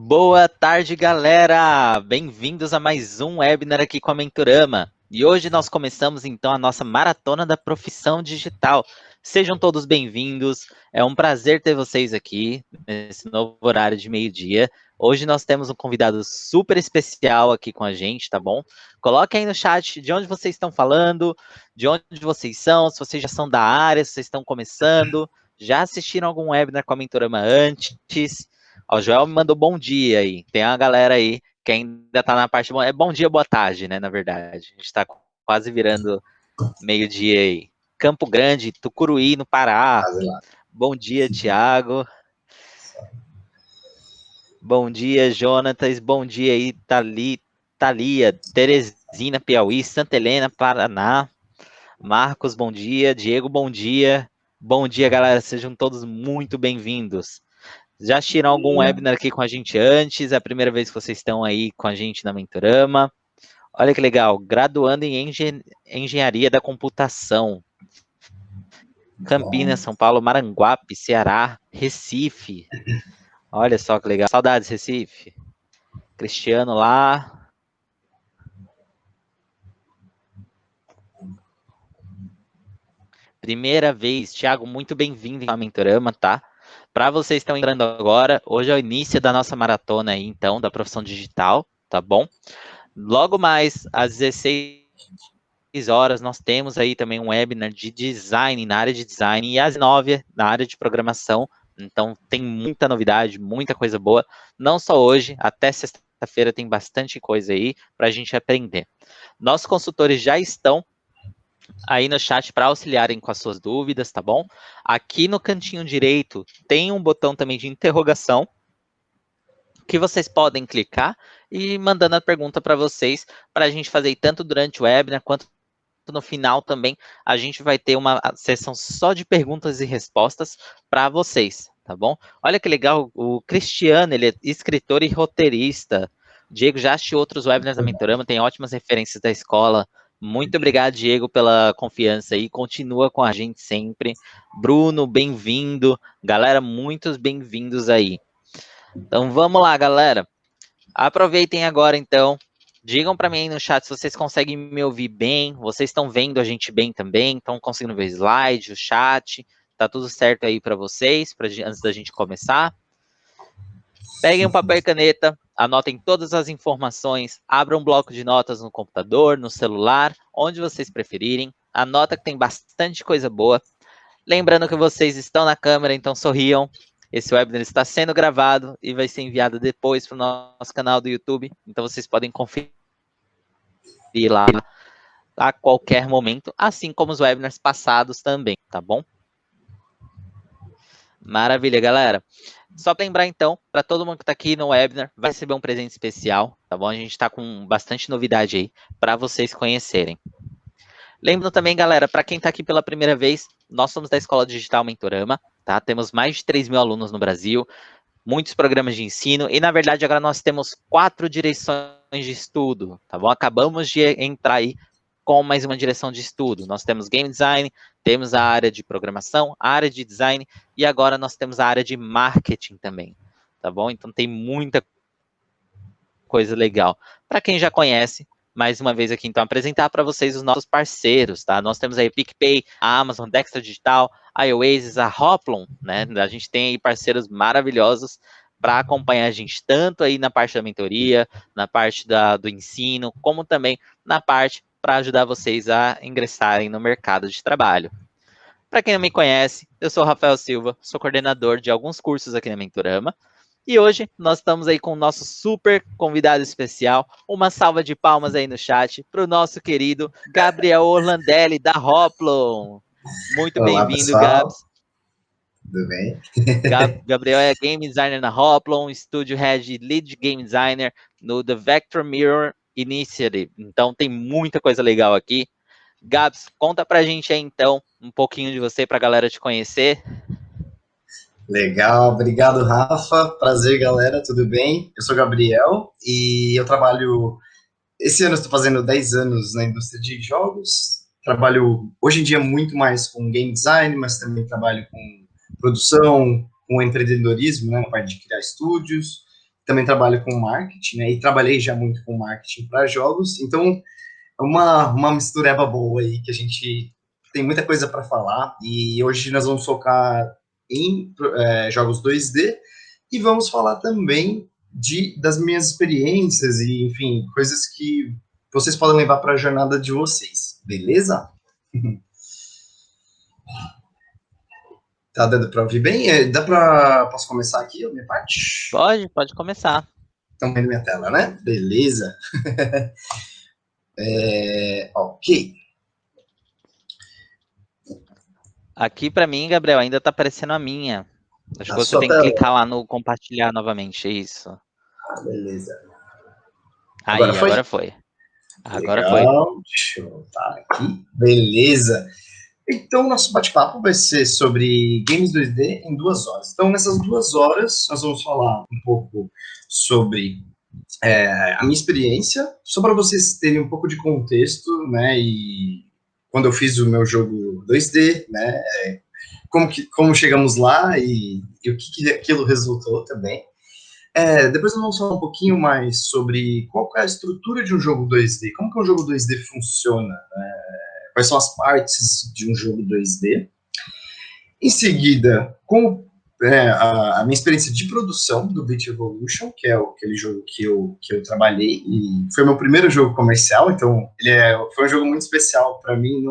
Boa tarde, galera! Bem-vindos a mais um webinar aqui com a Mentorama. E hoje nós começamos então a nossa maratona da profissão digital. Sejam todos bem-vindos. É um prazer ter vocês aqui nesse novo horário de meio-dia. Hoje nós temos um convidado super especial aqui com a gente, tá bom? Coloque aí no chat de onde vocês estão falando, de onde vocês são, se vocês já são da área, se vocês estão começando, já assistiram algum webinar com a Mentorama antes. Ó, o Joel me mandou bom dia aí. Tem uma galera aí que ainda tá na parte. É bom dia, boa tarde, né? Na verdade. A gente tá quase virando meio-dia aí. Campo Grande, Tucuruí, no Pará. Bom dia, Tiago. Bom dia, Jonatas. Bom dia aí, Thalia, Teresina, Piauí, Santa Helena, Paraná. Marcos, bom dia. Diego, bom dia. Bom dia, galera. Sejam todos muito bem-vindos. Já assistiram algum webinar aqui com a gente antes? É a primeira vez que vocês estão aí com a gente na Mentorama. Olha que legal, graduando em Engenharia da Computação. Campinas, São Paulo, Maranguape, Ceará, Recife. Olha só que legal. Saudades, Recife. Cristiano lá. Primeira vez, Thiago, muito bem-vindo à Mentorama, tá? Para vocês que estão entrando agora, hoje é o início da nossa maratona aí, então, da profissão digital, tá bom? Logo mais, às 16 horas, nós temos aí também um webinar de design, na área de design, e às 9 na área de programação. Então, tem muita novidade, muita coisa boa. Não só hoje, até sexta-feira tem bastante coisa aí para a gente aprender. Nossos consultores já estão aí no chat para auxiliarem com as suas dúvidas, tá bom? Aqui no cantinho direito tem um botão também de interrogação, que vocês podem clicar e mandando a pergunta para vocês, para a gente fazer tanto durante o webinar, quanto no final também, a gente vai ter uma sessão só de perguntas e respostas para vocês, tá bom? Olha que legal, o Cristiano, ele é escritor e roteirista. Diego já assistiu outros webinars da Mentorama, tem ótimas referências da escola. Muito obrigado, Diego, pela confiança aí. Continua com a gente sempre. Bruno, bem-vindo. Galera, muitos bem-vindos aí. Então, vamos lá, galera. Aproveitem agora, então. Digam para mim aí no chat se vocês conseguem me ouvir bem. Vocês estão vendo a gente bem também? Estão conseguindo ver o slide, o chat? Tá tudo certo aí para vocês, antes da gente começar? Peguem um papel e caneta, anotem todas as informações, abram um bloco de notas no computador, no celular, onde vocês preferirem. Anota que tem bastante coisa boa. Lembrando que vocês estão na câmera, então sorriam. Esse webinar está sendo gravado e vai ser enviado depois para o nosso canal do YouTube. Então vocês podem conferir lá a qualquer momento, assim como os webinars passados também, tá bom? Maravilha, galera. Só para lembrar, então, para todo mundo que está aqui no webinar, vai receber um presente especial, tá bom? A gente está com bastante novidade aí para vocês conhecerem. Lembrando também, galera, para quem está aqui pela primeira vez, nós somos da Escola Digital Mentorama, tá? Temos mais de 3 mil alunos no Brasil, muitos programas de ensino, e na verdade agora nós temos 4 direções de estudo, tá bom? Acabamos de entrar aí com mais uma direção de estudo. Nós temos Game Design, temos a área de programação, a área de design, e agora nós temos a área de marketing também, tá bom? Então tem muita coisa legal. Para quem já conhece, mais uma vez aqui, então, apresentar para vocês os nossos parceiros, tá? Nós temos aí a PicPay, a Amazon, Dextra Digital, a Oasis, a Hoplon, né? A gente tem aí parceiros maravilhosos para acompanhar a gente, tanto aí na parte da mentoria, na parte do ensino, como também na parte para ajudar vocês a ingressarem no mercado de trabalho. Para quem não me conhece, eu sou o Rafael Silva, sou coordenador de alguns cursos aqui na Mentorama, e hoje nós estamos aí com o nosso super convidado especial. Uma salva de palmas aí no chat para o nosso querido Gabriel Orlandelli, da Hoplon. Muito bem-vindo, Gabs. Tudo bem? Gabriel é Game Designer na Hoplon, Studio Head Lead Game Designer no The Vector Mirror Initiative. Então tem muita coisa legal aqui. Gabs, conta pra gente aí então um pouquinho de você para a galera te conhecer. Legal, obrigado, Rafa. Prazer, galera, tudo bem? Eu sou Gabriel e eu trabalho. Esse ano eu estou fazendo 10 anos na indústria de jogos. Trabalho hoje em dia muito mais com game design, mas também trabalho com produção, com empreendedorismo, né, na parte de criar estúdios. também trabalho com marketing, né? E trabalhei já muito com marketing para jogos, então é uma mistureba boa aí, que a gente tem muita coisa para falar, e hoje nós vamos focar em jogos 2D, e vamos falar também das minhas experiências, e enfim, coisas que vocês podem levar para a jornada de vocês, beleza? Tá dando para ouvir bem? Posso começar aqui a minha parte? Pode começar. Estão vendo minha tela, né? Beleza. Ok. Aqui para mim, Gabriel, ainda tá aparecendo a minha. Acho que você tem que clicar lá no compartilhar novamente, é isso. Ah, beleza. Aí, agora foi. Agora Legal. foi. Deixa eu botar aqui. Beleza. Então, nosso bate-papo vai ser sobre games 2D em 2 horas. Então, nessas 2 horas, nós vamos falar um pouco sobre a minha experiência, só para vocês terem um pouco de contexto, né, e quando eu fiz o meu jogo 2D, né, como chegamos lá e o que aquilo resultou também. Depois nós vamos falar um pouquinho mais sobre qual é a estrutura de um jogo 2D, como que um jogo 2D funciona, né, quais são as partes de um jogo 2D. Em seguida, a minha experiência de produção do Beat Evolution, que é aquele jogo que eu trabalhei, e foi o meu primeiro jogo comercial, então foi um jogo muito especial para mim,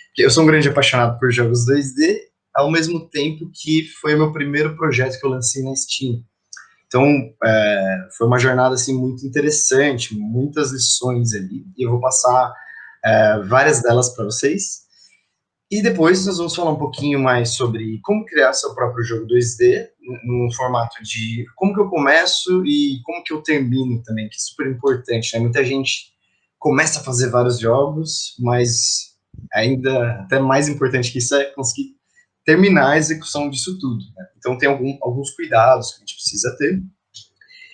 porque eu sou um grande apaixonado por jogos 2D, ao mesmo tempo que foi o meu primeiro projeto que eu lancei na Steam. Então, foi uma jornada assim, muito interessante, muitas lições ali, e eu vou passar várias delas para vocês. E depois nós vamos falar um pouquinho mais sobre como criar seu próprio jogo 2D, num formato de como que eu começo e como que eu termino também, que é super importante, né? Muita gente começa a fazer vários jogos, mas ainda até mais importante que isso é conseguir terminar a execução disso tudo, né? Então tem alguns cuidados que a gente precisa ter.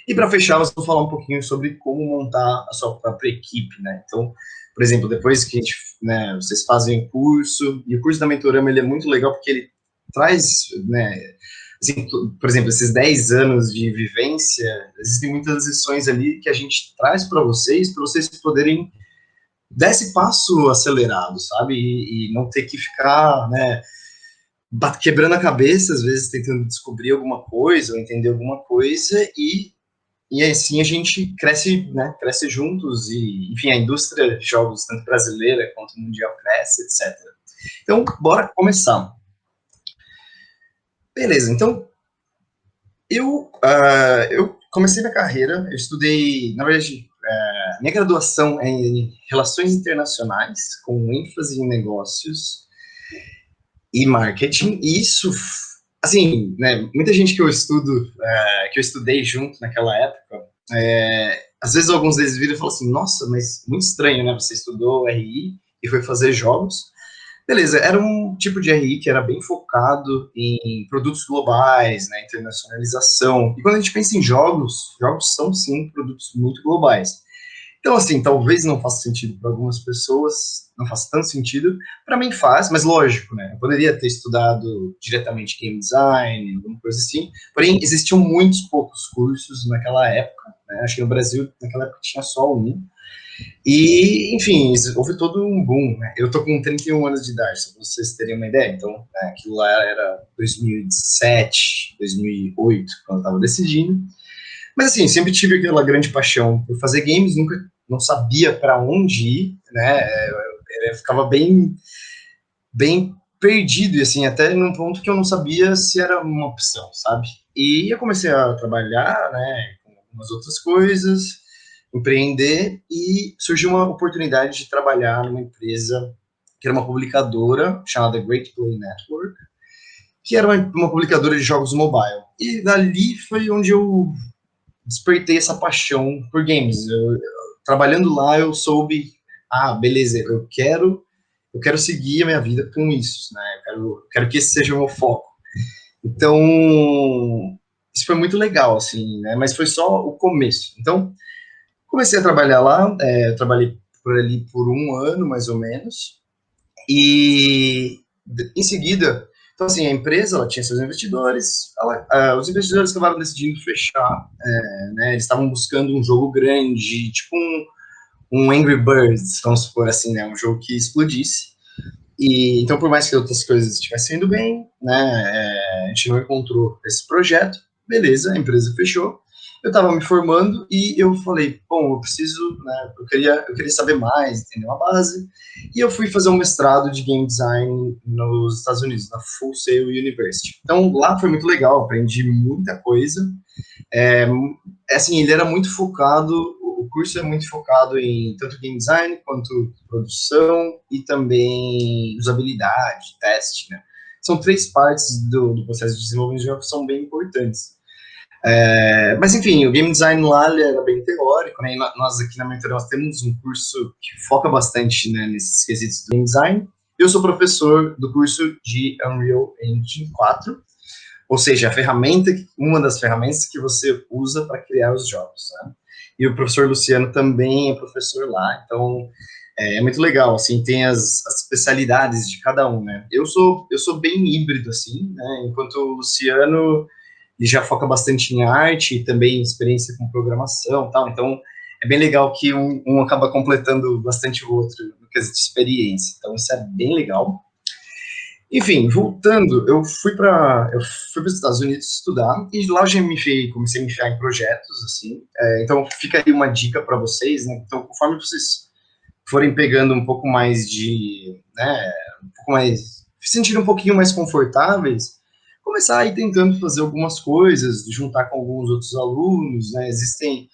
E para fechar, nós vamos falar um pouquinho sobre como montar a sua própria equipe, né? Então, por exemplo, depois que vocês fazem o curso, e o curso da Mentorama ele é muito legal porque ele traz, né, assim, por exemplo, esses 10 anos de vivência, existem muitas lições ali que a gente traz para vocês poderem dar esse passo acelerado, sabe? E não ter que ficar, né, quebrando a cabeça, às vezes tentando descobrir alguma coisa ou entender alguma coisa, e assim a gente cresce, né, cresce juntos, e enfim, a indústria de jogos, tanto brasileira quanto mundial, cresce, etc. Então, bora começar. Beleza, então, eu comecei minha carreira, eu estudei, na verdade, minha graduação é em Relações Internacionais, com ênfase em negócios e marketing, e isso, assim, né, muita gente que eu estudei junto naquela época, às vezes alguns deles viram e falam assim, nossa, mas muito estranho, né, você estudou RI e foi fazer jogos. Beleza, era um tipo de RI que era bem focado em produtos globais, né, internacionalização, e quando a gente pensa em jogos são sim produtos muito globais. Então, assim, talvez não faça sentido para algumas pessoas, não faça tanto sentido, para mim faz, mas lógico, né? Eu poderia ter estudado diretamente game design, alguma coisa assim, porém, existiam muitos poucos cursos naquela época, né? Acho que no Brasil, naquela época, tinha só um, e, enfim, houve todo um boom, né? Eu tô com 31 anos de idade, se vocês terem uma ideia, então, né, aquilo lá era 2007, 2008, quando eu tava decidindo. Mas assim, sempre tive aquela grande paixão por fazer games, nunca não sabia para onde ir, né? Eu ficava bem perdido, e assim, até num ponto que eu não sabia se era uma opção, sabe? E eu comecei a trabalhar, né, com algumas outras coisas, empreender, e surgiu uma oportunidade de trabalhar numa empresa que era uma publicadora chamada Great Play Network, que era uma publicadora de jogos mobile. E dali foi onde eu despertei essa paixão por games. Trabalhando lá, eu soube, beleza, eu quero seguir a minha vida com isso, né? Eu quero que esse seja o meu foco. Então, isso foi muito legal, assim, né? Mas foi só o começo. Então, comecei a trabalhar lá, eu trabalhei por ali por 1 ano, mais ou menos, e em seguida, Então, assim, a empresa, ela tinha seus investidores, os investidores acabaram decidindo fechar, né, eles estavam buscando um jogo grande, tipo um Angry Birds, vamos supor assim, né, um jogo que explodisse. E, então, por mais que outras coisas estivessem indo bem, né, a gente não encontrou esse projeto, beleza, a empresa fechou. Eu estava me formando e eu falei, bom, eu preciso, né, eu queria saber mais, entender uma base, e eu fui fazer um mestrado de game design nos Estados Unidos, na Full Sail University. Então, lá foi muito legal, aprendi muita coisa. Assim, ele era muito focado, o curso é muito focado em tanto game design quanto produção e também usabilidade, teste, né? São 3 partes do processo de desenvolvimento de jogos que são bem importantes. Mas enfim, o game design lá ele era bem teórico, né? E nós aqui na mentoria nós temos um curso que foca bastante, né, nesses quesitos do game design. Eu sou professor do curso de Unreal Engine 4, ou seja, uma das ferramentas que você usa para criar os jogos, né? E o professor Luciano também é professor lá, então é muito legal, assim, tem as especialidades de cada um, né? Eu sou bem híbrido, assim, né? Enquanto o Luciano ele já foca bastante em arte e também experiência com programação, tal. Então é bem legal que um acaba completando bastante o outro no quesito de experiência. Então isso é bem legal. Enfim, voltando, eu fui para os Estados Unidos estudar e lá já comecei a me enfiar em projetos, assim. Então fica aí uma dica para vocês, né? Então conforme vocês forem pegando um pouco mais de, né, um pouco mais, se sentirem um pouquinho mais confortáveis, começar a ir tentando fazer algumas coisas, juntar com alguns outros alunos, né? Existem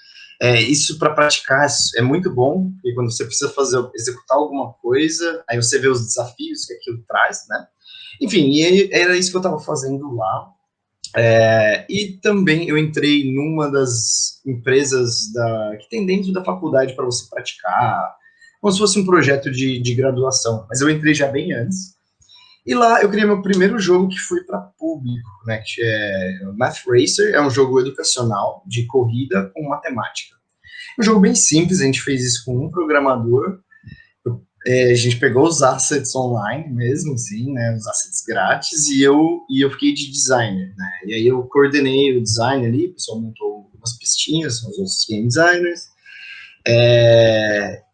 isso para praticar é muito bom, porque quando você precisa executar alguma coisa, aí você vê os desafios que aquilo traz, né? Enfim, e era isso que eu estava fazendo lá. E também eu entrei numa das empresas que tem dentro da faculdade para você praticar, como se fosse um projeto de graduação, mas eu entrei já bem antes. E lá eu criei meu primeiro jogo que foi para público, né, que é Math Racer, é um jogo educacional de corrida com matemática. Um jogo bem simples, a gente fez isso com um programador, a gente pegou os assets online mesmo, assim, né, os assets grátis, e eu fiquei de designer, né, e aí eu coordenei o design ali, o pessoal montou umas pistinhas, os outros game designers,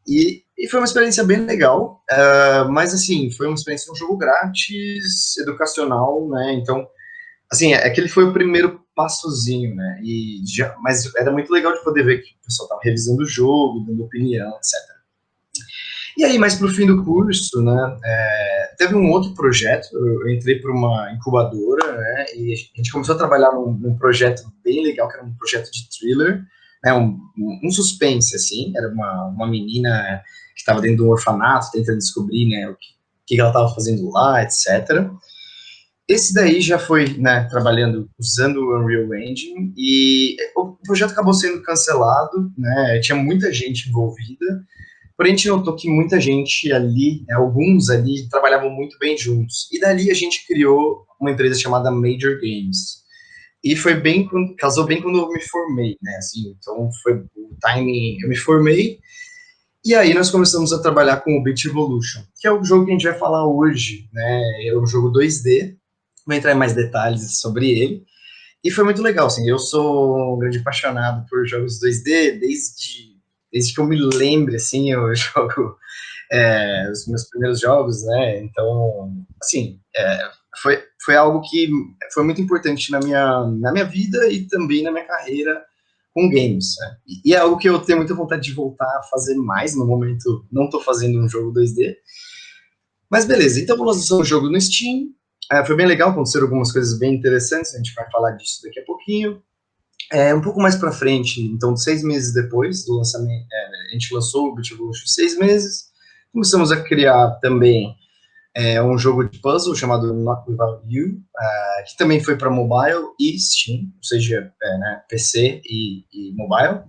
e foi uma experiência bem legal, mas assim, foi uma experiência de um jogo grátis, educacional, né, então, assim, aquele foi o primeiro passozinho, né, mas era muito legal de poder ver que o pessoal estava revisando o jogo, dando opinião, etc. E aí, mais para o fim do curso, né, teve um outro projeto, eu entrei para uma incubadora, né, e a gente começou a trabalhar num projeto bem legal, que era um projeto de thriller, né, um suspense, assim, era uma menina que estava dentro de um orfanato, tentando descobrir, né, o que ela estava fazendo lá, etc. Esse daí já foi, né, trabalhando usando o Unreal Engine, e o projeto acabou sendo cancelado, né, tinha muita gente envolvida, porém, a gente notou que muita gente ali, alguns ali, trabalhavam muito bem juntos. E dali a gente criou uma empresa chamada Major Games. E foi casou bem quando eu me formei, né? Assim, então foi o timing, eu me formei. E aí nós começamos a trabalhar com o Beat Evolution, que é o jogo que a gente vai falar hoje, né? É um jogo 2D. Vou entrar em mais detalhes sobre ele. E foi muito legal, assim, eu sou um grande apaixonado por jogos 2D, desde que eu me lembre, assim, eu jogo os meus primeiros jogos, né, então, assim, foi algo que foi muito importante na minha vida e também na minha carreira com games, né? E é algo que eu tenho muita vontade de voltar a fazer mais, no momento não estou fazendo um jogo 2D, mas beleza, então vamos lançar um jogo no Steam, foi bem legal, aconteceram algumas coisas bem interessantes, a gente vai falar disso daqui a pouquinho. Um pouco mais para frente, então 6 meses depois do lançamento, a gente lançou o Beat Evolution 6 meses, começamos a criar também um jogo de puzzle chamado Not Without You, que também foi para mobile e Steam, ou seja, né, PC e mobile,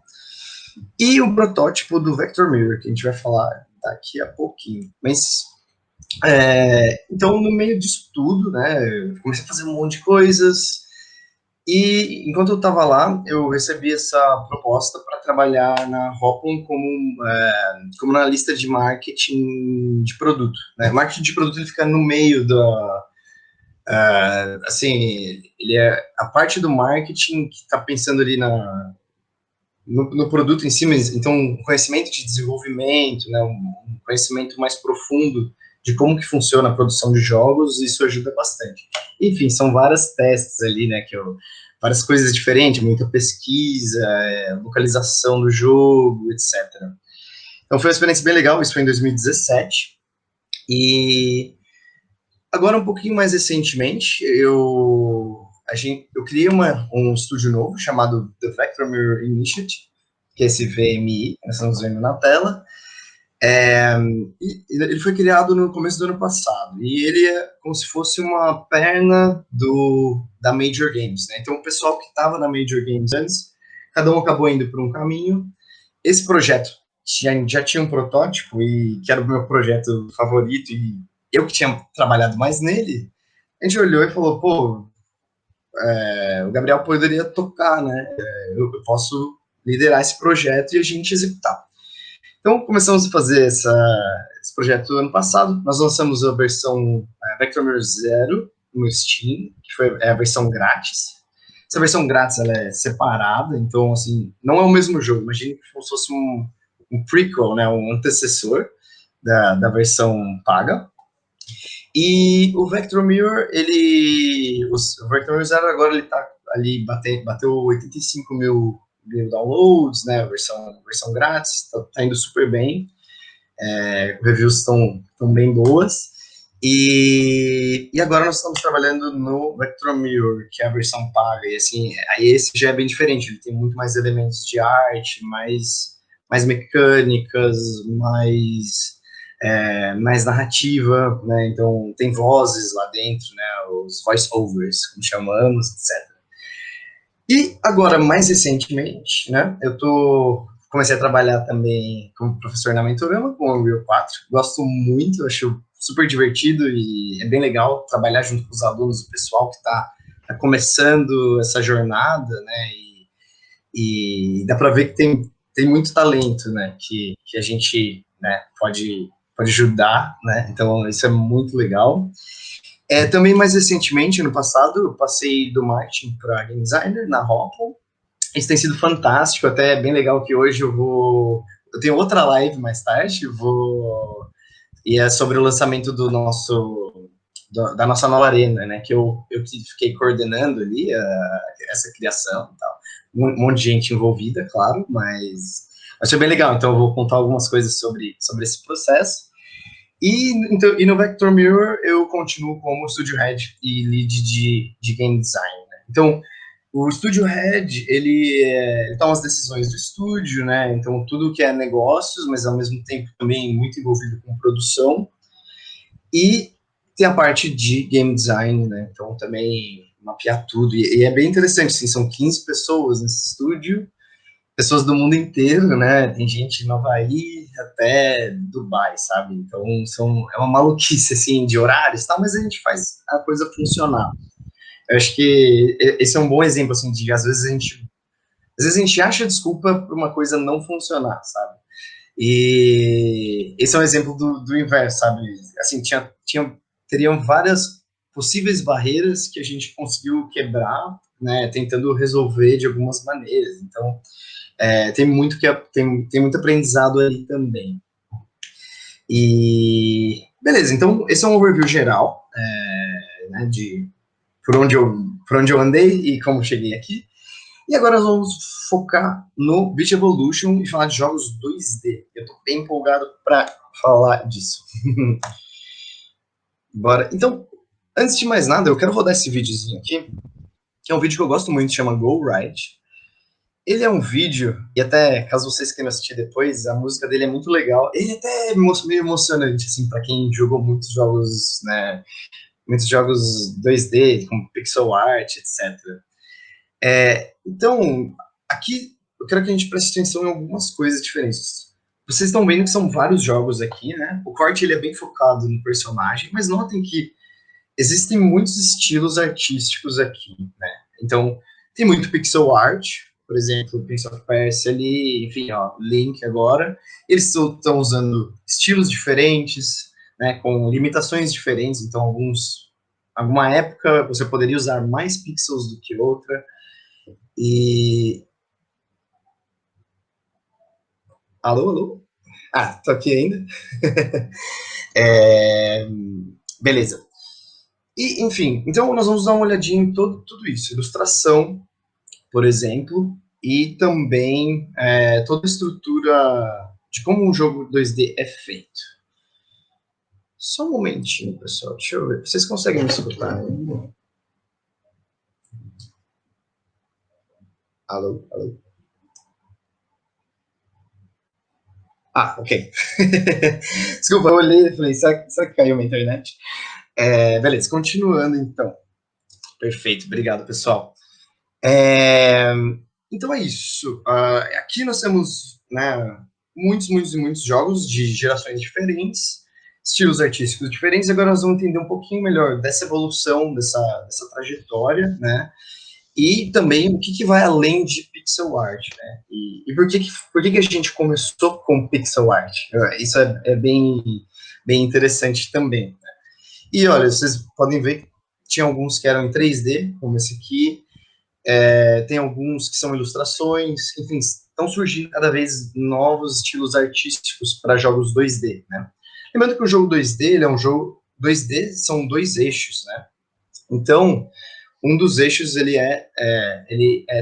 e o protótipo do Vector Mirror, que a gente vai falar daqui a pouquinho, mas então, no meio disso tudo, né, eu comecei a fazer um monte de coisas, e enquanto eu estava lá, eu recebi essa proposta para trabalhar na Hoplon como analista de marketing de produto, né? Marketing de produto ele fica no meio Assim, ele é a parte do marketing que está pensando ali no produto em si, mas, então, um conhecimento de desenvolvimento, né, um conhecimento mais profundo de como que funciona a produção de jogos, isso ajuda bastante. Enfim, são várias testes ali, né, várias coisas diferentes, muita pesquisa, localização do jogo, etc. Então foi uma experiência bem legal, isso foi em 2017, e agora um pouquinho mais recentemente, eu criei um estúdio novo chamado The Vector Mirror Initiative, que é esse VMI, nós estamos vendo na tela. Ele foi criado no começo do ano passado, e ele é como se fosse uma perna da Major Games, né? Então o pessoal que estava na Major Games antes, cada um acabou indo por um caminho. Esse projeto já tinha um protótipo, e que era o meu projeto favorito, e eu que tinha trabalhado mais nele. A gente olhou e falou, pô, o Gabriel poderia tocar, né? Eu posso liderar esse projeto e a gente executar. Então, começamos a fazer esse projeto ano passado. Nós lançamos a versão Vector Mirror Zero no Steam, que foi a versão grátis. Essa versão grátis, ela é separada, então, assim, não é o mesmo jogo. Imagine como se fosse um prequel, né, um antecessor da versão paga. E o Vector Mirror, o Vector Mirror Zero agora ele tá ali, bateu 85 mil downloads, né, a versão grátis, tá indo super bem, reviews estão bem boas, e agora nós estamos trabalhando no Vector Mirror, que é a versão paga, e assim, aí esse já é bem diferente, ele tem muito mais elementos de arte, mais mecânicas, mais narrativa, né? Então tem vozes lá dentro, né? Os voice-overs, como chamamos, etc. E agora, mais recentemente, né? Comecei a trabalhar também como professor na Mentorama, com o Unreal 4. Gosto muito, acho super divertido e é bem legal trabalhar junto com os alunos, o pessoal que está começando essa jornada, né? E dá para ver que tem muito talento, né? Que a gente, né, pode ajudar, né? Então, isso é muito legal. Também, mais recentemente, ano passado, eu passei do marketing para game designer na Rockwell. Isso tem sido fantástico, até é bem legal que hoje eu tenho outra live mais tarde, e é sobre o lançamento da nossa nova arena, né? Que eu fiquei coordenando ali essa criação e tal. Um monte de gente envolvida, claro, mas achei bem legal. Então eu vou contar algumas coisas sobre esse processo. E no Vector Mirror eu continuo como Studio Head e Lead de Game Design, né? Então, o Studio Head, ele toma as decisões do estúdio, né? Então, tudo que é negócios, mas ao mesmo tempo também muito envolvido com produção. E tem a parte de Game Design, né? Então, também mapear tudo. E é bem interessante, assim, são 15 pessoas nesse estúdio, pessoas do mundo inteiro, né? Tem gente de Nova Havaí até Dubai, sabe? Então, é uma maluquice, assim, de horários e tal, mas a gente faz a coisa funcionar. Eu acho que esse é um bom exemplo, assim, de às vezes a gente acha desculpa para uma coisa não funcionar, sabe? E esse é um exemplo do inverso, sabe? Assim, teriam várias possíveis barreiras que a gente conseguiu quebrar, né? Tentando resolver de algumas maneiras. Então, tem muito aprendizado aí também. E beleza, então esse é um overview geral, né, de por onde eu andei e como cheguei aqui. E agora nós vamos focar no Beat Evolution e falar de jogos 2D. Eu tô bem empolgado para falar disso. Bora. Então, antes de mais nada, eu quero rodar esse videozinho aqui, que é um vídeo que eu gosto muito, chama Go Ride. Ele é um vídeo, e até, caso vocês queiram assistir depois, a música dele é muito legal. Ele até é meio emocionante, assim, para quem jogou muitos jogos, né, muitos jogos 2D, como pixel art, etc. Então, aqui, eu quero que a gente preste atenção em algumas coisas diferentes. Vocês estão vendo que são vários jogos aqui, né? O corte, ele é bem focado no personagem, mas notem que existem muitos estilos artísticos aqui, né? Então, tem muito pixel art, por exemplo, Prince of Persia ali, enfim, ó, Link agora. Eles estão usando estilos diferentes, né, com limitações diferentes, então alguns alguma época você poderia usar mais pixels do que outra, e... Alô, alô? Ah, tô aqui ainda. Beleza. E, enfim, então nós vamos dar uma olhadinha em tudo isso. Ilustração, por exemplo, e também toda a estrutura de como um jogo 2D é feito. Só um momentinho, pessoal. Deixa eu ver. Vocês conseguem me escutar? Alô, alô? Ah, ok. Desculpa, eu olhei e falei, será que caiu minha internet? Beleza, continuando então. Perfeito, obrigado, pessoal. Então é isso. Aqui nós temos, né, muitos jogos de gerações diferentes, estilos artísticos diferentes. Agora nós vamos entender um pouquinho melhor dessa evolução, dessa trajetória, né? E também o que vai além de pixel art, né? E por que a gente começou com pixel art? Isso é bem interessante também, né? E olha, vocês podem ver que tinha alguns que eram em 3D, como esse aqui, tem alguns que são ilustrações, enfim, estão surgindo cada vez novos estilos artísticos para jogos 2D, né? Lembrando que o jogo 2D, ele é um jogo 2D, são dois eixos, né? Então, um dos eixos, ele é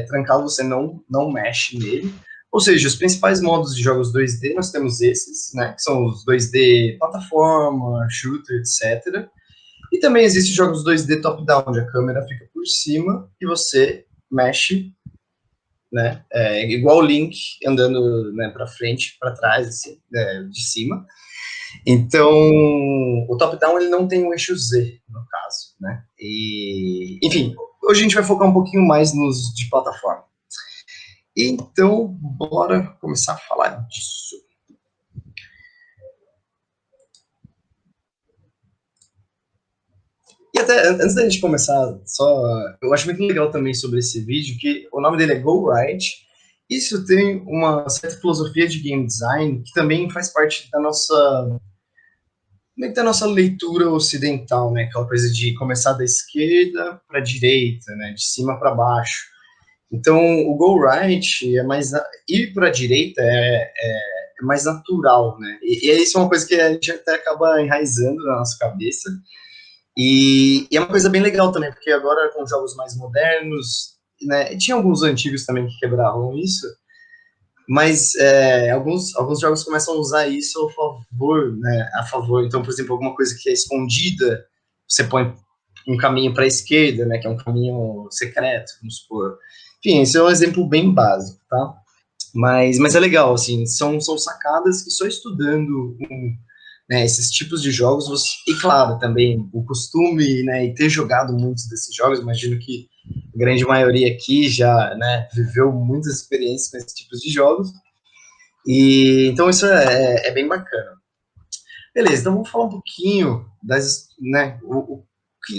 trancado, você não mexe nele. Ou seja, os principais modos de jogos 2D, nós temos esses, né? Que são os 2D plataforma, shooter, etc. E também existem jogos 2D top-down, onde a câmera fica por cima e você mexe, né? Igual o Link andando, né, para frente, para trás, assim, de cima. Então, o top-down ele não tem um eixo Z, no caso, né? E, enfim, hoje a gente vai focar um pouquinho mais nos de plataforma. Então, bora começar a falar disso. E até, antes da gente começar, eu acho muito legal também sobre esse vídeo, que o nome dele é Go Right. Isso tem uma certa filosofia de game design, que também faz parte da nossa leitura ocidental, né? Aquela coisa de começar da esquerda para a direita, né? De cima para baixo. Então, o Go Right é mais... Ir para a direita é mais natural, né? E isso é uma coisa que a gente até acaba enraizando na nossa cabeça. E é uma coisa bem legal também, porque agora com jogos mais modernos, né, tinha alguns antigos também que quebravam isso, mas alguns jogos começam a usar isso ao favor, né, a favor. Então, por exemplo, alguma coisa que é escondida, você põe um caminho para a esquerda, né, que é um caminho secreto, vamos supor. Enfim, esse é um exemplo bem básico, tá? Mas é legal, assim, são sacadas que só estudando né, esses tipos de jogos, e claro, também o costume, né, e ter jogado muitos desses jogos, imagino que a grande maioria aqui já, né, viveu muitas experiências com esses tipos de jogos, e então isso é bem bacana. Beleza, então vamos falar um pouquinho né,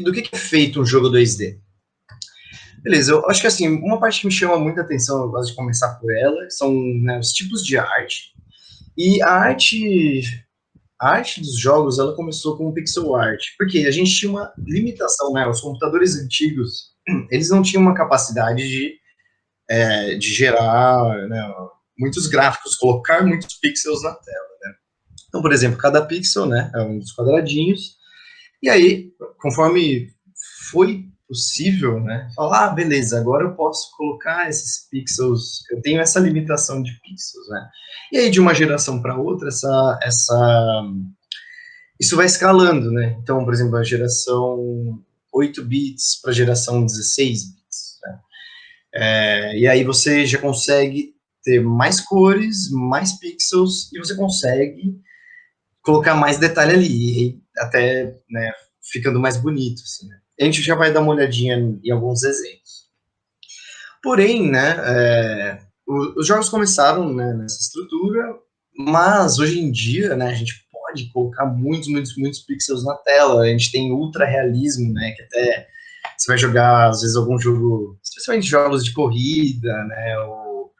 do que é feito um jogo 2D. Beleza, eu acho que assim, uma parte que me chama muita atenção, eu gosto de começar por ela, são, né, os tipos de arte, e a arte dos jogos, ela começou com pixel art, porque a gente tinha uma limitação, né? Os computadores antigos, eles não tinham uma capacidade de gerar, né, muitos gráficos, colocar muitos pixels na tela, né? Então, por exemplo, cada pixel, né, é um dos quadradinhos, e aí, conforme foi possível, né, falar, beleza, agora eu posso colocar esses pixels, eu tenho essa limitação de pixels, né? E aí, de uma geração para outra, isso vai escalando, né? Então, por exemplo, a geração 8 bits para a geração 16 bits, né? E aí você já consegue ter mais cores, mais pixels, e você consegue colocar mais detalhe ali, e até, né, ficando mais bonito, assim, né? A gente já vai dar uma olhadinha em alguns exemplos. Porém, né, os jogos começaram, né, nessa estrutura, mas hoje em dia, né, a gente pode colocar muitos pixels na tela. A gente tem ultra realismo, né, que até você vai jogar, às vezes, algum jogo, especialmente jogos de corrida, né, ou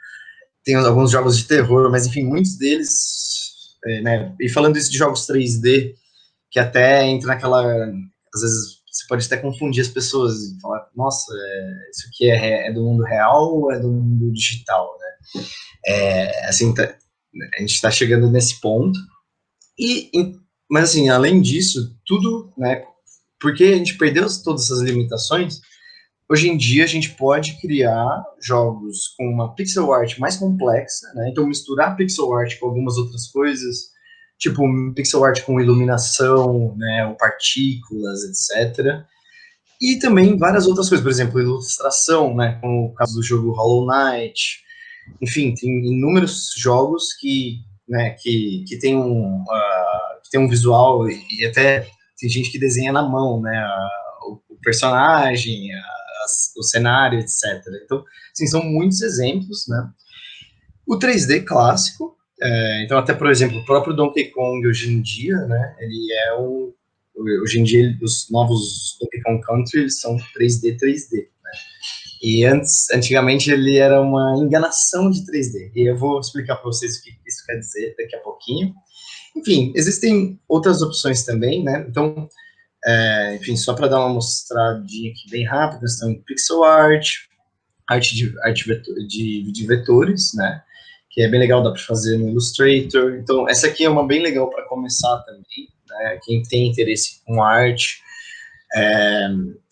tem alguns jogos de terror, mas enfim, muitos deles, né, e falando isso de jogos 3D, que até entra naquela, às vezes, você pode até confundir as pessoas e falar, nossa, isso aqui é do mundo real ou é do mundo digital, né? Assim, a gente está chegando nesse ponto. Mas, assim, além disso, tudo, né? Porque a gente perdeu todas essas limitações, hoje em dia a gente pode criar jogos com uma pixel art mais complexa, né? Então, misturar pixel art com algumas outras coisas, tipo pixel art com iluminação, né? Ou partículas, etc. E também várias outras coisas, por exemplo, ilustração, né? Como o caso do jogo Hollow Knight. Enfim, tem inúmeros jogos né, que tem que tem um visual e até tem gente que desenha na mão, né? O personagem, o cenário, etc. Então, assim, são muitos exemplos, né? O 3D clássico, então até, por exemplo, o próprio Donkey Kong hoje em dia, né? Hoje em dia, os novos Donkey Kong Country, eles são 3D, 3D, né? E antigamente ele era uma enganação de 3D. E eu vou explicar para vocês o que isso quer dizer daqui a pouquinho. Enfim, existem outras opções também, né? Então, enfim, só para dar uma mostradinha aqui bem rápida, estão pixel art, arte de vetores, né? Que é bem legal, dá para fazer no Illustrator. Então, essa aqui é uma bem legal para começar também, né? Quem tem interesse com arte.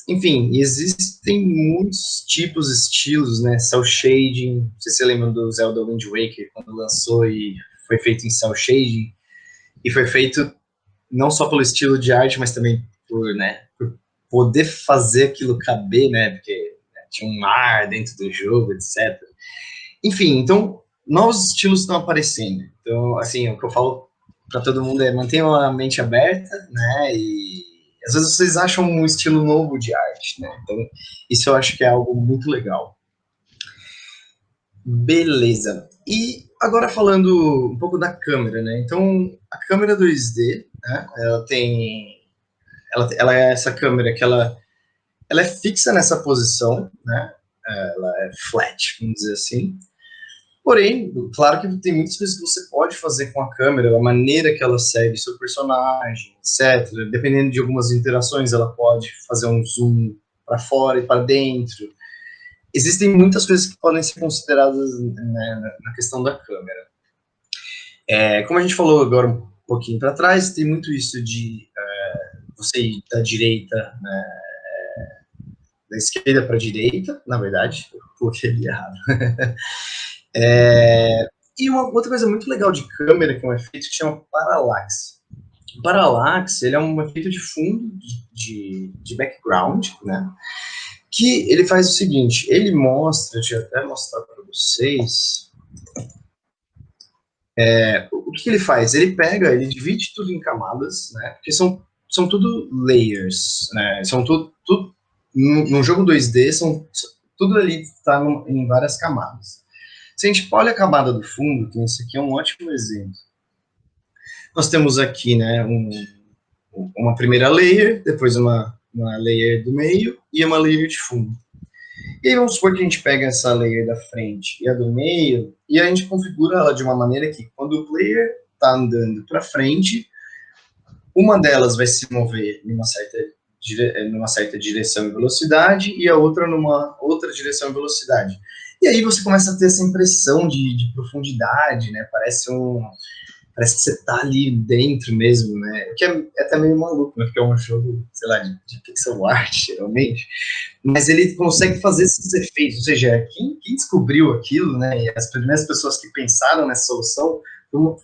Enfim, existem muitos tipos, estilos, né? Cel shading, não sei se você lembra do Zelda Wind Waker, quando lançou e foi feito em cel shading, e foi feito não só pelo estilo de arte, mas também por poder fazer aquilo caber, né? Porque tinha um mar dentro do jogo, etc. Enfim, então, novos estilos estão aparecendo. Então, assim, o que eu falo para todo mundo é mantenham a mente aberta, né? E às vezes vocês acham um estilo novo de arte, né? Então, isso eu acho que é algo muito legal. Beleza. E agora falando um pouco da câmera, né? Então, a câmera 2D, né? Ela é essa câmera que ela é fixa nessa posição, né? Ela é flat, vamos dizer assim. Porém, claro que tem muitas coisas que você pode fazer com a câmera, a maneira que ela segue seu personagem, etc. Dependendo de algumas interações, ela pode fazer um zoom para fora e para dentro. Existem muitas coisas que podem ser consideradas, né, na questão da câmera. Como a gente falou agora um pouquinho para trás, tem muito isso de você ir da direita, né, da esquerda para a direita, na verdade, eu coloquei ali errado. E uma outra coisa muito legal de câmera, que é um efeito que chama parallax. O parallax, ele é um efeito de fundo, de background, né? Que ele faz o seguinte, ele mostra, deixa eu até mostrar para vocês, o que ele faz? Ele divide tudo em camadas, né? Porque são tudo layers, né? São tudo no jogo 2D, tudo ali está em várias camadas. Se a gente olha a camada do fundo, então esse aqui é um ótimo exemplo. Nós temos aqui, né, uma primeira layer, depois uma layer do meio e uma layer de fundo. E aí vamos supor que a gente pega essa layer da frente e a do meio, e a gente configura ela de uma maneira que quando o player está andando para frente, uma delas vai se mover numa certa direção e velocidade, e a outra numa outra direção e velocidade. E aí você começa a ter essa impressão de profundidade, né? Parece que você tá ali dentro mesmo, né? Que é até meio maluco, né? Porque é um jogo, sei lá, de pixel art, geralmente. Mas ele consegue fazer esses efeitos. Ou seja, quem descobriu aquilo, né? E as primeiras pessoas que pensaram nessa solução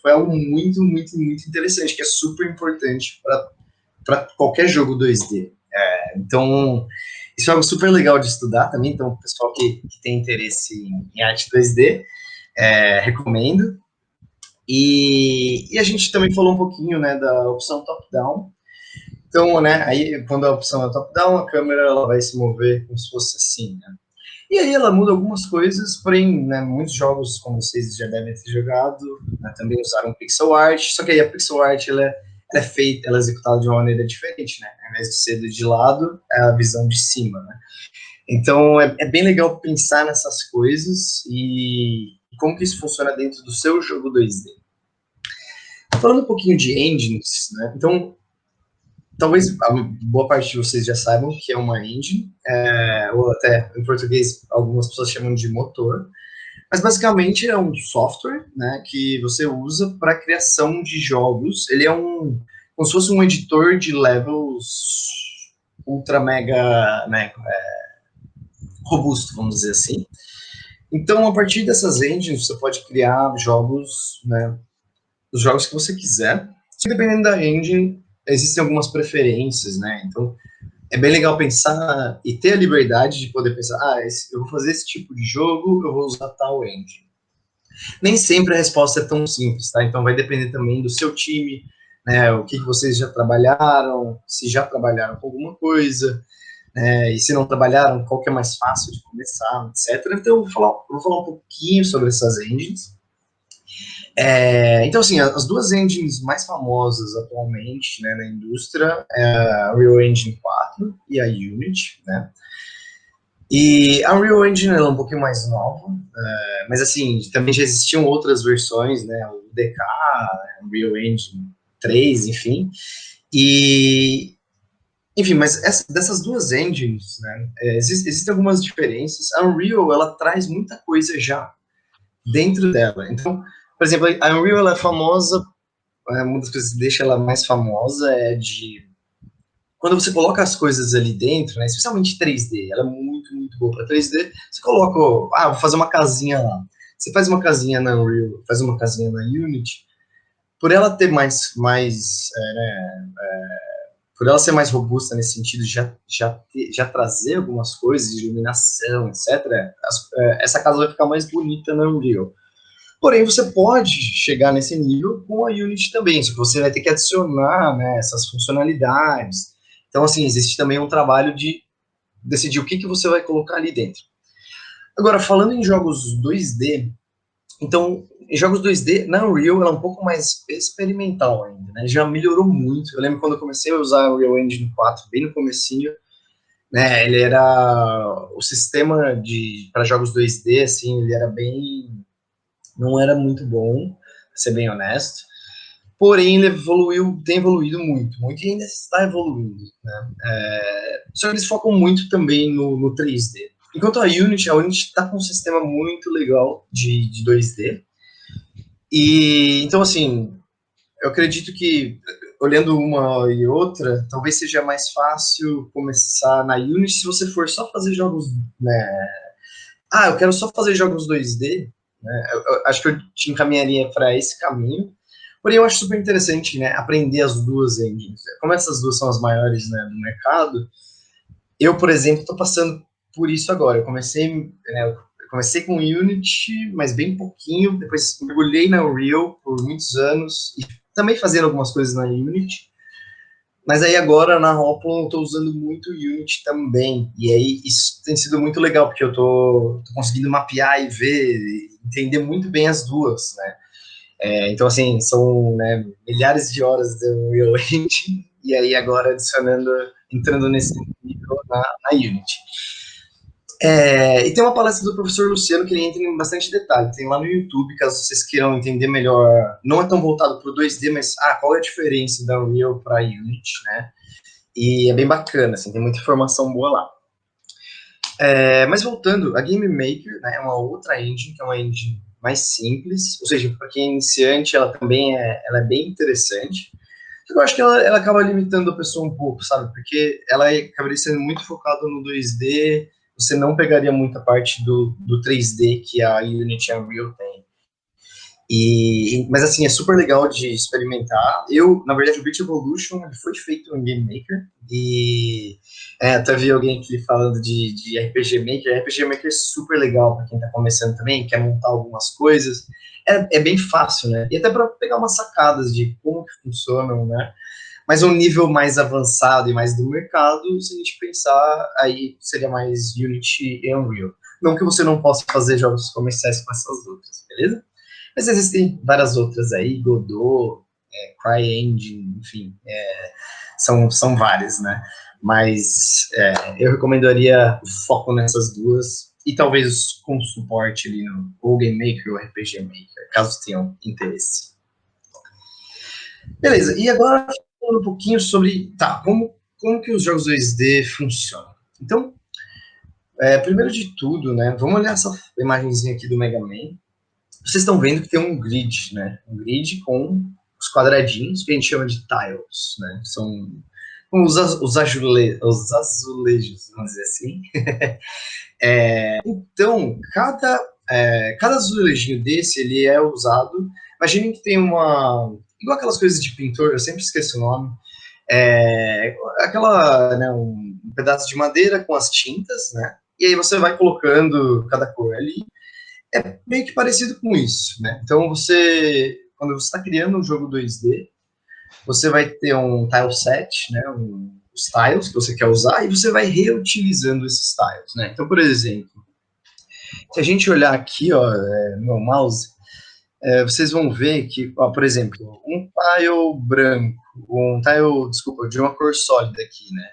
foi algo muito, muito, muito interessante, que é super importante para qualquer jogo 2D. Então, isso é algo super legal de estudar também. Então, o pessoal que tem interesse em arte 2D, recomendo. E a gente também falou um pouquinho, né, da opção top-down. Então, né, aí quando a opção é top-down, a câmera ela vai se mover como se fosse assim, né? E aí ela muda algumas coisas, porém, né, muitos jogos, como vocês já devem ter jogado, né, também usaram pixel art, só que aí a pixel art ela é feita, ela é executada de uma maneira diferente, né? Ao invés de ser de lado, é a visão de cima, né? Então, é bem legal pensar nessas coisas e como que isso funciona dentro do seu jogo 2D. Falando um pouquinho de engines, né? Então, talvez a boa parte de vocês já saibam que é uma engine, ou até em português algumas pessoas chamam de motor, mas basicamente é um software, né, que você usa para criação de jogos. Ele é como se fosse um editor de levels ultra mega, né, robusto, vamos dizer assim. Então, a partir dessas engines, você pode criar jogos, né, os jogos que você quiser. Dependendo da engine, existem algumas preferências, né? Então, é bem legal pensar e ter a liberdade de poder pensar, eu vou fazer esse tipo de jogo, eu vou usar tal engine. Nem sempre a resposta é tão simples, tá? Então, vai depender também do seu time, né? O que vocês já trabalharam, se já trabalharam com alguma coisa, e se não trabalharam, qual que é mais fácil de começar, etc. Então, eu vou falar um pouquinho sobre essas engines. Então, assim, as duas engines mais famosas atualmente, né, na indústria é a Unreal Engine 4 e a Unity, né? E a Unreal Engine é um pouquinho mais nova, mas, assim, também já existiam outras versões, né? O DK, Unreal Engine 3, enfim. Enfim, mas dessas duas engines, né, existem algumas diferenças. A Unreal, ela traz muita coisa já dentro dela. Então, por exemplo, a Unreal, ela é famosa, uma das coisas que deixa ela mais famosa é de quando você coloca as coisas ali dentro, né, especialmente 3D, ela é muito, muito boa para 3D. Você coloca, vou fazer uma casinha lá. Você faz uma casinha na Unreal, faz uma casinha na Unity, por ela ter por ela ser mais robusta nesse sentido, já trazer algumas coisas, de iluminação, etc., essa casa vai ficar mais bonita na Unreal. Porém, você pode chegar nesse nível com a Unity também, só que você vai ter que adicionar, né, essas funcionalidades. Então, assim, existe também um trabalho de decidir o que você vai colocar ali dentro. Agora, falando em jogos 2D, então, em jogos 2D, na Unreal, ela é um pouco mais experimental ainda, né? Já melhorou muito. Eu lembro quando eu comecei a usar o Unreal Engine 4, bem no comecinho, né? Ele era... O sistema para jogos 2D, assim, ele era bem... Não era muito bom, pra ser bem honesto. Porém, ele tem evoluído muito, muito e ainda está evoluindo, né? Só que eles focam muito também no 3D. Enquanto a Unity está com um sistema muito legal de 2D. E então, assim, eu acredito que olhando uma e outra, talvez seja mais fácil começar na Unity se você for só fazer jogos, né? Eu quero só fazer jogos 2D, né? Eu acho que eu te encaminharia para esse caminho. Porém, eu acho super interessante, né, aprender as duas engines. Como essas duas são as maiores, né, do mercado, eu, por exemplo, estou passando por isso agora. Eu comecei com Unity, mas bem pouquinho, depois mergulhei na Unreal por muitos anos, e também fazendo algumas coisas na Unity, mas aí agora na Hoplon eu estou usando muito Unity também, e aí isso tem sido muito legal, porque eu tô conseguindo mapear e ver, entender muito bem as duas, né? Então, assim, são, né, milhares de horas de Unreal Engine, e aí agora entrando nesse nível na Unity. E tem uma palestra do professor Luciano que ele entra em bastante detalhe. Tem lá no YouTube, caso vocês queiram entender melhor. Não é tão voltado para o 2D, mas qual é a diferença da Unreal para a Unity, né? E é bem bacana, assim, tem muita informação boa lá. Mas voltando, a Game Maker, né, é uma outra engine, que é uma engine mais simples, ou seja, para quem é iniciante, ela também ela é bem interessante. Eu acho que ela acaba limitando a pessoa um pouco, sabe? Porque ela acabaria sendo muito focada no 2D, você não pegaria muita parte do 3D que a Unity e a Unreal tem. Mas assim, é super legal de experimentar. Na verdade, o Beat Evolution foi feito em Game Maker, e até vi alguém aqui falando de RPG Maker. RPG Maker é super legal para quem está começando também, quer montar algumas coisas. É bem fácil, né? E até para pegar umas sacadas de como que funcionam, né? Mas um nível mais avançado e mais do mercado, se a gente pensar, aí seria mais Unity e Unreal. Não que você não possa fazer jogos comerciais com essas outras, beleza? Mas existem várias outras aí, Godot, CryEngine, enfim, são várias, né? Mas eu recomendaria o foco nessas duas e talvez com suporte ali no Game Maker ou RPG Maker, caso tenham interesse. Beleza, e agora falando um pouquinho sobre, como que os jogos 2D funcionam. Então, primeiro de tudo, né, vamos olhar essa imagenzinha aqui do Mega Man. Vocês estão vendo que tem um grid, né, um grid com os quadradinhos, que a gente chama de tiles, né, são como os azulejos, vamos dizer assim. Então, cada azulejinho desse, ele é usado, imaginem que tem igual aquelas coisas de pintor, eu sempre esqueço o nome, né, um pedaço de madeira com as tintas, né, e aí você vai colocando cada cor ali, é meio que parecido com isso, né, então quando você está criando um jogo 2D, você vai ter um tile set, né, os tiles que você quer usar, e você vai reutilizando esses tiles, né, então, por exemplo, se a gente olhar aqui, ó, no meu mouse, vocês vão ver que, ó, por exemplo, um tile branco, desculpa, de uma cor sólida aqui, né?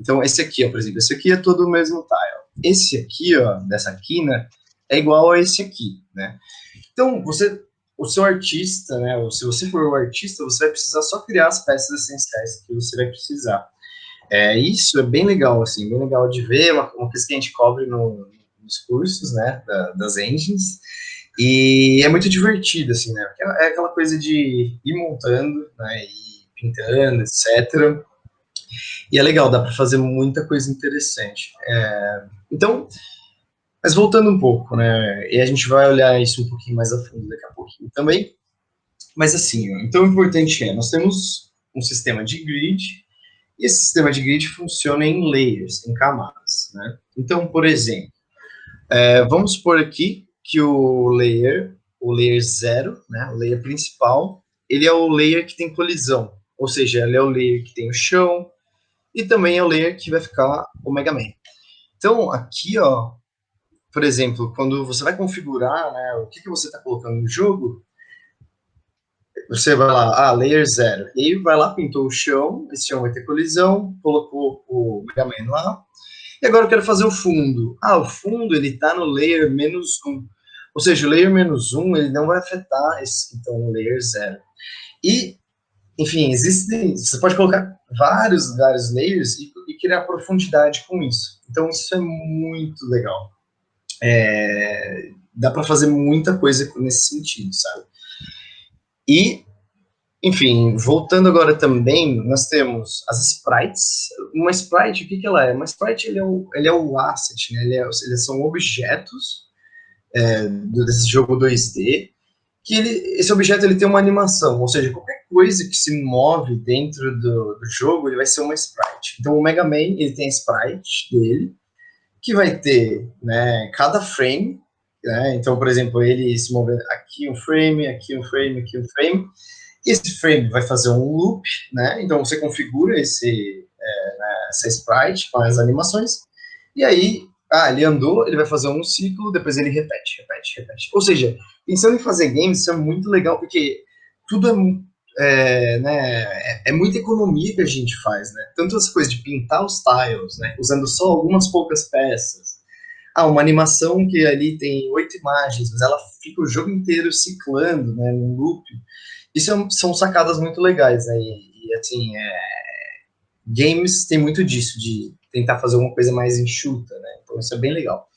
Então, esse aqui, ó, por exemplo, esse aqui é todo o mesmo tile. Esse aqui, ó, dessa quina, é igual a esse aqui, né? Então, o seu artista, né, ou se você for o artista, você vai precisar só criar as peças essenciais que você vai precisar. Isso é bem legal, assim, bem legal de ver, uma coisa que a gente cobre nos cursos, né, das engines, e é muito divertido, assim, né, porque é aquela coisa de ir montando, né, e pintando, etc. E é legal, dá para fazer muita coisa interessante. Então, mas voltando um pouco, né, e a gente vai olhar isso um pouquinho mais a fundo daqui a pouquinho também, mas assim, então o importante nós temos um sistema de grid, e esse sistema de grid funciona em layers, em camadas, né? Então, por exemplo, vamos supor aqui que o layer 0, né, o layer principal, ele é o layer que tem colisão, ou seja, ele é o layer que tem o chão, e também é o layer que vai ficar o Mega Man. Então, aqui, ó, por exemplo, quando você vai configurar, né, o que você está colocando no jogo, você vai lá, layer 0, e aí vai lá, pintou o chão, esse chão vai ter colisão, colocou o Mega Man lá, e agora eu quero fazer o fundo. O fundo, ele está no layer -1, ou seja, o layer -1, ele não vai afetar esses que estão no layer 0. E, enfim, você pode colocar vários layers e criar profundidade com isso. Então, isso é muito legal. Dá para fazer muita coisa nesse sentido, sabe? E, enfim, voltando agora também, nós temos as sprites. Uma sprite, o que ela é? Uma sprite, ele é o asset, né? Eles são objetos desse jogo 2D, que esse objeto ele tem uma animação, ou seja, qualquer coisa que se move dentro do jogo, ele vai ser uma sprite. Então, o Mega Man, ele tem a sprite dele, que vai ter, né, cada frame, né? Então, por exemplo, ele se mover aqui um frame, aqui um frame, aqui um frame. Esse frame vai fazer um loop, né? Então você configura essa sprite com as animações, e aí, ele andou, ele vai fazer um ciclo, depois ele repete, repete, repete. Ou seja, pensando em fazer games, isso é muito legal, porque tudo é muita economia que a gente faz, né? Tanto essa coisa de pintar os tiles, né? Usando só algumas poucas peças. Uma animação que ali tem 8 imagens, mas ela fica o jogo inteiro ciclando, né? Num loop. Isso são sacadas muito legais, né? E assim, games tem muito disso, de tentar fazer uma coisa mais enxuta, né? Então isso é bem legal.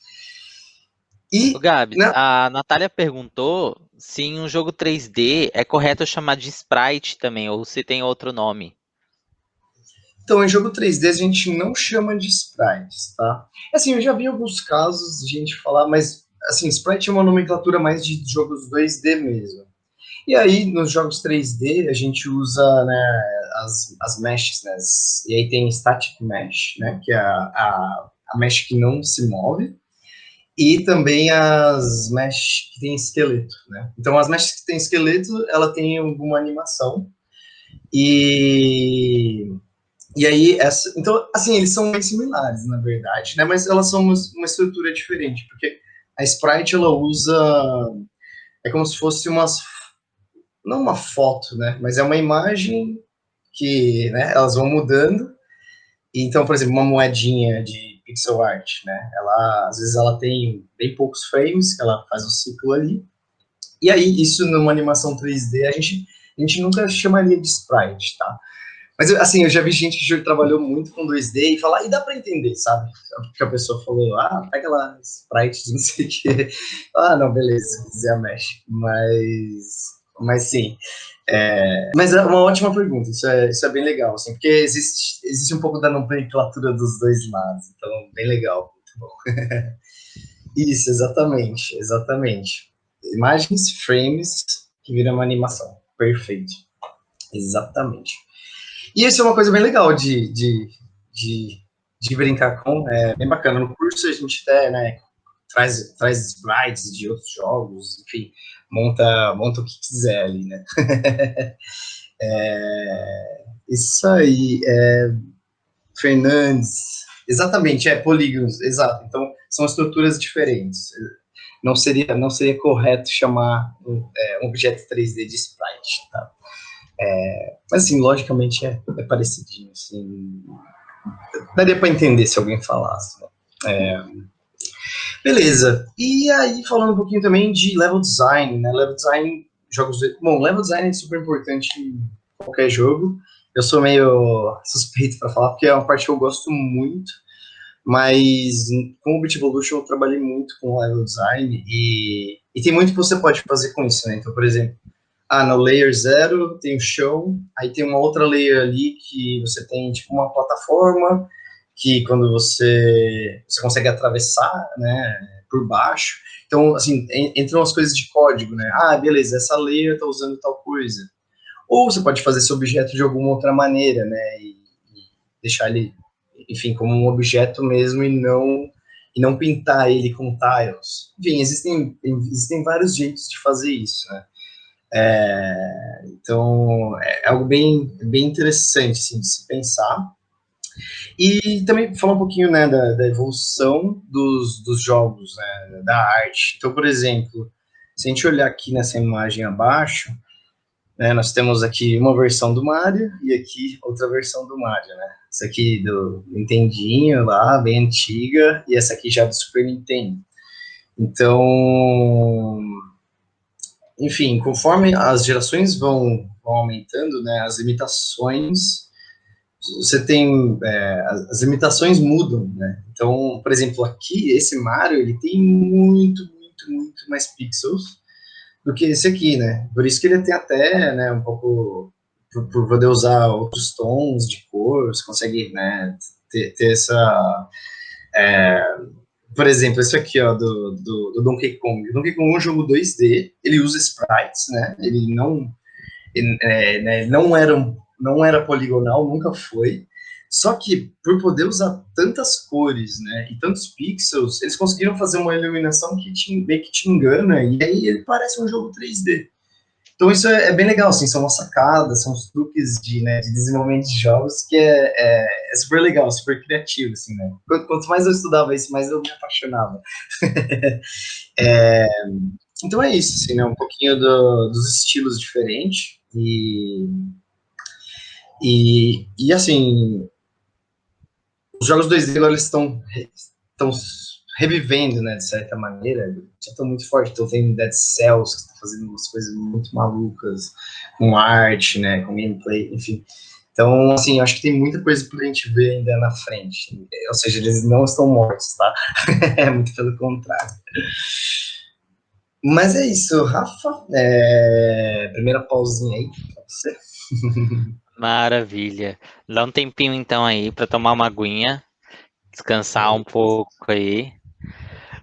Ô, Gabi, a Natália perguntou se em um jogo 3D é correto chamar de sprite também, ou se tem outro nome. Então, em jogo 3D a gente não chama de sprites, tá? Assim, eu já vi alguns casos de gente falar, mas assim, sprite é uma nomenclatura mais de jogos 2D mesmo. E aí, nos jogos 3D, a gente usa, né, as meshes, né? E aí tem static mesh, né, que é a mesh que não se move, e também as mesh que tem esqueleto, né? Então, as meshes que tem esqueleto, ela tem alguma animação, e aí, então, assim, eles são bem similares, na verdade, né? Mas elas são uma estrutura diferente, porque a sprite, ela usa, é como se fosse não uma foto, né? Mas é uma imagem que, né, elas vão mudando. Então, por exemplo, uma moedinha de pixel art, né? Às vezes ela tem bem poucos frames, que ela faz o ciclo ali. E aí, isso numa animação 3D, a gente a gente nunca chamaria de sprite, tá? Mas, assim, eu já vi gente que já trabalhou muito com 2D e falar, e dá pra entender, sabe? Porque a pessoa falou, pega lá, sprite, não sei o quê. Não, beleza, se quiser mexe. Mas sim. Mas é uma ótima pergunta, isso é bem legal, assim, porque existe um pouco da nomenclatura dos dois lados, então, bem legal, muito bom. Isso, exatamente, exatamente. Imagens, frames, que viram uma animação. Perfeito. Exatamente. E isso é uma coisa bem legal de brincar com, é bem bacana. No curso a gente até, né, traz sprites de outros jogos, enfim, monta o que quiser ali, né. Isso aí, Fernandes, exatamente, polígonos, exato. Então, são estruturas diferentes. Não seria correto chamar um objeto 3D de sprite, tá? Mas, assim, logicamente é parecidinho, assim, daria para entender se alguém falasse, né? Beleza. E aí, falando um pouquinho também de level design, né? Level design, Bom, level design é super importante em qualquer jogo. Eu sou meio suspeito para falar, porque é uma parte que eu gosto muito, mas com o Beat Evolution eu trabalhei muito com level design e tem muito que você pode fazer com isso, né? Então, por exemplo, no layer 0 tem o chão, aí tem uma outra layer ali que você tem tipo uma plataforma que quando você consegue atravessar, né, por baixo. Então, assim, entram as coisas de código, né? Beleza, essa layer está usando tal coisa. Ou você pode fazer esse objeto de alguma outra maneira, né? E deixar ele, enfim, como um objeto mesmo e não pintar ele com tiles. Enfim, existem vários jeitos de fazer isso, né? Então, é algo bem interessante assim, de se pensar. E também falar um pouquinho, né, da evolução dos jogos, né, da arte. Então, por exemplo, se a gente olhar aqui nessa imagem abaixo, né, nós temos aqui uma versão do Mario e aqui outra versão do Mario, né? Essa aqui do Nintendinho lá, bem antiga, e essa aqui já do Super Nintendo. Então, enfim, conforme as gerações vão aumentando, né, as limitações, você tem, as limitações mudam, né? Então, por exemplo, aqui, esse Mario, ele tem muito, muito, muito mais pixels do que esse aqui, né? Por isso que ele tem até, né, um pouco, por poder usar outros tons de cor, você consegue, né, ter essa... Por exemplo, esse aqui, ó, do Donkey Kong. O Donkey Kong é um jogo 2D, ele usa sprites, né? Né, não era poligonal, nunca foi. Só que, por poder usar tantas cores, né, e tantos pixels, eles conseguiram fazer uma iluminação que meio que te engana, e aí ele parece um jogo 3D. Então isso é bem legal, assim, são umas sacadas, são os truques de desenvolvimento de jogos que é super legal, super criativo, assim, né? Quanto mais eu estudava isso, mais eu me apaixonava. Então é isso, assim, né? Um pouquinho dos estilos diferentes e assim, os jogos 2D agora eles estão revivendo, né, de certa maneira, já estão muito fortes. Então tem Dead Cells, que está fazendo umas coisas muito malucas, com arte, né, com gameplay, enfim. Então, assim, eu acho que tem muita coisa pra gente ver ainda na frente. Ou seja, eles não estão mortos, tá? Muito pelo contrário. Mas é isso, Rafa. Primeira pausinha aí pra você. Maravilha. Dá um tempinho então aí para tomar uma aguinha, descansar um pouco aí.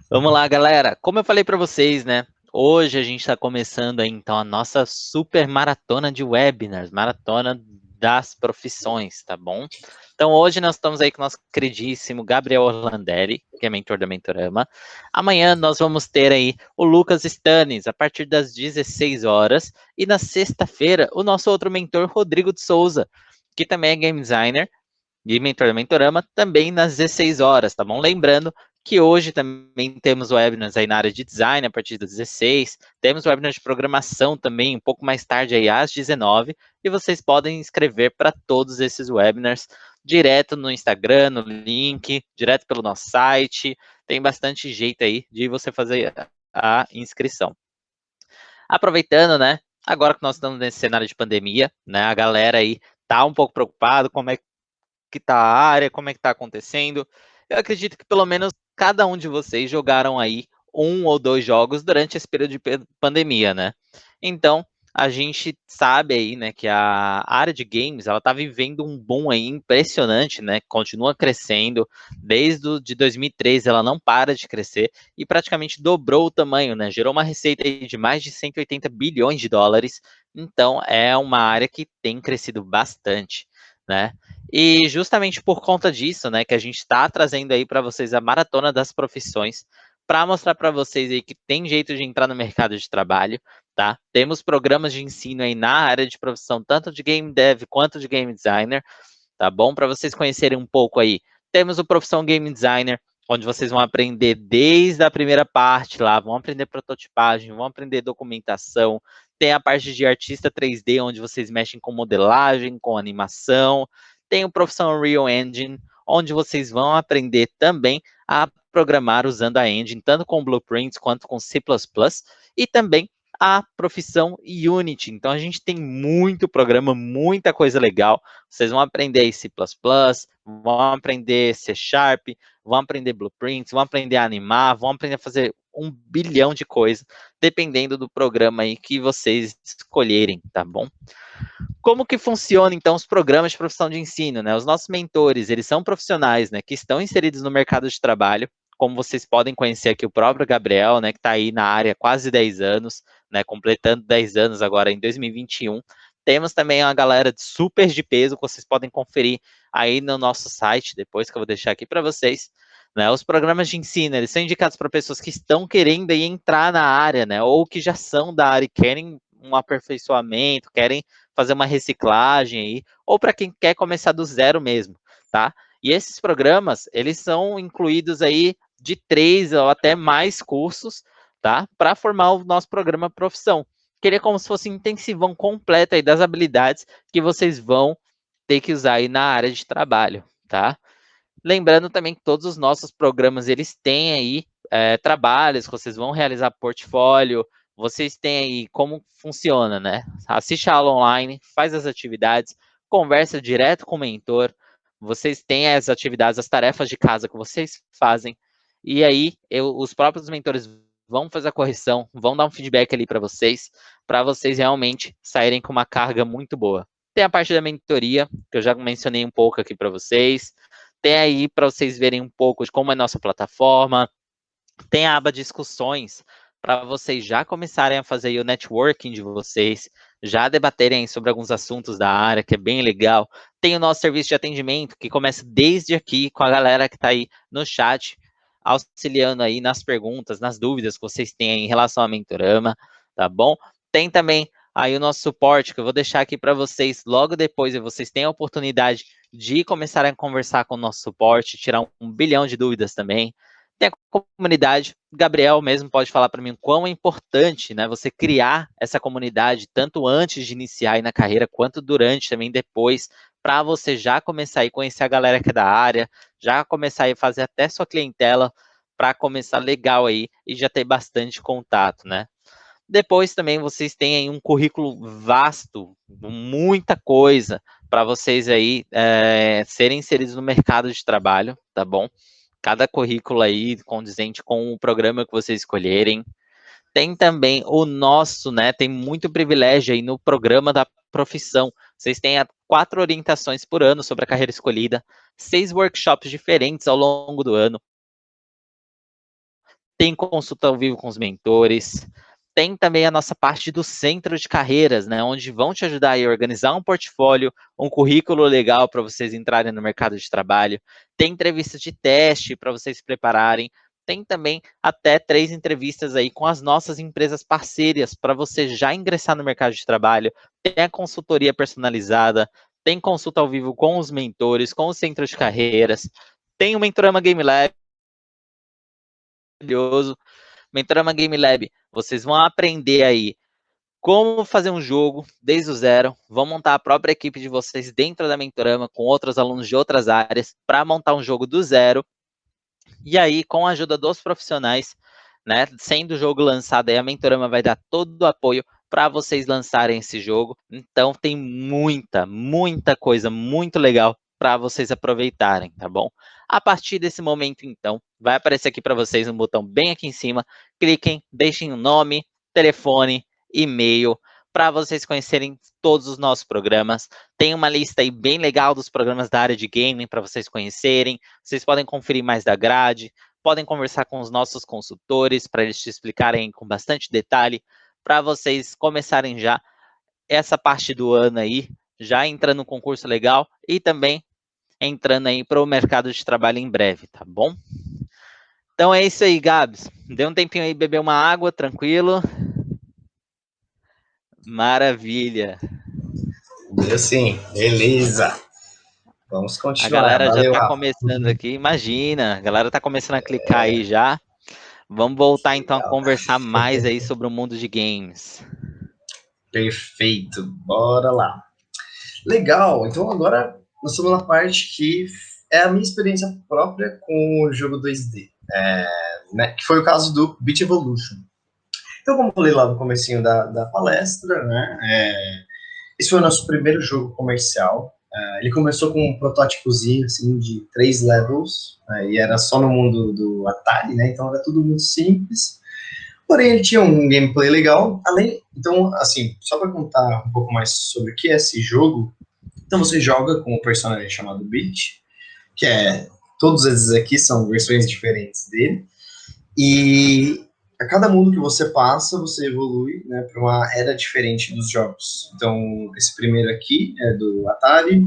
Vamos lá, galera. Como eu falei para vocês, né? Hoje a gente está começando aí então a nossa super maratona de webinars, maratona das profissões, tá bom? Então hoje nós estamos aí com o nosso queridíssimo Gabriel Orlandelli, que é mentor da Mentorama. Amanhã nós vamos ter aí o Lucas Stanis, a partir das 16 horas. E na sexta-feira, o nosso outro mentor, Rodrigo de Souza, que também é game designer e mentor da Mentorama, também nas 16 horas, tá bom? Lembrando que hoje também temos webinars aí na área de design, a partir das 16, temos webinars de programação também, um pouco mais tarde aí, às 19, e vocês podem inscrever para todos esses webinars, direto no Instagram, no link, direto pelo nosso site, tem bastante jeito aí de você fazer a inscrição. Aproveitando, né, Agora que nós estamos nesse cenário de pandemia, né, a galera aí tá um pouco preocupada, como é que tá a área, como é que tá acontecendo. Eu acredito que pelo menos cada um de vocês jogaram aí 1 ou 2 jogos durante esse período de pandemia, né? Então, a gente sabe aí, né, que a área de games, ela tá vivendo um boom aí impressionante, né? Continua crescendo, desde de 2013 ela não para de crescer e praticamente dobrou o tamanho, né? Gerou uma receita aí de mais de 180 bilhões de dólares. Então, é uma área que tem crescido bastante, né? E justamente por conta disso, né, que a gente está trazendo aí para vocês a maratona das profissões, para mostrar para vocês aí que tem jeito de entrar no mercado de trabalho, tá? Temos programas de ensino aí na área de profissão, tanto de game dev quanto de game designer, tá bom? Para vocês conhecerem um pouco aí. Temos o Profissão Game Designer, onde vocês vão aprender desde a primeira parte lá, vão aprender prototipagem, vão aprender documentação, tem a parte de artista 3D, onde vocês mexem com modelagem, com animação, tem o Profissão Unreal Engine, onde vocês vão aprender também a programar usando a engine, tanto com Blueprints quanto com C++, e também a profissão Unity. Então a gente tem muito programa, muita coisa legal. Vocês vão aprender C++, vão aprender C Sharp, vão aprender Blueprints, vão aprender a animar, vão aprender a fazer 1 bilhão de coisas, dependendo do programa aí que vocês escolherem, tá bom? Como que funciona, então, os programas de profissão de ensino, né? Os nossos mentores, eles são profissionais, né, que estão inseridos no mercado de trabalho, como vocês podem conhecer aqui o próprio Gabriel, né, que está aí na área há quase 10 anos, né, completando 10 anos agora em 2021. Temos também uma galera de super de peso, que vocês podem conferir aí no nosso site, depois que eu vou deixar aqui para vocês. Né, os programas de ensino, eles são indicados para pessoas que estão querendo aí entrar na área, né, ou que já são da área e querem um aperfeiçoamento, querem fazer uma reciclagem aí, ou para quem quer começar do zero mesmo, tá? E esses programas, eles são incluídos aí de 3 ou até mais cursos, tá? Para formar o nosso programa profissão. Que ele é como se fosse um intensivão completo aí das habilidades que vocês vão ter que usar aí na área de trabalho, tá? Lembrando também que todos os nossos programas, eles têm aí trabalhos que vocês vão realizar portfólio, vocês têm aí como funciona, né? Assiste a aula online, faz as atividades, conversa direto com o mentor, vocês têm as atividades, as tarefas de casa que vocês fazem, e aí os próprios mentores vão fazer a correção, vão dar um feedback ali para vocês realmente saírem com uma carga muito boa. Tem a parte da mentoria, que eu já mencionei um pouco aqui para vocês, tem aí para vocês verem um pouco de como é a nossa plataforma, tem a aba discussões, para vocês já começarem a fazer o networking de vocês, já debaterem sobre alguns assuntos da área, que é bem legal. Tem o nosso serviço de atendimento, que começa desde aqui, com a galera que está aí no chat, auxiliando aí nas perguntas, nas dúvidas que vocês têm em relação à Mentorama, tá bom? Tem também aí o nosso suporte, que eu vou deixar aqui para vocês logo depois, e vocês têm a oportunidade de começarem a conversar com o nosso suporte, tirar 1 bilhão de dúvidas também. Tem a comunidade, Gabriel mesmo pode falar para mim o quão é importante, né, você criar essa comunidade, tanto antes de iniciar aí na carreira, quanto durante, também depois, para você já começar a conhecer a galera que é da área, já começar a fazer até sua clientela, para começar legal aí e já ter bastante contato, né. Depois também vocês têm aí um currículo vasto, muita coisa, para vocês aí serem inseridos no mercado de trabalho, tá bom? Cada currículo aí condizente com o programa que vocês escolherem. Tem também o nosso, né? Tem muito privilégio aí no programa da profissão. Vocês têm 4 orientações por ano sobre a carreira escolhida, 6 workshops diferentes ao longo do ano. Tem consulta ao vivo com os mentores. Tem também a nossa parte do centro de carreiras, né? Onde vão te ajudar a organizar um portfólio, um currículo legal para vocês entrarem no mercado de trabalho. Tem entrevista de teste para vocês se prepararem. Tem também até 3 entrevistas aí com as nossas empresas parceiras para você já ingressar no mercado de trabalho. Tem a consultoria personalizada, tem consulta ao vivo com os mentores, com o centro de carreiras. Tem o Mentorama Game Lab, maravilhoso. Mentorama Game Lab, vocês vão aprender aí como fazer um jogo desde o zero, vão montar a própria equipe de vocês dentro da Mentorama com outros alunos de outras áreas para montar um jogo do zero. E aí, com a ajuda dos profissionais, né, sendo o jogo lançado, aí a Mentorama vai dar todo o apoio para vocês lançarem esse jogo. Então tem muita coisa muito legal para vocês aproveitarem, tá bom? A partir desse momento, então, vai aparecer aqui para vocês um botão bem aqui em cima. Cliquem, deixem o nome, telefone, e-mail, para vocês conhecerem todos os nossos programas. Tem uma lista aí bem legal dos programas da área de gaming para vocês conhecerem. Vocês podem conferir mais da grade, podem conversar com os nossos consultores para eles te explicarem com bastante detalhe, para vocês começarem já essa parte do ano aí, já entrando no concurso legal e também entrando aí para o mercado de trabalho em breve, tá bom? Então é isso aí, Gabs. Dê um tempinho aí, beber uma água, tranquilo. Maravilha. Eu sim, beleza. Vamos A continuar. galera já Valeu, está Rafa. começando aqui, imagina, a galera está começando a clicar aí já. Vamos voltar então a conversar mais aí sobre o mundo de games. Perfeito, bora lá. Legal, então agora nós estamos na parte que é a minha experiência própria com o jogo 2D, né, que foi o caso do Beat Evolution. Então, como eu falei lá no comecinho da palestra, né, esse foi o nosso primeiro jogo comercial. Ele começou com um protótipozinho assim, de 3 levels, e era só no mundo do Atari, né, então era tudo muito simples. Porém, ele tinha um gameplay legal. Então, assim, só para contar um pouco mais sobre o que é esse jogo, então você joga com um personagem chamado Beat, que todos esses aqui são versões diferentes dele, e a cada mundo que você passa, você evolui, né, para uma era diferente dos jogos. Então, esse primeiro aqui é do Atari,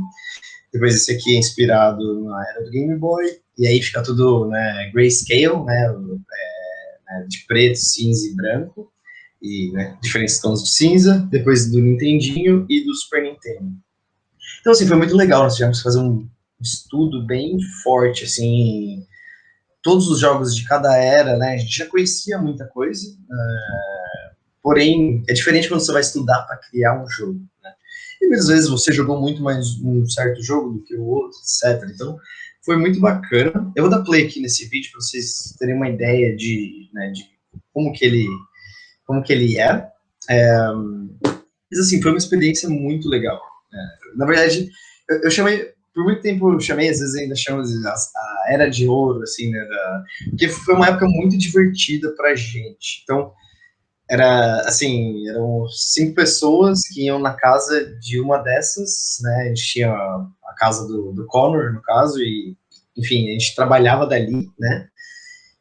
depois esse aqui é inspirado na era do Game Boy, e aí fica tudo, né, grayscale, né, de preto, cinza e branco, e, né, diferentes tons de cinza, depois do Nintendinho e do Super Nintendo. Então, assim, foi muito legal, nós tivemos que fazer um estudo bem forte, assim, todos os jogos de cada era, né, a gente já conhecia muita coisa, porém, é diferente quando você vai estudar para criar um jogo, né, e muitas vezes você jogou muito mais um certo jogo do que o outro, etc. Então, foi muito bacana. Eu vou dar play aqui nesse vídeo para vocês terem uma ideia de como que ele é. Mas, assim, foi uma experiência muito legal. Na verdade, eu chamei, por muito tempo eu chamei, às vezes ainda chamo a Era de Ouro, assim, né, porque foi uma época muito divertida pra gente. Então, eram 5 pessoas que iam na casa de uma dessas, né, a gente tinha a casa do Connor, no caso, e, enfim, a gente trabalhava dali, né,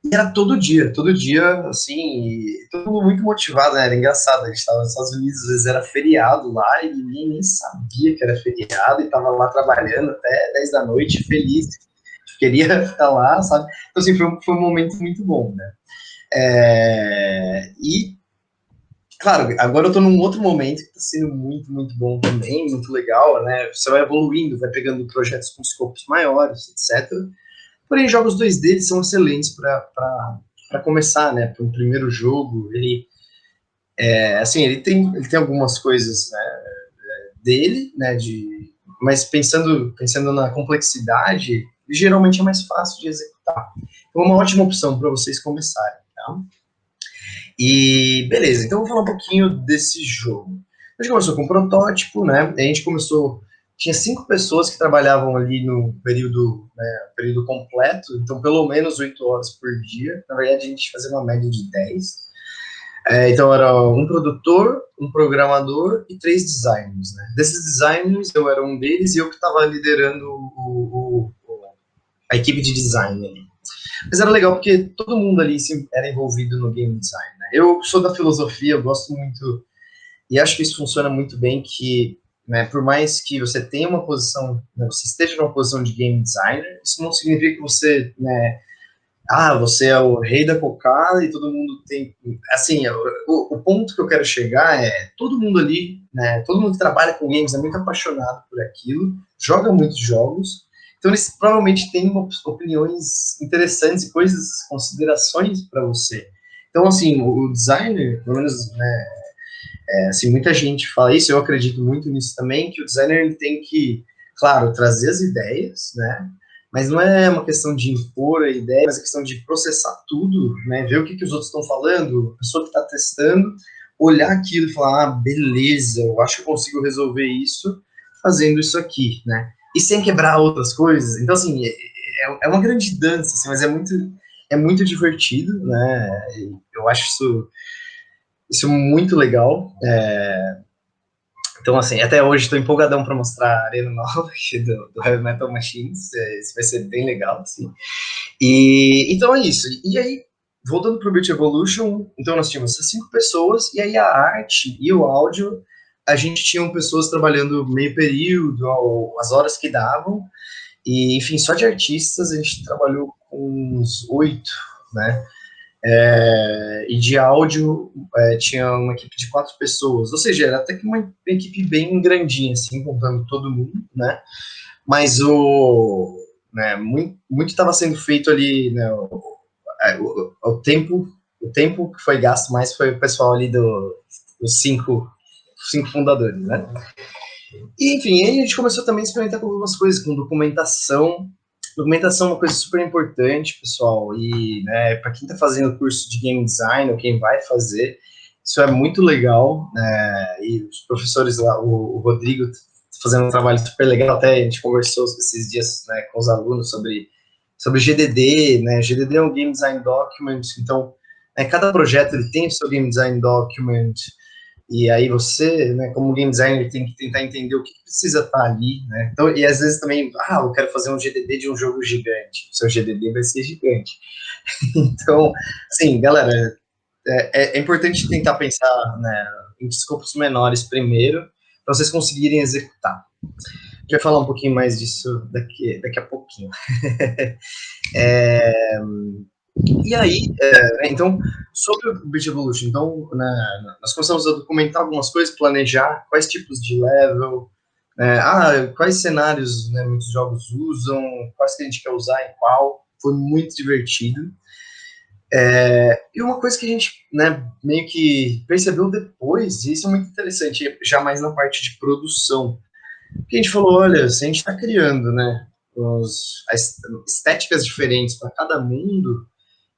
e era todo dia, assim, e todo mundo muito motivado, né? Era engraçado, a gente estava nos Estados Unidos, às vezes era feriado lá, e ninguém nem sabia que era feriado, e estava lá trabalhando até 10 da noite, feliz, queria ficar lá, sabe? Então, assim, foi um momento muito bom, né? E, claro, agora eu estou num outro momento que está sendo muito, muito bom também, muito legal, né? Você vai evoluindo, vai pegando projetos com escopos maiores, etc., porém, jogos 2D são excelentes para começar, né? Para um primeiro jogo, ele tem algumas coisas, né, dele, né? Mas pensando na complexidade, geralmente é mais fácil de executar. Então, é uma ótima opção para vocês começarem, tá? E beleza. Então, eu vou falar um pouquinho desse jogo. A gente começou com um protótipo, né? A gente começou. Tinha 5 pessoas que trabalhavam ali no período, né, período completo, então pelo menos 8 horas por dia. Na verdade, a gente fazia uma média de 10. Então era um produtor, um programador e 3 designers, né? Desses designers, eu era um deles e eu que estava liderando a equipe de design ali. Mas era legal porque todo mundo ali era envolvido no game design, né? Eu sou da filosofia, eu gosto muito, e acho que isso funciona muito bem, que, né, por mais que você tenha uma posição, né, você esteja numa posição de game designer, isso não significa que você, né, você é o rei da cocada e todo mundo tem, assim, o ponto que eu quero chegar é, todo mundo ali, né, todo mundo que trabalha com games é muito apaixonado por aquilo, joga muitos jogos, então eles provavelmente têm opiniões interessantes e coisas, considerações para você. Então, assim, o designer, pelo menos, né, assim, muita gente fala isso, eu acredito muito nisso também, que o designer ele tem que, claro, trazer as ideias, né, mas não é uma questão de impor a ideia, mas é questão de processar tudo, né, ver o que os outros estão falando, a pessoa que está testando, olhar aquilo e falar, ah, beleza, eu acho que eu consigo resolver isso fazendo isso aqui, né? E sem quebrar outras coisas. Então, assim, é uma grande dança, assim, mas é muito divertido, né? Eu acho isso muito legal. Então, assim, até hoje estou empolgadão para mostrar a arena nova aqui do Heavy Metal Machines. Isso vai ser bem legal, assim. E então é isso. E aí, voltando para o Beat Evolution, então nós tínhamos essas 5 pessoas, e aí a arte e o áudio, a gente tinha pessoas trabalhando meio período, as horas que davam, e enfim, só de artistas a gente trabalhou com uns 8, né? E de áudio tinha uma equipe de 4 pessoas, ou seja, era até que uma equipe bem grandinha, assim, contando todo mundo, né? Mas né, muito estava sendo feito ali, né, o tempo que foi gasto mais foi o pessoal ali dos cinco fundadores, né? E, enfim, aí a gente começou também a experimentar com algumas coisas, com documentação. Documentação é uma coisa super importante, pessoal, e né, para quem está fazendo o curso de game design, ou quem vai fazer, isso é muito legal, né, e os professores lá, o Rodrigo fazendo um trabalho super legal, até a gente conversou esses dias, né, com os alunos sobre GDD, né, GDD é um Game Design Document, então, cada projeto ele tem o seu Game Design Document, e aí você, né, como game designer, tem que tentar entender o que precisa estar ali, né? Então, e às vezes também, eu quero fazer um GDD de um jogo gigante. O seu GDD vai ser gigante. Então, assim, galera, é importante tentar pensar, né, em escopos menores primeiro, para vocês conseguirem executar. A gente vai falar um pouquinho mais disso daqui a pouquinho. E aí, então, sobre o Beat Evolution, então, nós começamos a documentar algumas coisas, planejar quais tipos de level, quais cenários, né, muitos jogos usam, quais que a gente quer usar em qual. Foi muito divertido. E uma coisa que a gente, né, meio que percebeu depois, e isso é muito interessante, já mais na parte de produção, que a gente falou, olha, se a gente está criando, né, as estéticas diferentes para cada mundo,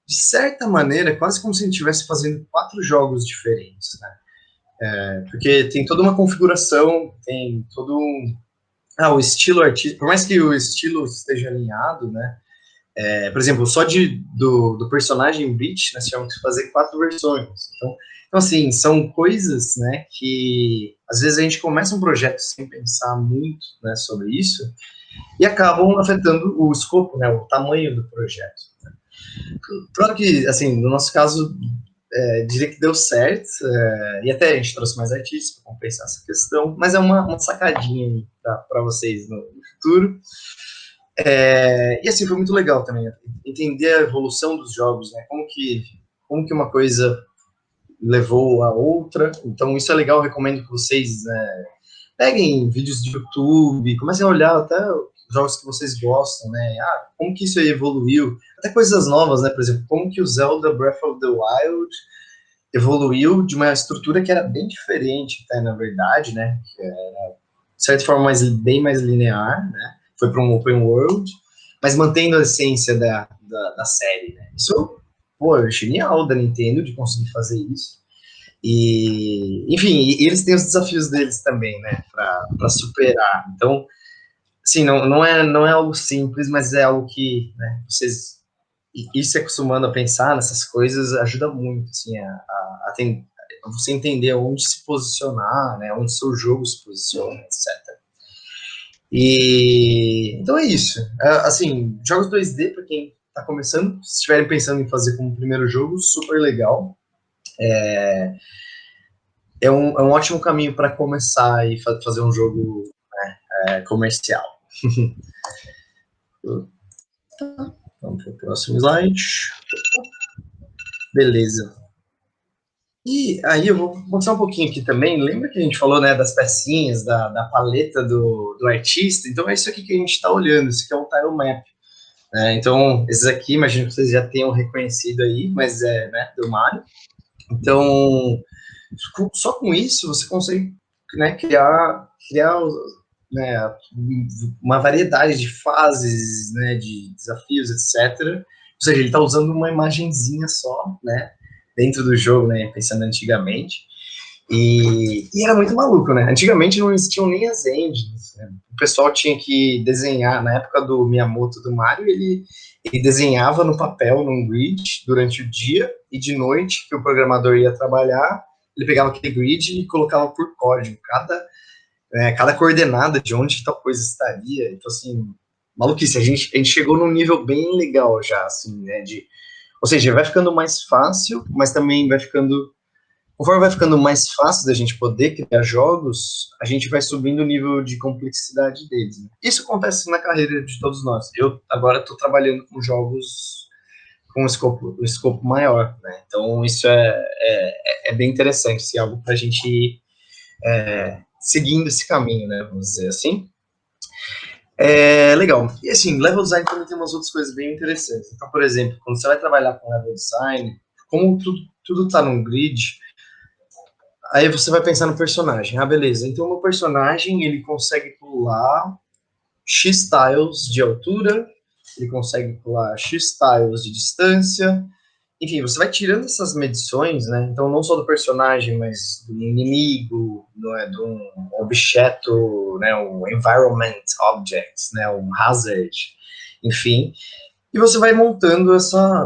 de certa maneira, é quase como se a gente estivesse fazendo 4 jogos diferentes, né? Porque tem toda uma configuração, tem todo o estilo artístico, por mais que o estilo esteja alinhado, né? Por exemplo, só do personagem Bleach, nós tivemos que fazer 4 versões. Então, assim, são coisas, né, que às vezes a gente começa um projeto sem pensar muito, né, sobre isso, e acabam afetando o escopo, né, o tamanho do projeto. Claro que, assim, no nosso caso, diria que deu certo, e até a gente trouxe mais artistas para compensar essa questão, mas é uma sacadinha para vocês no futuro. E assim, foi muito legal também, entender a evolução dos jogos, né, como que uma coisa levou a outra. Então isso é legal, eu recomendo que vocês, né, peguem vídeos de YouTube, comecem a olhar até os jogos que vocês gostam, né, como que isso evoluiu, até coisas novas, né, por exemplo, como que o Zelda Breath of the Wild evoluiu de uma estrutura que era bem diferente, até, na verdade, né, que era, de certa forma, bem mais linear, né, foi para um open world, mas mantendo a essência da série, né. Isso, é genial da Nintendo de conseguir fazer isso. E, enfim, e eles têm os desafios deles também, né, para superar. Então, assim, não é algo simples, mas é algo que, né, vocês ir se acostumando a pensar nessas coisas ajuda muito, assim, a você entender onde se posicionar, né, onde seu jogo se posiciona, etc. E então é isso. Assim, jogos 2D, para quem está começando, se estiverem pensando em fazer como primeiro jogo, super legal. É um ótimo caminho para começar e fazer um jogo, né, comercial. Vamos para o próximo slide. Beleza. E aí eu vou mostrar um pouquinho aqui também. Lembra que a gente falou, né, das pecinhas, da paleta do artista? Então é isso aqui que a gente está olhando. Esse aqui é um tile map. Então, esses aqui, imagino que vocês já tenham reconhecido aí, mas né, do Mario. Então, só com isso você consegue, né, criar né, uma variedade de fases, né, de desafios, etc. Ou seja, ele está usando uma imagenzinha só, né, dentro do jogo, né, pensando antigamente. E era muito maluco, né? Antigamente não existiam nem as engines, né? O pessoal tinha que desenhar, na época do Miyamoto do Mario, ele desenhava no papel, num grid, durante o dia, e de noite, que o programador ia trabalhar, ele pegava aquele grid e colocava por código, cada coordenada de onde tal coisa estaria. Então, assim, maluquice, a gente chegou num nível bem legal já, assim, né? Ou seja, vai ficando mais fácil, mas também vai ficando. Conforme vai ficando mais fácil da gente poder criar jogos, a gente vai subindo o nível de complexidade deles, né? Isso acontece na carreira de todos nós. Eu agora estou trabalhando com jogos com um escopo maior, né? Então isso é bem interessante, assim, algo para a gente ir seguindo esse caminho, né? Vamos dizer assim. É legal. E assim, level design também tem umas outras coisas bem interessantes. Então, por exemplo, quando você vai trabalhar com level design, como tudo está num grid, aí você vai pensar no personagem. Ah, beleza. Então, o meu personagem, ele consegue pular X tiles de altura, ele consegue pular X tiles de distância. Enfim, você vai tirando essas medições, né? Então, não só do personagem, mas do inimigo, de um objeto, né? Um environment object, né? Um hazard, enfim. E você vai montando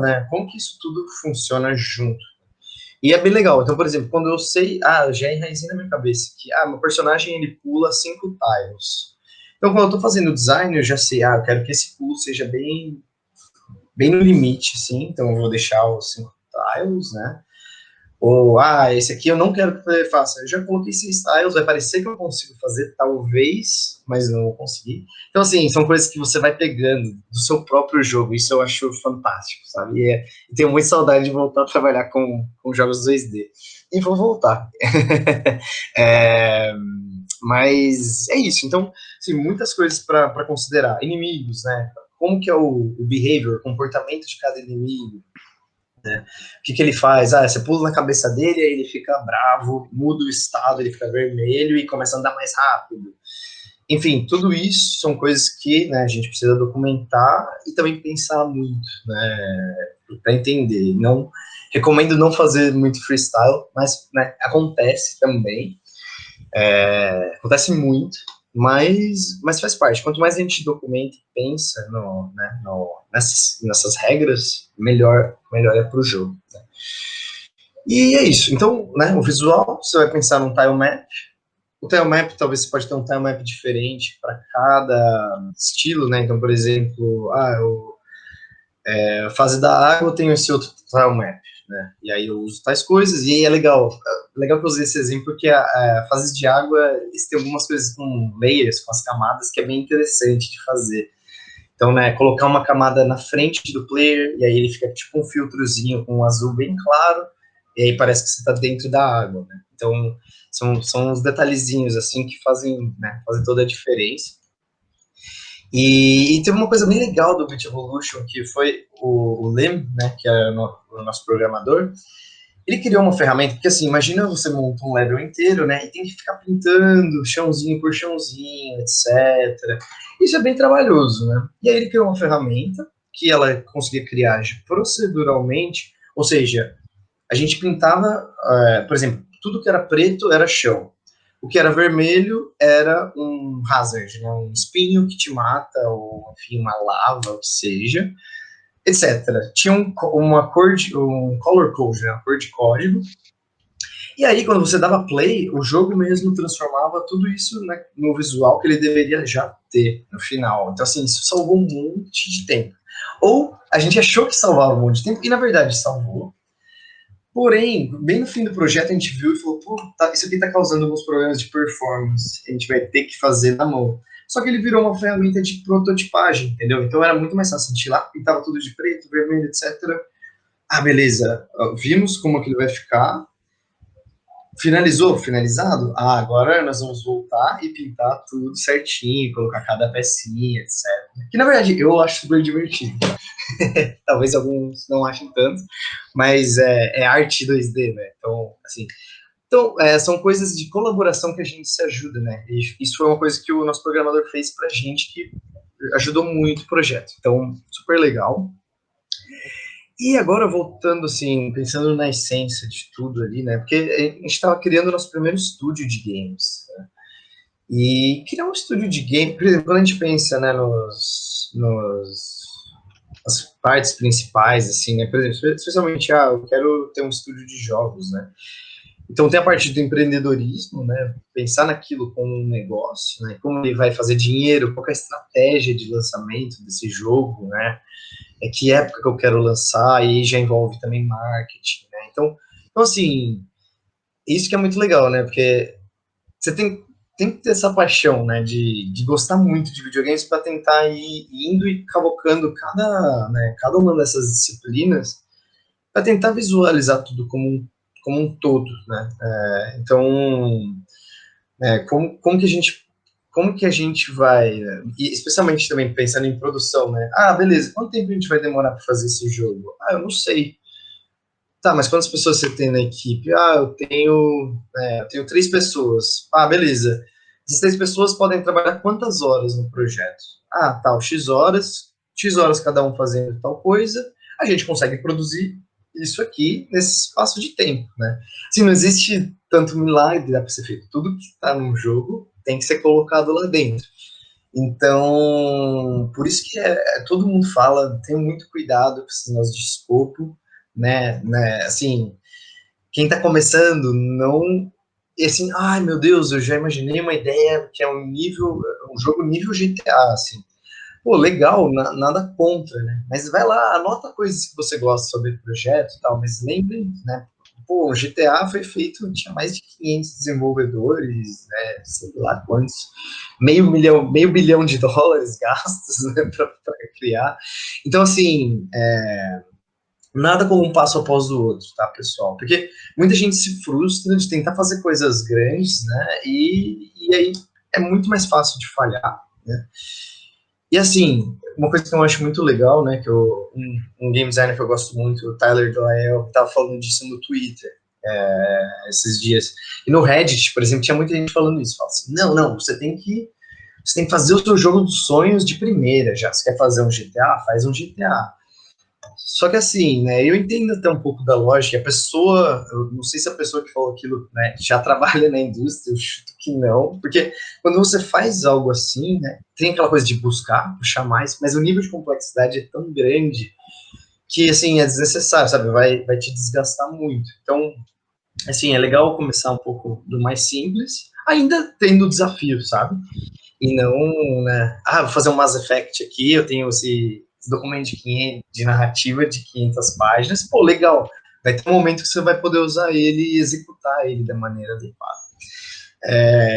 né? Como que isso tudo funciona junto. E é bem legal. Então, por exemplo, quando eu sei, já enraizei na minha cabeça que, meu personagem ele pula 5 tiles. Então, quando eu tô fazendo design, eu já sei, eu quero que esse pulo seja bem no limite, assim. Então, eu vou deixar os 5 tiles, né? Ou, esse aqui eu não quero que ele faça. Eu já coloquei 6 tiles, vai parecer que eu consigo fazer, talvez, mas não vou conseguir. Então, assim, são coisas que você vai pegando do seu próprio jogo. Isso eu acho fantástico, sabe? E tenho muita saudade de voltar a trabalhar com jogos 2D. E vou voltar. Mas é isso. Então, assim, muitas coisas para considerar. Inimigos, né? Como que é o behavior, o comportamento de cada inimigo. Né? O que ele faz? Você pula na cabeça dele, aí ele fica bravo, muda o estado, ele fica vermelho e começa a andar mais rápido. Enfim, tudo isso são coisas que, né, a gente precisa documentar e também pensar muito, né, para entender. Não recomendo não fazer muito freestyle, mas, né, acontece também, acontece muito, mas faz parte. Quanto mais a gente documenta e pensa nessas regras, melhor é para o jogo. Né? E é isso. Então, né, o visual, você vai pensar num tile map. O tile map, talvez você pode ter um tile map diferente para cada estilo, né? Então, por exemplo, a fase da água eu tenho esse outro tile map, né? E aí eu uso tais coisas, e aí é legal que eu usei esse exemplo, porque a fase de água, eles têm algumas coisas com layers, com as camadas, que é bem interessante de fazer. Então, né, colocar uma camada na frente do player, e aí ele fica tipo um filtrozinho com um azul bem claro, e aí parece que você está dentro da água, né? Então, são uns detalhezinhos, assim, que fazem toda a diferença. E teve uma coisa bem legal do Beat Evolution, que foi o Lim, né, que é o nosso programador, ele criou uma ferramenta, porque assim, imagina você monta um level inteiro, né, e tem que ficar pintando chãozinho por chãozinho, etc. Isso é bem trabalhoso, né? E aí ele criou uma ferramenta que ela conseguia criar proceduralmente, ou seja, a gente pintava, por exemplo, tudo que era preto era chão. O que era vermelho era um hazard, né? Um espinho que te mata, ou enfim, uma lava, o que seja, etc. Tinha um color code, né? Uma cor de código. E aí, quando você dava play, o jogo mesmo transformava tudo isso, né, no visual que ele deveria já ter no final. Então, assim, isso salvou um monte de tempo. Ou a gente achou que salvava um monte de tempo, e na verdade salvou. Porém, bem no fim do projeto, a gente viu e falou, isso aqui está causando alguns problemas de performance, a gente vai ter que fazer na mão. Só que ele virou uma ferramenta de prototipagem, entendeu? Então era muito mais fácil, a gente ir lá, pintava tudo de preto, vermelho, etc. Beleza, vimos como aquilo vai ficar, finalizado? Agora nós vamos voltar e pintar tudo certinho, colocar cada pecinha, etc. Que na verdade eu acho super divertido. Talvez alguns não achem tanto, mas é arte 2D, né? Então, assim, são coisas de colaboração que a gente se ajuda, né? E isso foi uma coisa que o nosso programador fez pra gente que ajudou muito o projeto. Então, super legal. E agora voltando assim, pensando na essência de tudo ali, né? Porque a gente estava criando nosso primeiro estúdio de games. Né? E criar um estúdio de game, por exemplo, quando a gente pensa, né, as partes principais, assim, né? Por exemplo, especialmente, eu quero ter um estúdio de jogos, né? Então tem a parte do empreendedorismo, né? Pensar naquilo como um negócio, né? Como ele vai fazer dinheiro, qual é a estratégia de lançamento desse jogo, né? Que época que eu quero lançar, e aí já envolve também marketing, né? Então assim, isso que é muito legal, né? Porque você tem que ter essa paixão, né? De gostar muito de videogames para tentar ir indo e calocando cada uma dessas disciplinas para tentar visualizar tudo como um todo, né? Então, como que a gente vai, né? E especialmente também pensando em produção, né? Beleza, quanto tempo a gente vai demorar para fazer esse jogo? Eu não sei. Tá, mas quantas pessoas você tem na equipe? Eu tenho 3 pessoas. Beleza. Essas 3 pessoas podem trabalhar quantas horas no projeto? Tal, X horas cada um fazendo tal coisa, a gente consegue produzir isso aqui nesse espaço de tempo, né? Assim, não existe tanto milagre, dá para ser feito. Tudo que está num jogo tem que ser colocado lá dentro. Então, por isso que todo mundo fala, tem muito cuidado com esses negócios de escopo, né, assim, quem está começando, não, e assim, ai meu Deus, eu já imaginei uma ideia que é um jogo nível GTA, assim, pô, legal, nada contra, né, mas vai lá, anota coisas que você gosta sobre o projeto e tal, mas lembre, né, pô, o GTA foi feito, tinha mais de 500 desenvolvedores, né, sei lá quantos, meio bilhão de dólares gastos, né, para criar, então assim, nada como um passo após o outro, tá, pessoal? Porque muita gente se frustra de tentar fazer coisas grandes, né? E aí é muito mais fácil de falhar, né? E assim, uma coisa que eu acho muito legal, né? Um game designer que eu gosto muito, o Tyler Doyle, estava falando disso no Twitter esses dias. E no Reddit, por exemplo, tinha muita gente falando isso. Fala assim, não, você tem que fazer o seu jogo dos sonhos de primeira já. Você quer fazer um GTA? Faz um GTA. Só que assim, né, eu entendo até um pouco da lógica. Eu não sei se a pessoa que falou aquilo, né, já trabalha na indústria, eu chuto que não, porque quando você faz algo assim, né, tem aquela coisa de buscar, puxar mais, mas o nível de complexidade é tão grande que, assim, é desnecessário, sabe, vai te desgastar muito. Então, assim, é legal começar um pouco do mais simples, ainda tendo desafio, sabe? E não, né? Vou fazer um Mass Effect aqui, eu tenho esse documento de narrativa de 500 páginas. Pô, legal. Vai ter um momento que você vai poder usar ele e executar ele da maneira adequada.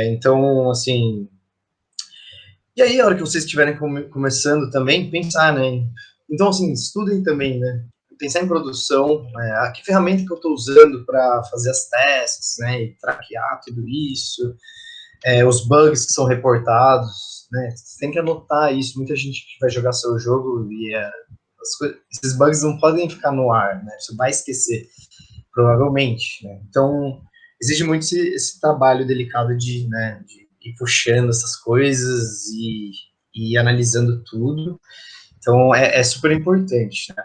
Então, assim. E aí, a hora que vocês estiverem começando também, pensar, né? Então, assim, estudem também, né? Pensar em produção, né? Que ferramenta que eu estou usando para fazer as testes, né? E traquear tudo isso os bugs que são reportados, né? Você tem que anotar isso. Muita gente que vai jogar seu jogo e esses bugs não podem ficar no ar, né? Você vai esquecer, provavelmente. Né? Então, exige muito esse trabalho delicado de ir puxando essas coisas e analisando tudo. Então, é super importante. Né?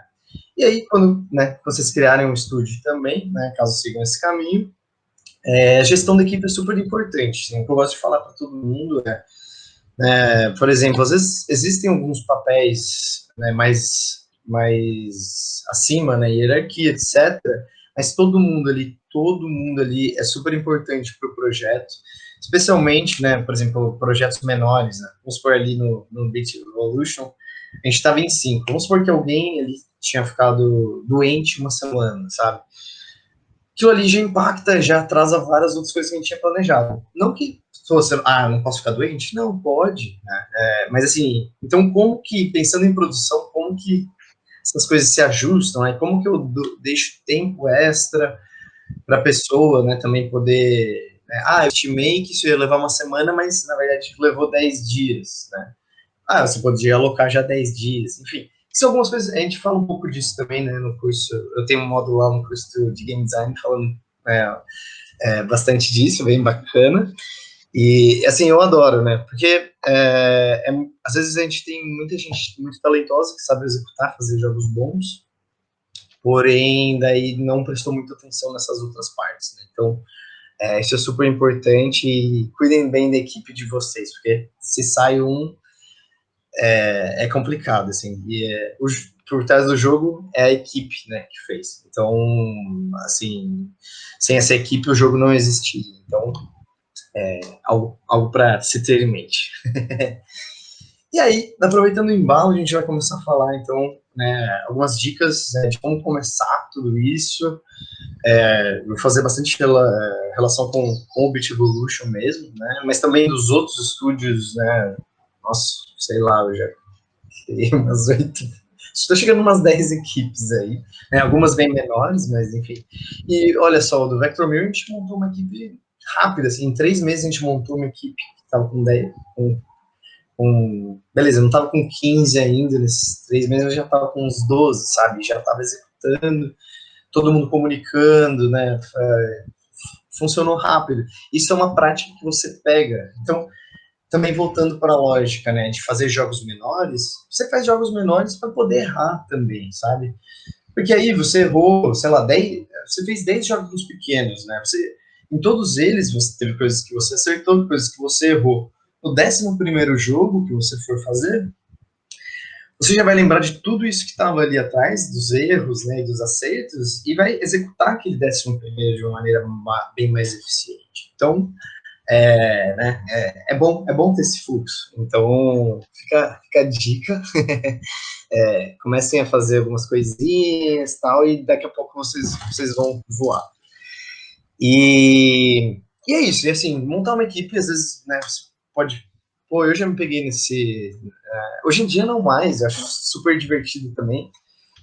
E aí, quando vocês criarem um estúdio também, né, caso sigam esse caminho, a gestão da equipe é super importante. Né? O que eu gosto de falar para todo mundo por exemplo, às vezes existem alguns papéis mais acima, né, hierarquia, etc. Mas todo mundo ali é super importante para o projeto, especialmente, né, por exemplo, projetos menores. Né? Vamos supor ali no Beat Evolution, a gente estava em 5. Vamos supor que alguém ali tinha ficado doente uma semana, sabe? Aquilo ali já impacta, já atrasa várias outras coisas que a gente tinha planejado. Não que fosse, não posso ficar doente? Não, pode, né? Mas assim, então como que, pensando em produção, como que essas coisas se ajustam, né? Como que eu deixo tempo extra para a pessoa, né, também poder... eu estimei que isso ia levar uma semana, mas na verdade levou 10 dias, né? Você podia alocar já 10 dias, enfim. São algumas coisas, a gente fala um pouco disso também, né, no curso, eu tenho um módulo lá no curso de Game Design falando bastante disso, bem bacana, e assim, eu adoro, né, porque às vezes a gente tem muita gente muito talentosa que sabe executar, fazer jogos bons, porém daí não prestou muita atenção nessas outras partes, né? Então, isso é super importante e cuidem bem da equipe de vocês, porque se sai um, é complicado, assim, por trás do jogo é a equipe, né, que fez. Então, assim, sem essa equipe o jogo não existiria. Então, algo para se ter em mente. E aí, aproveitando o embalo, a gente vai começar a falar, então, né, algumas dicas, né, de como começar tudo isso. Vou fazer bastante relação com o Beat Evolution mesmo, né, mas também dos outros estúdios, né, nossa, sei lá, eu já criei umas 8, estou chegando umas 10 equipes aí, né, algumas bem menores, mas enfim. E olha só, do Vector Mirror a gente montou uma equipe rápida, assim, em 3 meses a gente montou uma equipe que estava com 10, beleza, eu não estava com 15 ainda, nesses 3 meses eu já estava com uns 12, sabe, já estava executando, todo mundo comunicando, né, funcionou rápido. Isso é uma prática que você pega. Então, também voltando para a lógica, né, de fazer jogos menores, você faz jogos menores para poder errar também, sabe? Porque aí você errou, sei lá, 10, você fez 10 jogos pequenos, né? Em todos eles você teve coisas que você acertou, coisas que você errou. No 11º jogo que você for fazer, você já vai lembrar de tudo isso que estava ali atrás, dos erros, né, e dos acertos, e vai executar aquele 11º de uma maneira bem mais eficiente. Então, é bom ter esse fluxo. Então, fica a dica. Comecem a fazer algumas coisinhas tal, e daqui a pouco vocês vão voar. E é isso. E assim, montar uma equipe, às vezes, né, você pode... Pô, eu já me peguei nesse... hoje em dia não mais, eu acho super divertido também.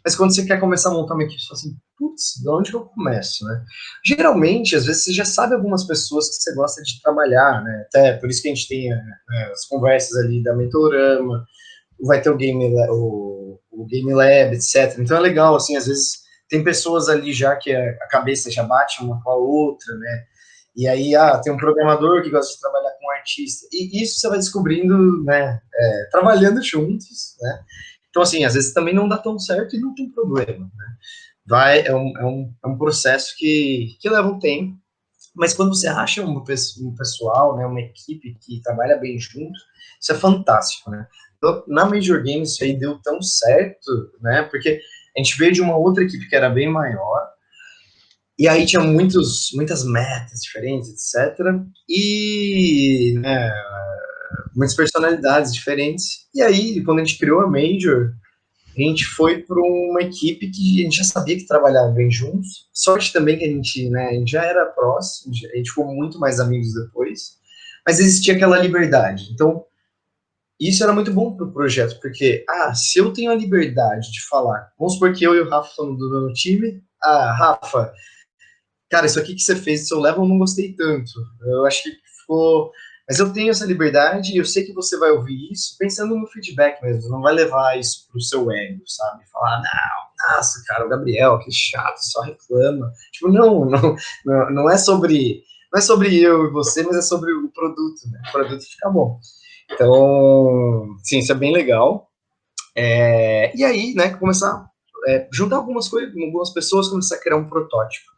Mas quando você quer começar a montar uma equipe, você fala assim, putz, de onde que eu começo, né? Geralmente, às vezes, você já sabe algumas pessoas que você gosta de trabalhar, né? Até por isso que a gente tem as conversas ali da Mentorama, vai ter o Game Lab, etc. Então é legal, assim, às vezes tem pessoas ali já que a cabeça já bate uma com a outra, né? E aí, tem um programador que gosta de trabalhar com um artista. E isso você vai descobrindo, né? Trabalhando juntos, né? Então, assim, às vezes também não dá tão certo e não tem problema, né? É um processo que leva um tempo, mas quando você acha um pessoal, né, uma equipe que trabalha bem junto, isso é fantástico, né? Então, na Major Games isso aí deu tão certo, né? Porque a gente veio de uma outra equipe que era bem maior, e aí tinha muitas metas diferentes, etc. E, né, muitas personalidades diferentes. E aí, quando a gente criou a Major, a gente foi para uma equipe que a gente já sabia que trabalhava bem juntos. Sorte também que a gente já era próximo, a gente ficou muito mais amigos depois, mas existia aquela liberdade. Então, isso era muito bom para o projeto, porque, se eu tenho a liberdade de falar, vamos supor que eu e o Rafa estamos do meu time, Rafa, cara, isso aqui que você fez do seu level eu não gostei tanto. Eu acho que ficou. Mas eu tenho essa liberdade e eu sei que você vai ouvir isso pensando no feedback mesmo. Não vai levar isso pro seu ego, sabe? Falar, não, nossa, cara, o Gabriel, que chato, só reclama. Tipo, não é sobre. Não é sobre eu e você, mas é sobre o produto, né? O produto fica bom. Então, sim, isso é bem legal. E aí, né, começar juntar algumas coisas, algumas pessoas, começar a criar um protótipo.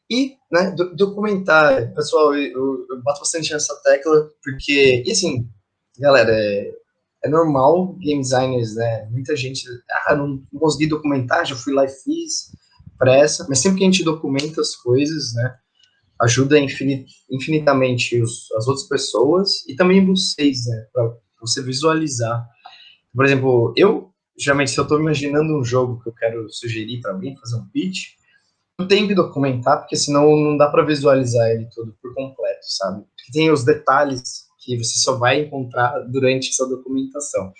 E, né, documentar, pessoal, eu bato bastante nessa tecla, porque, e assim, galera, é normal, game designers, né, muita gente, não consegui documentar, já fui lá e fiz, pressa, mas sempre que a gente documenta as coisas, né, ajuda infinitamente as outras pessoas e também vocês, né, para você visualizar. Por exemplo, geralmente, se eu estou imaginando um jogo que eu quero sugerir para alguém, fazer um pitch, eu tenho que documentar, porque senão não dá para visualizar ele todo por completo, sabe? Porque tem os detalhes que você só vai encontrar durante essa documentação.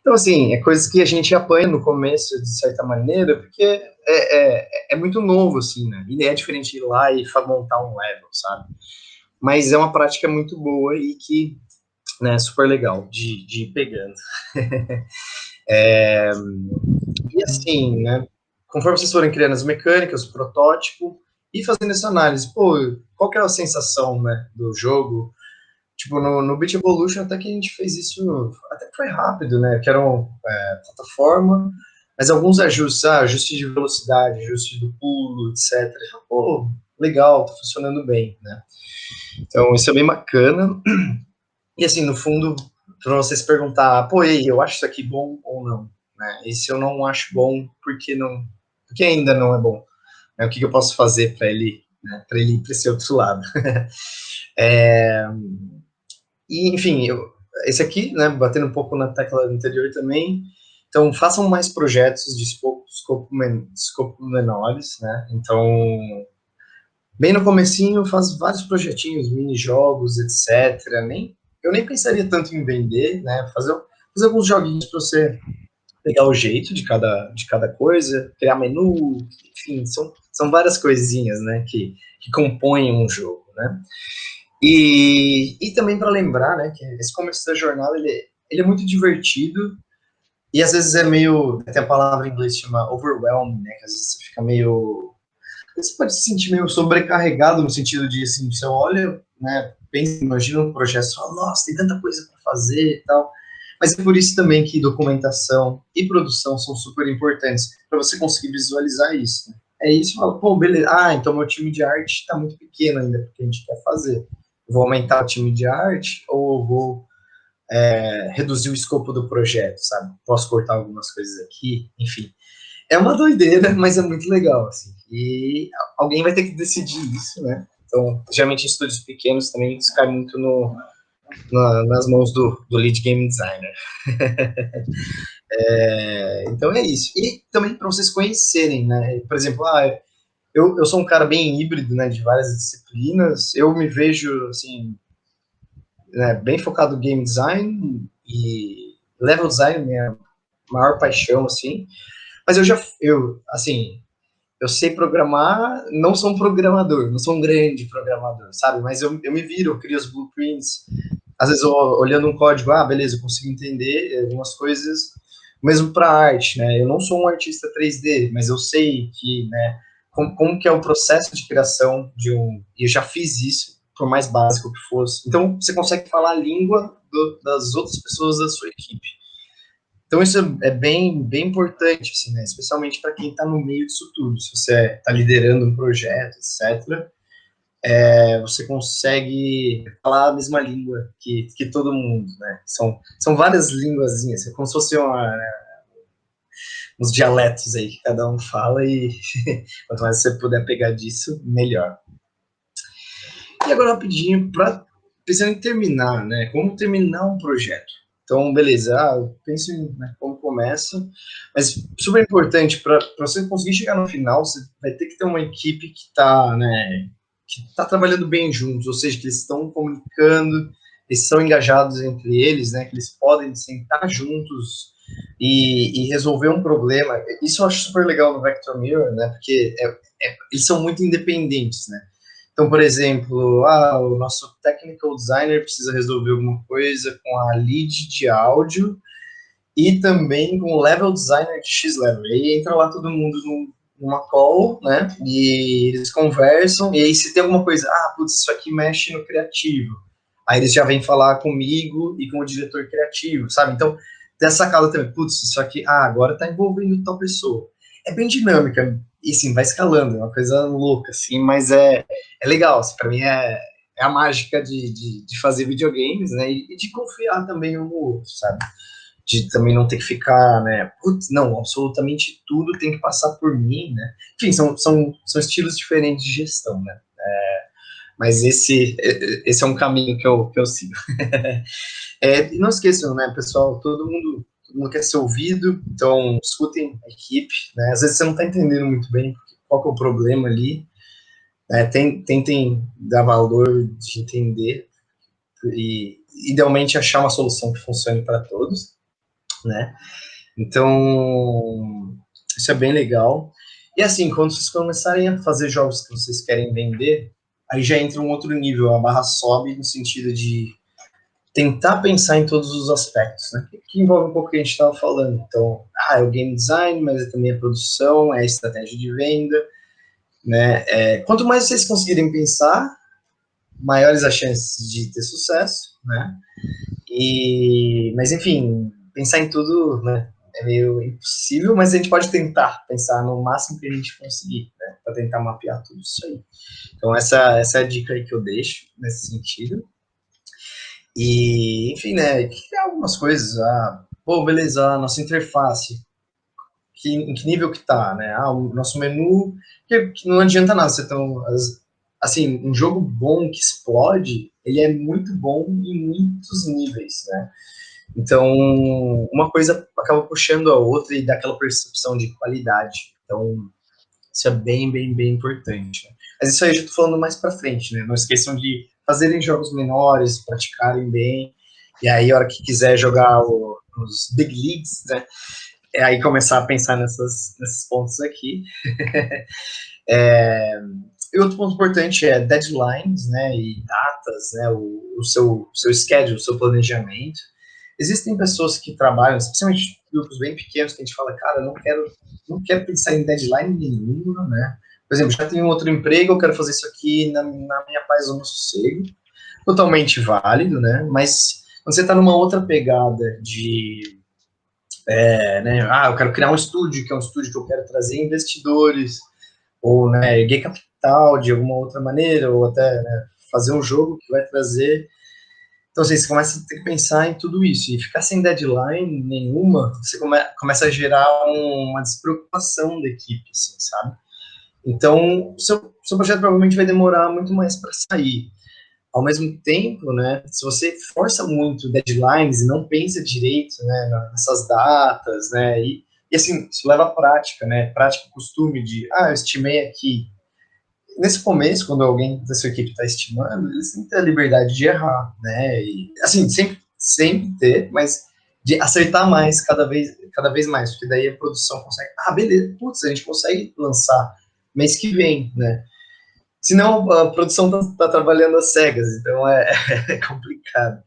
Então, assim, é coisas que a gente apanha no começo, de certa maneira, porque é muito novo, assim, né? E é diferente de ir lá e montar um level, sabe? Mas é uma prática muito boa e que, né, é super legal de ir pegando. E assim, né? Conforme vocês forem criando as mecânicas, o protótipo, e fazendo essa análise, qual que é a sensação, né, do jogo? Tipo, no Beat Evolution, até que a gente fez isso, até que foi rápido, né, que era uma plataforma, mas alguns ajustes, ajuste de velocidade, ajuste do pulo, etc. Pô, legal, tá funcionando bem, né? Então, isso é bem bacana. E assim, no fundo, para você se perguntar, pô, e aí, eu acho isso aqui bom ou não? Né? E se eu não acho bom, por que não? Porque ainda não é bom. Né? O que eu posso fazer para ele, né, para ele ir para esse outro lado? E, enfim, esse aqui, né, batendo um pouco na tecla anterior também, então façam mais projetos de escopo menores, né? Então, bem no comecinho, faz vários projetinhos, mini-jogos, etc. Eu nem pensaria tanto em vender, né? Fazer alguns joguinhos para você pegar o jeito de cada coisa, criar menu, enfim, são várias coisinhas, né, que compõem um jogo, né? E também para lembrar, né, que esse começo da jornada, ele é muito divertido e às vezes é meio, tem a palavra em inglês que chama overwhelming, né, que às vezes você fica meio, você pode se sentir meio sobrecarregado no sentido de, assim, você olha, né, pensa, imagina um projeto e fala, nossa, tem tanta coisa para fazer e tal. Mas é por isso também que documentação e produção são super importantes, para você conseguir visualizar isso. Né? É isso, fala, pô, beleza, então meu time de arte está muito pequeno ainda, porque a gente quer fazer. Eu vou aumentar o time de arte ou eu vou reduzir o escopo do projeto, sabe? Posso cortar algumas coisas aqui, enfim. É uma doideira, mas é muito legal, assim. E alguém vai ter que decidir isso, né? Então, geralmente em estúdios pequenos também isso cai muito nas mãos do lead game designer. Então é isso. E também para vocês conhecerem, né? Por exemplo, eu sou um cara bem híbrido, né? De várias disciplinas. Eu me vejo, assim, né, bem focado em game design e level design, minha maior paixão, assim. Mas assim, eu sei programar, não sou um programador, não sou um grande programador, sabe? Mas eu me viro, eu crio os blueprints. Às vezes, olhando um código, beleza, eu consigo entender algumas coisas, mesmo para arte, né? Eu não sou um artista 3D, mas eu sei que, né, como que é o processo de criação de e eu já fiz isso, por mais básico que fosse. Então, você consegue falar a língua das outras pessoas da sua equipe. Então, isso é bem importante, assim, né? Especialmente para quem está no meio disso tudo. Se você está liderando um projeto, etc., você consegue falar a mesma língua que todo mundo, né? São várias línguazinhas, é como se fosse uns dialetos aí que cada um fala e quanto mais você puder pegar disso, melhor. E agora, rapidinho, pensando em terminar, né? Como terminar um projeto? Então, beleza, eu penso em, né, como começa, mas super importante, para você conseguir chegar no final, você vai ter que ter uma equipe que está, né, que está trabalhando bem juntos, ou seja, que eles estão comunicando, eles são engajados entre eles, né, que eles podem sentar juntos e resolver um problema. Isso eu acho super legal no Vector Mirror, né, porque eles são muito independentes, né. Então, por exemplo, o nosso technical designer precisa resolver alguma coisa com a lead de áudio e também com o level designer de X-Level. E aí entra lá todo mundo numa call, né? E eles conversam, e aí se tem alguma coisa, putz, isso aqui mexe no criativo. Aí eles já vêm falar comigo e com o diretor criativo, sabe? Então, tem essa sacada também, putz, isso aqui, agora tá envolvendo tal pessoa. É bem dinâmica, e sim, vai escalando, é uma coisa louca, assim, mas é legal, assim, para mim é a mágica de fazer videogames, né, e de confiar também um no outro, sabe, de também não ter que ficar, né, putz, não, absolutamente tudo tem que passar por mim, né, enfim, são estilos diferentes de gestão, né, mas esse é um caminho que eu sigo. E não esqueçam, né, pessoal, todo mundo quer ser ouvido, então escutem a equipe, né, às vezes você não está entendendo muito bem qual que é o problema ali, né, tentem dar valor de entender e, idealmente, achar uma solução que funcione para todos, né, então isso é bem legal. E assim, quando vocês começarem a fazer jogos que vocês querem vender, aí já entra um outro nível, a barra sobe no sentido de tentar pensar em todos os aspectos, né? Que envolve um pouco o que a gente estava falando. Então, é o game design, mas é também a produção, é a estratégia de venda, né? Quanto mais vocês conseguirem pensar, maiores as chances de ter sucesso, né? Mas enfim, pensar em tudo, né? é meio impossível, mas a gente pode tentar pensar no máximo que a gente conseguir, né, para tentar mapear tudo isso aí. Então, essa é a dica aí que eu deixo nesse sentido. E, enfim, né, criar algumas coisas. Pô, beleza, a nossa interface, em que nível que tá, né? O nosso menu, que não adianta nada você ter assim, um jogo bom que explode, ele é muito bom em muitos níveis, né? Então, uma coisa acaba puxando a outra e dá aquela percepção de qualidade. Então, isso é bem, bem, bem importante. Né? Mas isso aí eu já tô falando mais para frente, né? Não esqueçam de fazerem jogos menores, praticarem bem, e aí, a hora que quiser jogar os Big Leagues, né? É aí começar a pensar nesses pontos aqui. E outro ponto importante é deadlines, né, e datas, né, o seu schedule, o seu planejamento. Existem pessoas que trabalham, especialmente grupos bem pequenos, que a gente fala, cara, não quero pensar em deadline nenhuma, né. Por exemplo, já tenho outro emprego, eu quero fazer isso aqui na minha paz ou no sossego. Totalmente válido, né, mas quando você está numa outra pegada de né, eu quero criar um estúdio, que é um estúdio que eu quero trazer investidores, ou né, erguer capital de alguma outra maneira, ou até né, fazer um jogo que vai trazer. Então, assim, você começa a ter que pensar em tudo isso, e ficar sem deadline nenhuma, você começa a gerar uma despreocupação da equipe, assim, sabe? Então, seu projeto provavelmente vai demorar muito mais para sair. Ao mesmo tempo, né, se você força muito deadlines e não pensa direito, né, nessas datas, né, e assim, isso leva à prática, né, prática, costume de, eu estimei aqui. Nesse começo, quando alguém da sua equipe está estimando, eles têm que ter a liberdade de errar, né, e assim, sempre ter, mas de acertar mais cada vez mais, porque daí a produção consegue, beleza, putz, a gente consegue lançar mês que vem, né, senão a produção tá trabalhando às cegas, então é complicado.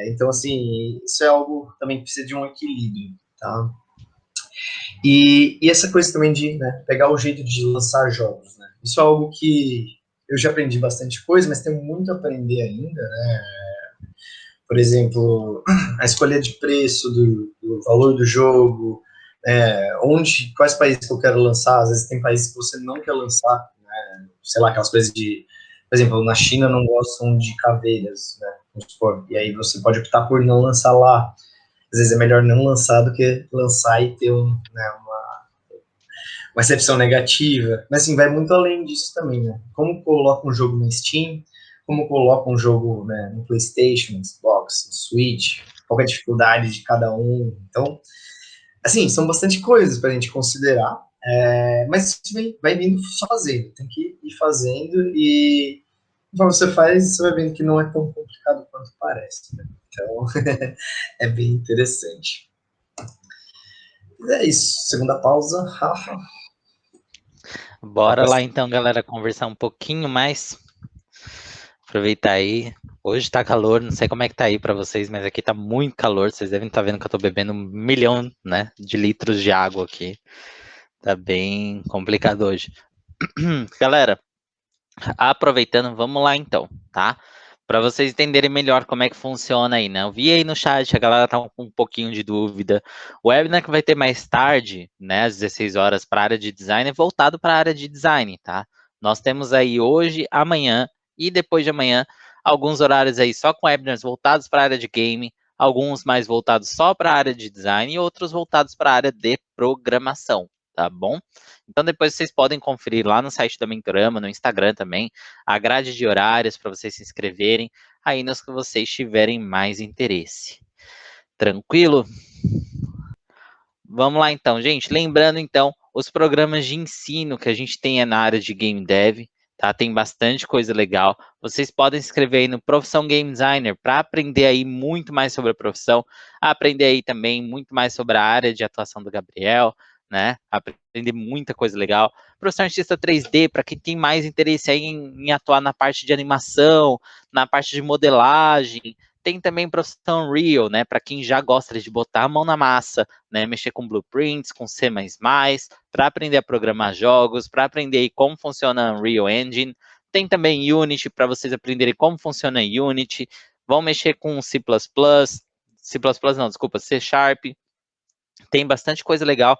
Então, assim, isso é algo também que precisa de um equilíbrio, tá? E essa coisa também de né, pegar o jeito de lançar jogos, né? Isso é algo que eu já aprendi bastante coisa, mas tem muito a aprender ainda, né? Por exemplo, a escolha de preço do valor do jogo, quais países que eu quero lançar, às vezes tem países que você não quer lançar, né? Sei lá, aquelas coisas de, por exemplo, na China não gostam de caveiras, né? Vamos supor, e aí você pode optar por não lançar lá. Às vezes é melhor não lançar do que lançar e ter uma recepção negativa. Mas assim, vai muito além disso também, né? Como coloca um jogo no Steam, como coloca um jogo né, no PlayStation, no Xbox, no Switch, qual é a dificuldade de cada um. Então, assim, são bastante coisas para a gente considerar, mas isso vai vindo só fazendo, tem que ir fazendo e conforme você faz, você vai vendo que não é tão complicado quanto parece. Né? Então, é bem interessante. É isso. Segunda pausa, Rafa. Bora lá então, galera, conversar um pouquinho mais. Aproveitar aí. Hoje tá calor, não sei como é que tá aí para vocês, mas aqui tá muito calor. Vocês devem estar vendo que eu tô bebendo 1 milhão, né, de litros de água aqui. Tá bem complicado hoje. Galera, aproveitando, vamos lá então, tá? Para vocês entenderem melhor como é que funciona aí, né? Eu vi aí no chat, a galera tá com um pouquinho de dúvida. O webinar que vai ter mais tarde, né, às 16 horas para a área de design, é voltado para a área de design, tá? Nós temos aí hoje, amanhã e depois de amanhã, alguns horários aí só com webinars voltados para a área de game, alguns mais voltados só para a área de design e outros voltados para a área de programação, tá bom? Então depois vocês podem conferir lá no site da Mentorama, no Instagram também, a grade de horários para vocês se inscreverem aí nos que vocês tiverem mais interesse. Tranquilo? Vamos lá então, gente. Lembrando então, os programas de ensino que a gente tem na área de Game Dev, tá? Tem bastante coisa legal. Vocês podem se inscrever aí no Profissão Game Designer para aprender aí muito mais sobre a profissão, aprender aí também muito mais sobre a área de atuação do Gabriel, né? Aprender muita coisa legal. Profissão Artista 3D, para quem tem mais interesse aí em atuar na parte de animação, na parte de modelagem. Tem também profissão Unreal, né? Para quem já gosta de botar a mão na massa, né, mexer com blueprints, com C++, para aprender a programar jogos, para aprender aí como funciona a Unreal Engine. Tem também Unity, para vocês aprenderem como funciona Unity. Vão mexer com C++, C++ não, desculpa, C Sharp. Tem bastante coisa legal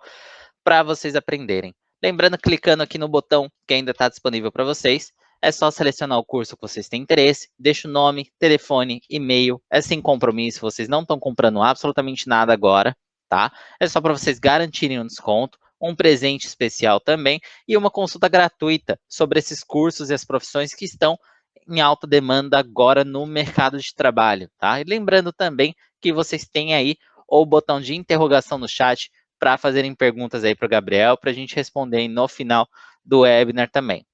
para vocês aprenderem. Lembrando, clicando aqui no botão que ainda está disponível para vocês, é só selecionar o curso que vocês têm interesse, deixa o nome, telefone, e-mail, é sem compromisso, vocês não estão comprando absolutamente nada agora, tá? É só para vocês garantirem um desconto, um presente especial também e uma consulta gratuita sobre esses cursos e as profissões que estão em alta demanda agora no mercado de trabalho, tá? E lembrando também que vocês têm aí o botão de interrogação no chat para fazerem perguntas aí para o Gabriel, para a gente responder no final do webinar também.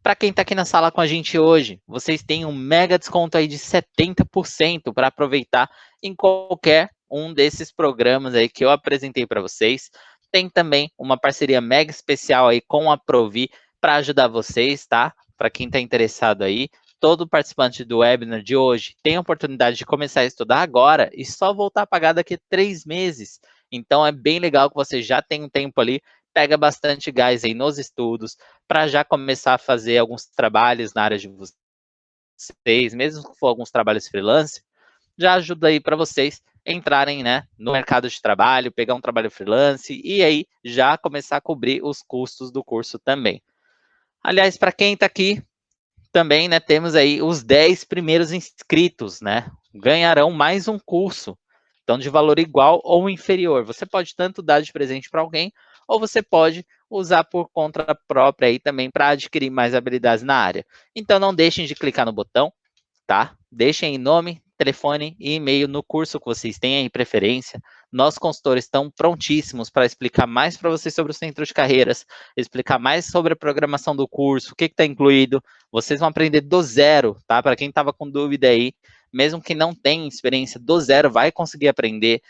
Para quem está aqui na sala com a gente hoje, vocês têm um mega desconto aí de 70% para aproveitar em qualquer um desses programas aí que eu apresentei para vocês. Tem também uma parceria mega especial aí com a Provi para ajudar vocês, tá? Para quem está interessado aí, todo participante do webinar de hoje tem a oportunidade de começar a estudar agora e só voltar a pagar daqui a 3 meses. Então é bem legal que você já tem um tempo ali, pega bastante gás aí nos estudos, para já começar a fazer alguns trabalhos na área de vocês, mesmo que for alguns trabalhos freelance, já ajuda aí para vocês entrarem, né, no mercado de trabalho, pegar um trabalho freelance e aí já começar a cobrir os custos do curso também. Aliás, para quem está aqui, também, né, temos aí os 10 primeiros inscritos, né, ganharão mais um curso, então de valor igual ou inferior. Você pode tanto dar de presente para alguém, ou você pode usar por conta própria aí também para adquirir mais habilidades na área. Então não deixem de clicar no botão, tá? Deixem aí nome, telefone e e-mail no curso que vocês têm aí preferência. Nós consultores estão prontíssimos para explicar mais para vocês sobre o centro de carreiras, explicar mais sobre a programação do curso, o que está incluído. Vocês vão aprender do zero, tá? Para quem estava com dúvida aí, mesmo que não tenha experiência do zero, vai conseguir aprender.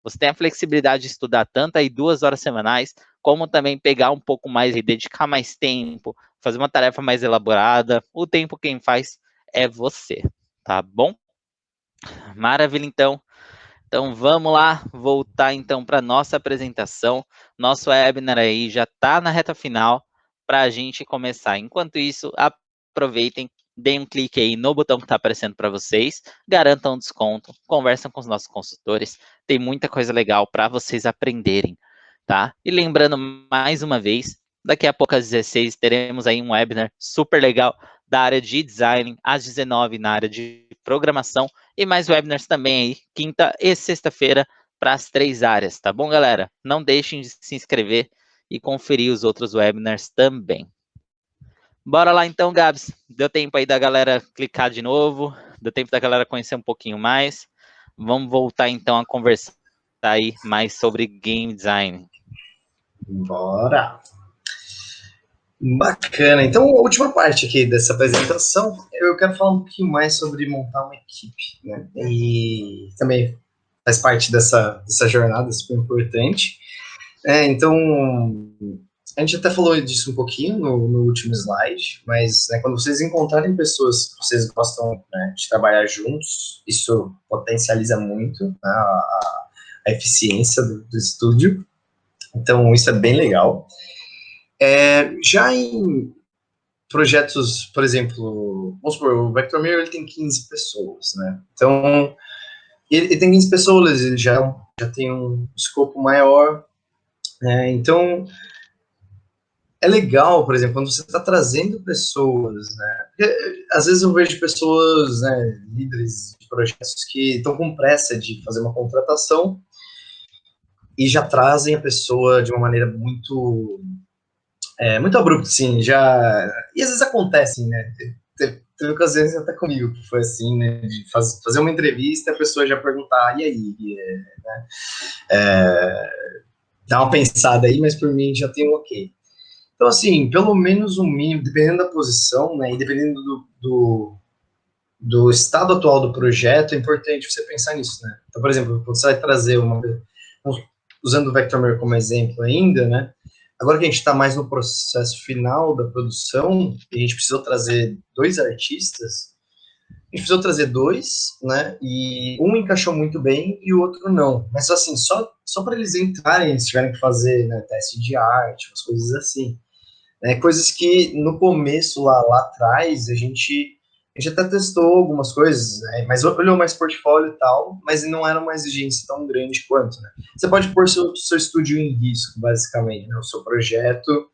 Você tem a flexibilidade de estudar tanto aí 2 horas semanais, como também pegar um pouco mais e dedicar mais tempo, fazer uma tarefa mais elaborada. O tempo quem faz é você, tá bom? Maravilha, então. Então vamos lá, voltar então para nossa apresentação. Nosso webinar aí já está na reta final para a gente começar. Enquanto isso, aproveitem, deem um clique aí no botão que está aparecendo para vocês, garantam um desconto, conversam com os nossos consultores, tem muita coisa legal para vocês aprenderem, tá? E lembrando mais uma vez, daqui a pouco às 16 teremos aí um webinar super legal da área de design, às 19 na área de programação e mais webinars também aí, quinta e sexta-feira para as 3 áreas, tá bom, galera? Não deixem de se inscrever e conferir os outros webinars também. Bora lá então, Gabs. Deu tempo aí da galera clicar de novo, deu tempo da galera conhecer um pouquinho mais. Vamos voltar então a conversar aí mais sobre game design. Bora! Bacana. Então, a última parte aqui dessa apresentação, eu quero falar um pouquinho mais sobre montar uma equipe, né? E também faz parte dessa jornada super importante. Então, a gente até falou disso um pouquinho no último slide, mas né, quando vocês encontrarem pessoas que vocês gostam, né, de trabalhar juntos, isso potencializa muito, né, a eficiência do estúdio. Então, isso é bem legal. Já em projetos, por exemplo, vamos supor, o Vector Mirror ele tem 15 pessoas, né? Então, ele tem 15 pessoas, ele já tem um escopo maior, né? Então, é legal, por exemplo, quando você está trazendo pessoas, né? Porque, às vezes eu vejo pessoas, né, líderes de projetos que estão com pressa de fazer uma contratação e já trazem a pessoa de uma maneira muito abrupta, assim, já... E às vezes acontece, né? Teve ocasiões até comigo que foi assim, né? De fazer uma entrevista e a pessoa já perguntar, e aí? Dá uma pensada aí, mas por mim já tem um ok. Então, assim, pelo menos um mínimo, dependendo da posição, né? E dependendo do estado atual do projeto, é importante você pensar nisso, né? Então, por exemplo, quando você vai trazer usando o Vector Mirror como exemplo ainda, né? Agora que a gente está mais no processo final da produção, e a gente precisou trazer 2 artistas, a gente precisou trazer 2, né? E um encaixou muito bem e o outro não. Mas assim, só para eles entrarem, eles tiverem que fazer, né, teste de arte, umas coisas assim. Coisas que no começo, lá atrás, a gente a gente até testou algumas coisas, né, mas olhou mais portfólio e tal, mas não era uma exigência tão grande quanto, né? Você pode pôr seu estúdio em risco, basicamente, né? O seu projeto,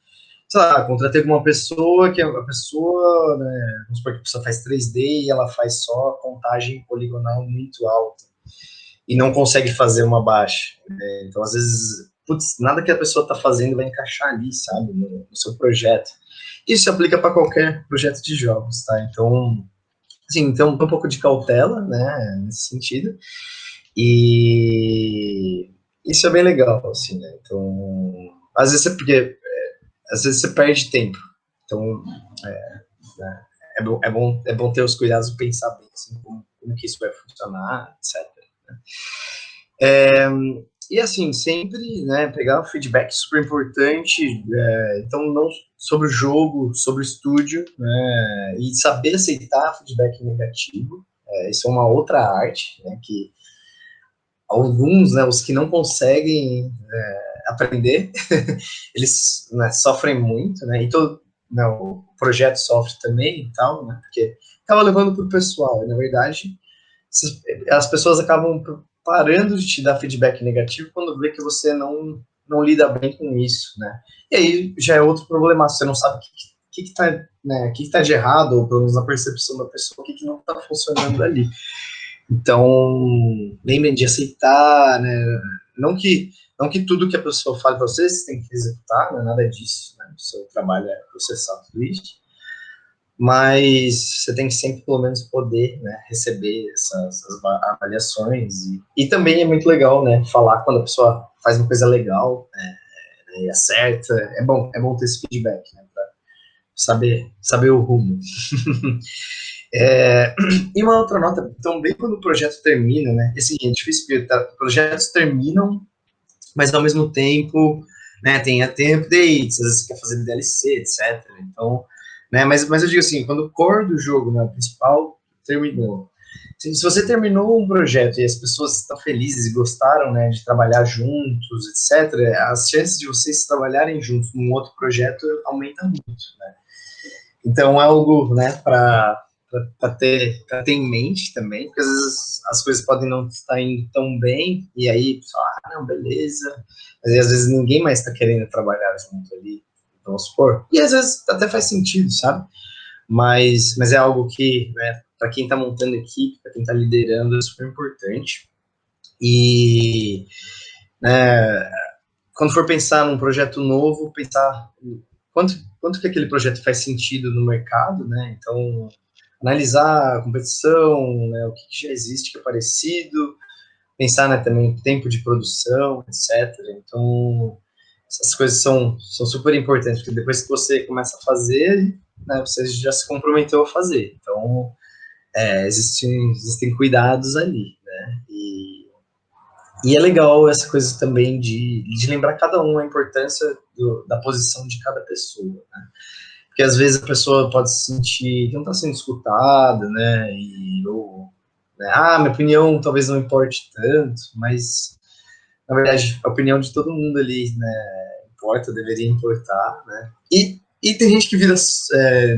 sei lá, contratei alguma pessoa que a pessoa, né, vamos supor que a pessoa faz 3D e ela faz só contagem poligonal muito alta e não consegue fazer uma baixa. Né? Então, às vezes, putz, nada que a pessoa está fazendo vai encaixar ali, sabe, no seu projeto. Isso se aplica para qualquer projeto de jogos, tá? Então, assim, então um pouco de cautela, né, nesse sentido. E isso é bem legal, assim, né? Então, às vezes às vezes você perde tempo. Então, né, é bom ter os cuidados de pensar bem, assim, como que isso vai funcionar, etc. Né? E assim, sempre, né, pegar o feedback super importante, então não sobre o jogo, sobre o estúdio, né, e saber aceitar feedback negativo, isso é uma outra arte, né, que alguns, né, os que não conseguem aprender, eles, né, sofrem muito, né, e todo, né, o projeto sofre também e tal, né, porque acaba levando para o pessoal, e na verdade as pessoas acabam parando de te dar feedback negativo quando vê que você não lida bem com isso, né? E aí já é outro problema, você não sabe o que tá, né, que tá de errado, ou pelo menos na percepção da pessoa, o que não tá funcionando ali. Então, lembrem de aceitar, né? Não que, não que tudo que a pessoa fale para você, você tem que executar, não é nada disso, né? O seu trabalho é processar tudo isso, mas você tem que sempre, pelo menos, poder, né, receber essas avaliações, e também é muito legal, né, falar quando a pessoa faz uma coisa legal, né, e acerta, é bom ter esse feedback, né, para saber o rumo. E uma outra nota, também quando o projeto termina, né, assim, é difícil porque projetos terminam, mas ao mesmo tempo, né, tem updates, às vezes você quer fazer DLC, etc. Então, né, mas eu digo assim, quando o core do jogo, né, o principal, terminou. Se você terminou um projeto e as pessoas estão felizes e gostaram, né, de trabalhar juntos, etc., as chances de vocês trabalharem juntos num outro projeto aumentam muito, né? Então, é algo, né, para ter em mente também, porque às vezes as coisas podem não estar indo tão bem, e aí, não, beleza, mas aí, às vezes ninguém mais está querendo trabalhar junto ali, vamos supor, e às vezes até faz sentido, sabe? Mas é algo que, né, para quem está montando equipe, para quem está liderando, é super importante. E, né, quando for pensar num projeto novo, pensar quanto que aquele projeto faz sentido no mercado, né? Então, analisar a competição, né, o que já existe que é parecido, pensar, né, também tempo de produção, etc. Então, essas coisas são super importantes, porque depois que você começa a fazer, né, você já se comprometeu a fazer. Então, existem cuidados ali, né? E é legal essa coisa também de lembrar cada um a importância da posição de cada pessoa, né? Porque às vezes a pessoa pode se sentir que não está sendo escutada, né? Ou, né, minha opinião talvez não importe tanto, mas na verdade a opinião de todo mundo ali, né, importa, deveria importar, né? E tem gente que vira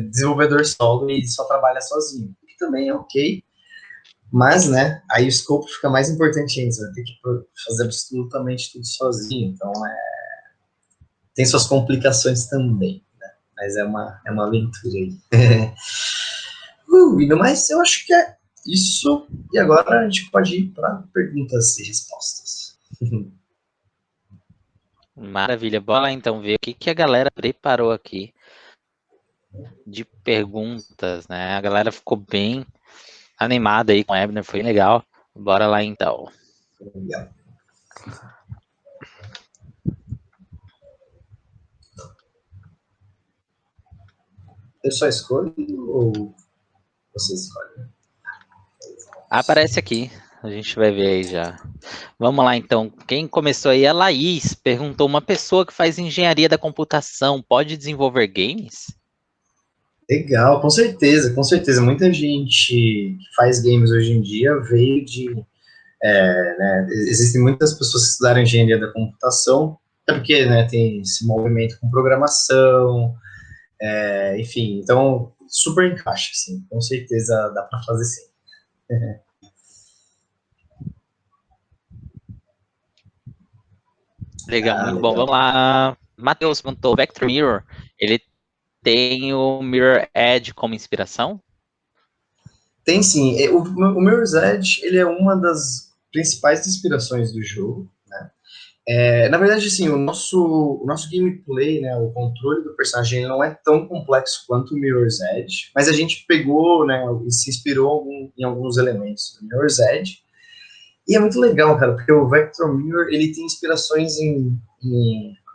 desenvolvedor solo e só trabalha sozinho, que também é ok, mas, né, aí o escopo fica mais importante ainda, você vai ter que fazer absolutamente tudo sozinho, então tem suas complicações também, né? Mas é uma aventura aí. E no mais, eu acho que é isso, e agora a gente pode ir para perguntas e respostas. Maravilha, bora lá então ver o que a galera preparou aqui de perguntas, né? A galera ficou bem animada aí com o Ebner, foi legal. Bora lá então. Legal. Eu só escolho ou você escolhe? Aparece aqui, a gente vai ver aí já. Vamos lá então. Quem começou aí é a Laís. Perguntou: uma pessoa que faz engenharia da computação pode desenvolver games? Legal, com certeza, com certeza. Muita gente que faz games hoje em dia veio né, existem muitas pessoas que estudaram engenharia da computação, é porque, né, tem esse movimento com programação, enfim, então super encaixa, assim, com certeza dá para fazer sim. Legal, muito bom. Vamos lá. Matheus perguntou, Vector Mirror, ele tem o Mirror Edge como inspiração? Tem sim. O Mirror's Edge, ele é uma das principais inspirações do jogo, né? Na verdade, assim, o nosso gameplay, né, o controle do personagem ele não é tão complexo quanto o Mirror's Edge, mas a gente pegou, né, e se inspirou em alguns elementos do Mirror's Edge. E é muito legal, cara, porque o Vector Mirror, ele tem inspirações em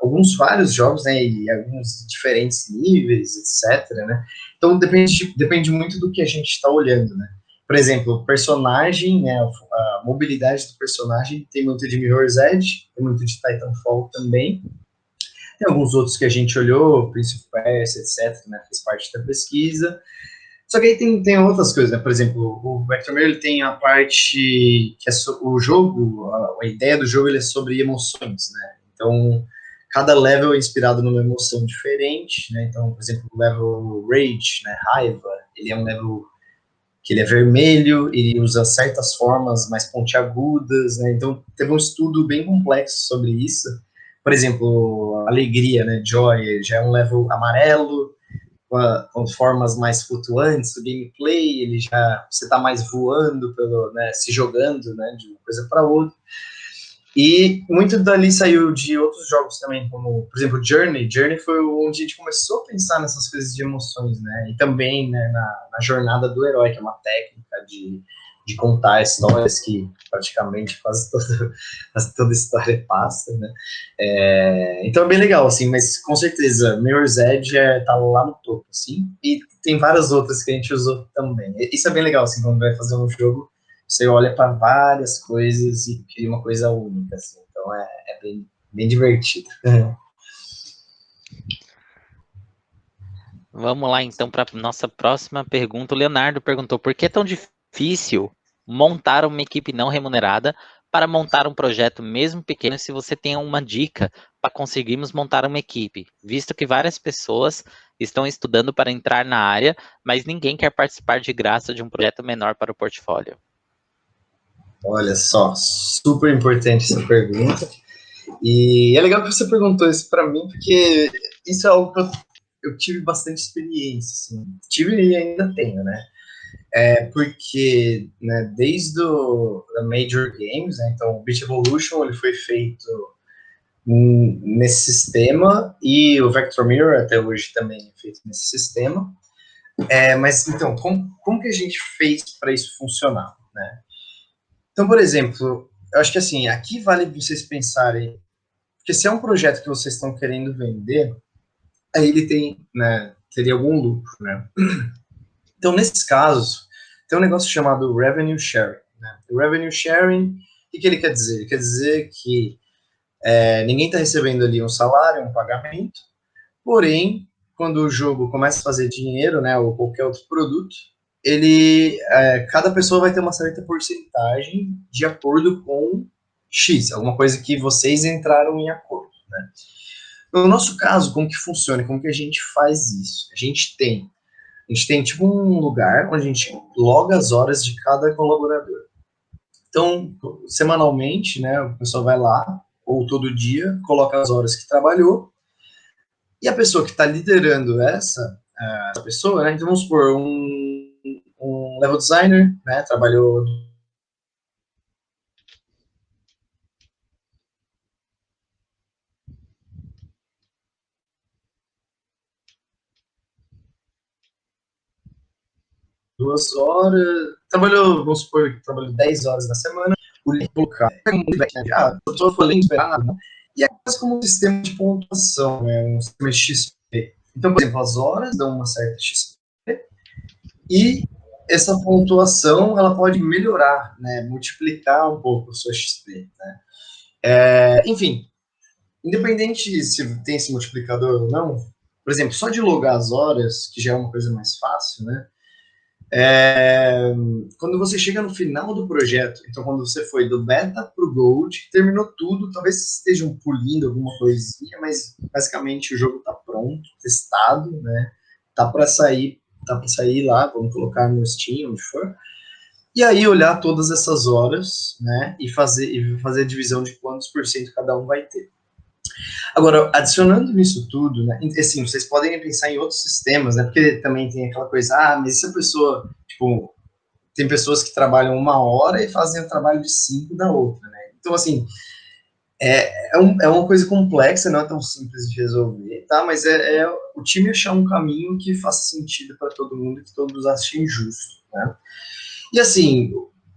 alguns vários jogos, né, e alguns diferentes níveis, etc, né? Então depende muito do que a gente está olhando, né? Por exemplo, o personagem, né, a mobilidade do personagem tem muito de Mirror's Edge, tem muito de Titanfall também. Tem alguns outros que a gente olhou, Prince of Persia, etc, né, fez parte da pesquisa. Só que aí tem outras coisas, né? Por exemplo, o Vector Mirror ele tem a parte que é o jogo, a ideia do jogo ele é sobre emoções, né? Então, cada level é inspirado numa emoção diferente, né? Então, por exemplo, o level Rage, né? Raiva, ele é um level que ele é vermelho, ele usa certas formas mais pontiagudas, né? Então, teve um estudo bem complexo sobre isso. Por exemplo, alegria, né? Joy, já é um level amarelo, com formas mais flutuantes, o gameplay, ele já, você está mais voando, né, se jogando, né, de uma coisa para outra. E muito dali saiu de outros jogos também, como, por exemplo, Journey. Journey foi onde a gente começou a pensar nessas coisas de emoções, né, e também, né, na jornada do herói, que é uma técnica de contar histórias que praticamente quase toda história passa, né. Então é bem legal, assim, mas com certeza, Mirror's Edge tá lá no topo, assim, e tem várias outras que a gente usou também. Isso é bem legal, assim, quando vai fazer um jogo, você olha para várias coisas e cria uma coisa única, assim, então é bem divertido. Vamos lá, então, para nossa próxima pergunta. O Leonardo perguntou, por que é tão difícil montar uma equipe não remunerada para montar um projeto mesmo pequeno, se você tem uma dica para conseguirmos montar uma equipe, visto que várias pessoas estão estudando para entrar na área, mas ninguém quer participar de graça de um projeto menor para o portfólio? Olha só, super importante essa pergunta. E é legal que você perguntou isso para mim, porque isso é algo que eu tive bastante experiência, assim. Tive e ainda tenho, né? Porque, né, desde da Major Games, né, então o Beat Evolution ele foi feito nesse sistema e o Vector Mirror até hoje também é feito nesse sistema. Mas então, como que a gente fez para isso funcionar, né? Então, por exemplo, eu acho que assim, aqui vale vocês pensarem, porque se é um projeto que vocês estão querendo vender, aí ele tem, né, teria algum lucro, né? Então, nesses casos, tem um negócio chamado revenue sharing, né? O revenue sharing, o que ele quer dizer? Ele quer dizer que ninguém está recebendo ali um salário, um pagamento, porém, quando o jogo começa a fazer dinheiro, né, ou qualquer outro produto, cada pessoa vai ter uma certa porcentagem de acordo com X, alguma coisa que vocês entraram em acordo, né? No nosso caso, como que funciona? Como que a gente faz isso? A gente tem tipo um lugar onde a gente loga as horas de cada colaborador. Então, semanalmente, né, o pessoal vai lá, ou todo dia, coloca as horas que trabalhou, e a pessoa que está liderando essa pessoa, né, então vamos supor, um level designer, né, trabalhou 2 horas, vamos supor que trabalhou 10 horas na semana, o local, a pessoa foi além esperado, né? E é quase como um sistema de pontuação, né? Um sistema de XP. Então, por exemplo, as horas dão uma certa XP e essa pontuação ela pode melhorar, né? Multiplicar um pouco a sua XP. Né? Enfim, independente se tem esse multiplicador ou não, por exemplo, só de logar as horas, que já é uma coisa mais fácil, né? Quando você chega no final do projeto, então quando você foi do beta para o gold, terminou tudo, talvez estejam pulindo alguma coisinha, mas basicamente o jogo está pronto, testado, né? Tá para sair tá para sair lá, vamos colocar no Steam, onde for. E aí olhar todas essas horas, né, e fazer a divisão de quantos por cento cada um vai ter. Agora, adicionando nisso tudo, né, assim, vocês podem pensar em outros sistemas, né, porque também tem aquela coisa, mas se a pessoa, tipo, tem pessoas que trabalham 1 hora e fazem o trabalho de 5 da outra, né, então, assim, é uma coisa complexa, não é tão simples de resolver, tá, mas é o time achar um caminho que faça sentido para todo mundo e que todos achem justo, né. E assim,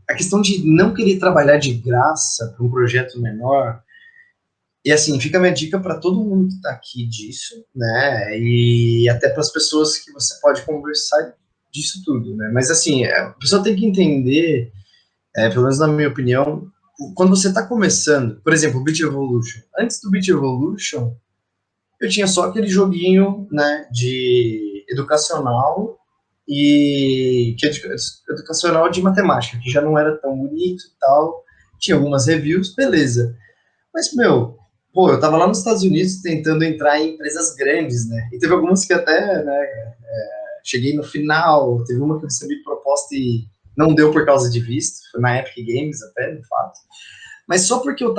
a questão de não querer trabalhar de graça para um projeto menor, e assim, fica a minha dica para todo mundo que está aqui disso, né, e até para as pessoas que você pode conversar disso tudo, né, mas assim, a pessoa tem que entender, pelo menos na minha opinião, quando você está começando, por exemplo, o Beat Evolution, antes do Beat Evolution, eu tinha só aquele joguinho, né, de educacional e que é educacional de matemática, que já não era tão bonito e tal, tinha algumas reviews, beleza. Mas, meu, pô, eu tava lá nos Estados Unidos tentando entrar em empresas grandes, né? E teve algumas que até, né, cheguei no final, teve uma que eu recebi proposta e não deu por causa de visto, foi na Epic Games até, de fato. Mas só porque eu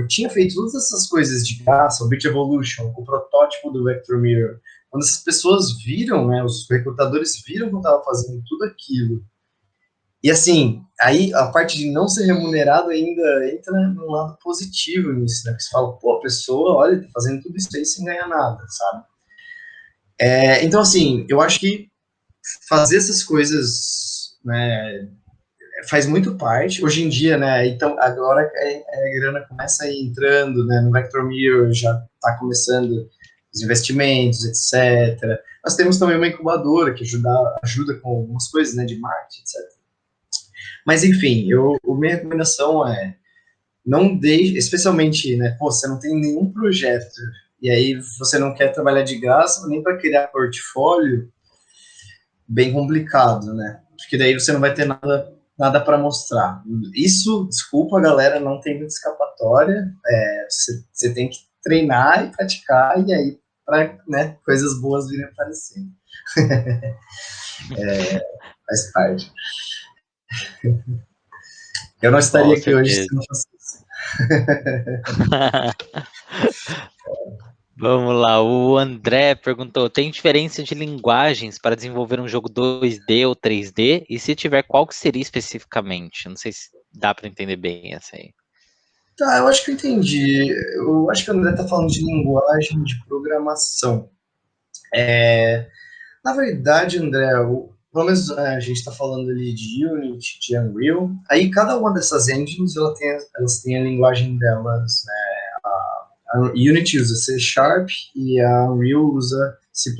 tinha feito todas essas coisas de graça, o Beat Evolution, o protótipo do Vector Mirror, quando essas pessoas viram, né, os recrutadores viram que eu estava fazendo tudo aquilo, e assim, aí a parte de não ser remunerado ainda entra num lado positivo nisso, né, que você fala, pô, a pessoa, olha, tá fazendo tudo isso aí sem ganhar nada, sabe? Então, assim, eu acho que fazer essas coisas, né, faz muito parte. Hoje em dia, né, então agora a grana começa a ir entrando, né, no Vector Mirror já está começando os investimentos, etc. Nós temos também uma incubadora que ajuda com algumas coisas, né, de marketing, etc. Mas, enfim, minha recomendação é não deixe, especialmente, né, pô, você não tem nenhum projeto e aí você não quer trabalhar de graça nem para criar portfólio, bem complicado, né? Porque daí você não vai ter nada para mostrar. Isso, desculpa, galera, não tem muita escapatória. Você tem que treinar e praticar, e aí, para, né, coisas boas virem aparecendo. Faz parte. Eu não estaria Com aqui hoje certeza. se não fosse isso. Vamos lá, o André perguntou: tem diferença de linguagens para desenvolver um jogo 2D ou 3D? E se tiver, qual que seria especificamente? Não sei se dá para entender bem essa aí. Tá, eu acho que eu entendi. Eu acho que o André está falando de linguagem de programação. Na verdade, André, pelo menos a gente está falando ali de Unity, de Unreal. Aí cada uma dessas engines elas têm a linguagem delas, né? A Unity usa C Sharp e a Unreal usa C++.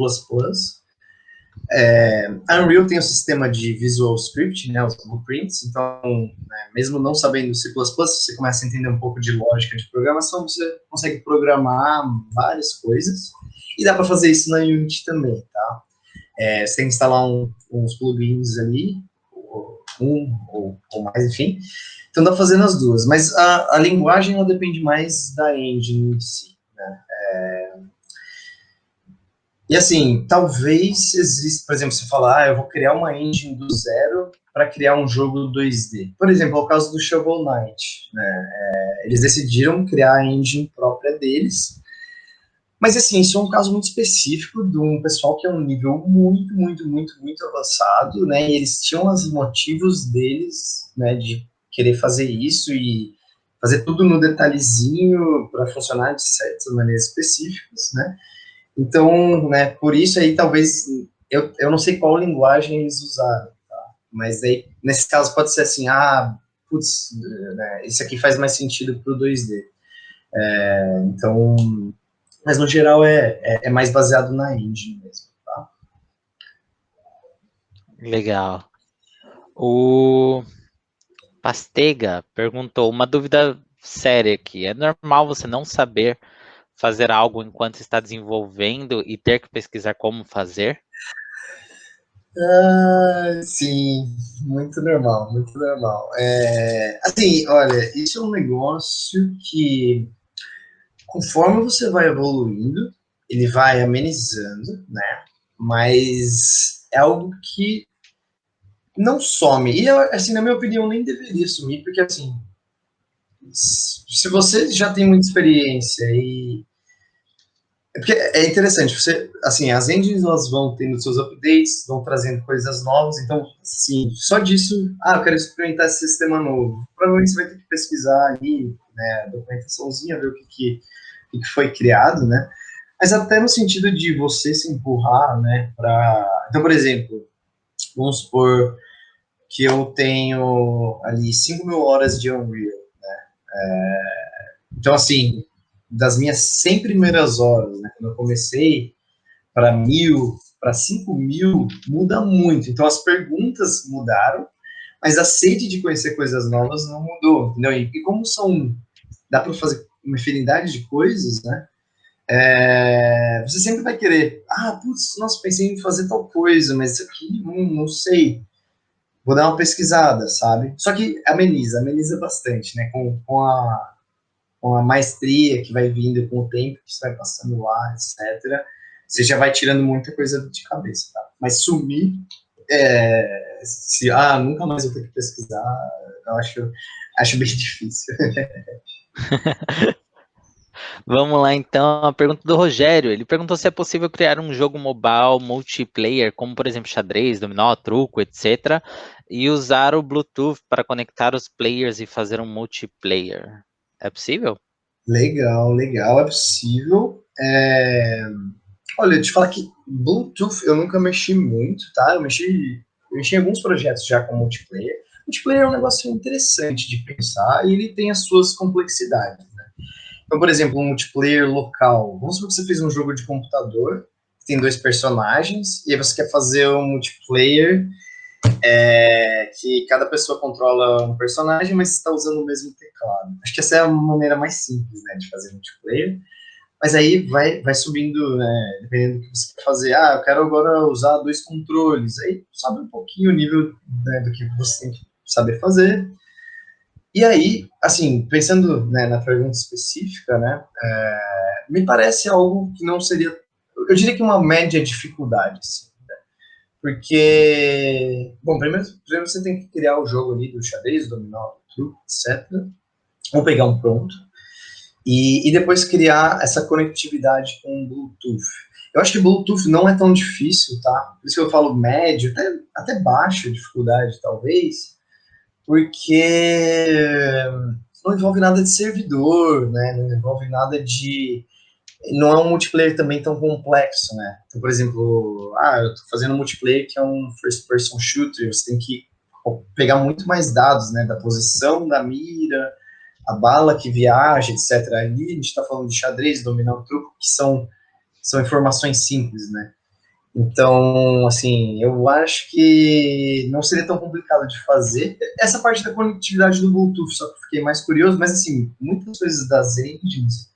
A Unreal tem o sistema de Visual Script, né, os blueprints, então, né, mesmo não sabendo C++, você começa a entender um pouco de lógica de programação, você consegue programar várias coisas, e dá para fazer isso na Unity também, tá? Você tem que instalar uns plugins ali, ou mais, enfim, então dá para fazer nas duas, mas a linguagem ela depende mais da engine em si, né? E assim, talvez exista, por exemplo, você falar, eu vou criar uma engine do zero para criar um jogo 2D. Por exemplo, é o caso do Shovel Knight, né? Eles decidiram criar a engine própria deles, mas assim, isso é um caso muito específico de um pessoal que é um nível muito, muito, muito, muito avançado, né? E eles tinham os motivos deles, né, de querer fazer isso e fazer tudo no detalhezinho para funcionar de certas maneiras específicas, né? Então, né, por isso aí talvez, eu não sei qual linguagem eles usaram, tá? Mas aí, nesse caso pode ser assim, putz, né, isso aqui faz mais sentido para o 2D. Então, mas no geral é mais baseado na engine mesmo, tá? Legal. O Pastega perguntou uma dúvida séria aqui. É normal você não saber fazer algo enquanto está desenvolvendo e ter que pesquisar como fazer? Sim, muito normal, muito normal. Assim, olha, isso é um negócio que, conforme você vai evoluindo, ele vai amenizando, né? Mas é algo que não some. E, assim, na minha opinião, nem deveria sumir, porque, assim, se você já tem muita experiência e... Porque é interessante, você, assim, as engines, elas vão tendo seus updates, vão trazendo coisas novas, então, assim, só disso, eu quero experimentar esse sistema novo. Provavelmente você vai ter que pesquisar ali, né, a documentaçãozinha, ver o que foi criado, né, mas até no sentido de você se empurrar, né, para... Então, por exemplo, vamos supor que eu tenho ali 5.000 horas de Unreal, né, então, assim, das minhas 100 primeiras horas, né, quando eu comecei, para 1.000, para 5.000, muda muito. Então, as perguntas mudaram, mas a sede de conhecer coisas novas não mudou, entendeu? E como dá para fazer uma infinidade de coisas, né? Você sempre vai querer, putz, nossa, pensei em fazer tal coisa, mas isso aqui, não sei. Vou dar uma pesquisada, sabe? Só que ameniza bastante, né? Com a maestria que vai vindo com o tempo que você vai passando lá, etc., você já vai tirando muita coisa de cabeça, tá? Mas sumir, nunca mais vou ter que pesquisar, eu acho bem difícil. Vamos lá, então, a pergunta do Rogério. Ele perguntou se é possível criar um jogo mobile multiplayer, como, por exemplo, xadrez, dominó, truco, etc., e usar o Bluetooth para conectar os players e fazer um multiplayer. É possível? Legal, é possível. Olha, eu te falar que Bluetooth eu nunca mexi muito, tá? Eu mexi em alguns projetos já com multiplayer. Multiplayer é um negócio interessante de pensar e ele tem as suas complexidades, né? Então, por exemplo, um multiplayer local. Vamos supor que você fez um jogo de computador, tem 2 personagens, e aí você quer fazer um multiplayer que cada pessoa controla um personagem, mas está usando o mesmo teclado. Acho que essa é a maneira mais simples, né, de fazer multiplayer. Mas aí vai subindo, né, dependendo do que você quer fazer. Eu quero agora usar 2 controles. Aí sobe um pouquinho o nível, né, do que você tem que saber fazer. E aí, assim, pensando, né, na pergunta específica, né, me parece algo que não seria, eu diria que uma média dificuldade, assim, né? Porque, bom, primeiro você tem que criar o jogo ali do xadrez, dominó, truco, etc. Ou pegar um pronto. E depois criar essa conectividade com o Bluetooth. Eu acho que Bluetooth não é tão difícil, tá? Por isso que eu falo médio, até baixa dificuldade, talvez, porque não envolve nada de servidor, né? Não envolve nada de... Não é um multiplayer também tão complexo, né? Então, por exemplo, eu tô fazendo um multiplayer que é um first person shooter, você tem que pegar muito mais dados, né? Da posição da mira, a bala que viaja, etc. Ali a gente está falando de xadrez, dominar o truco, que são informações simples, né? Então, assim, eu acho que não seria tão complicado de fazer. Essa parte da conectividade do Bluetooth, só que fiquei mais curioso, mas, assim, muitas coisas das engines,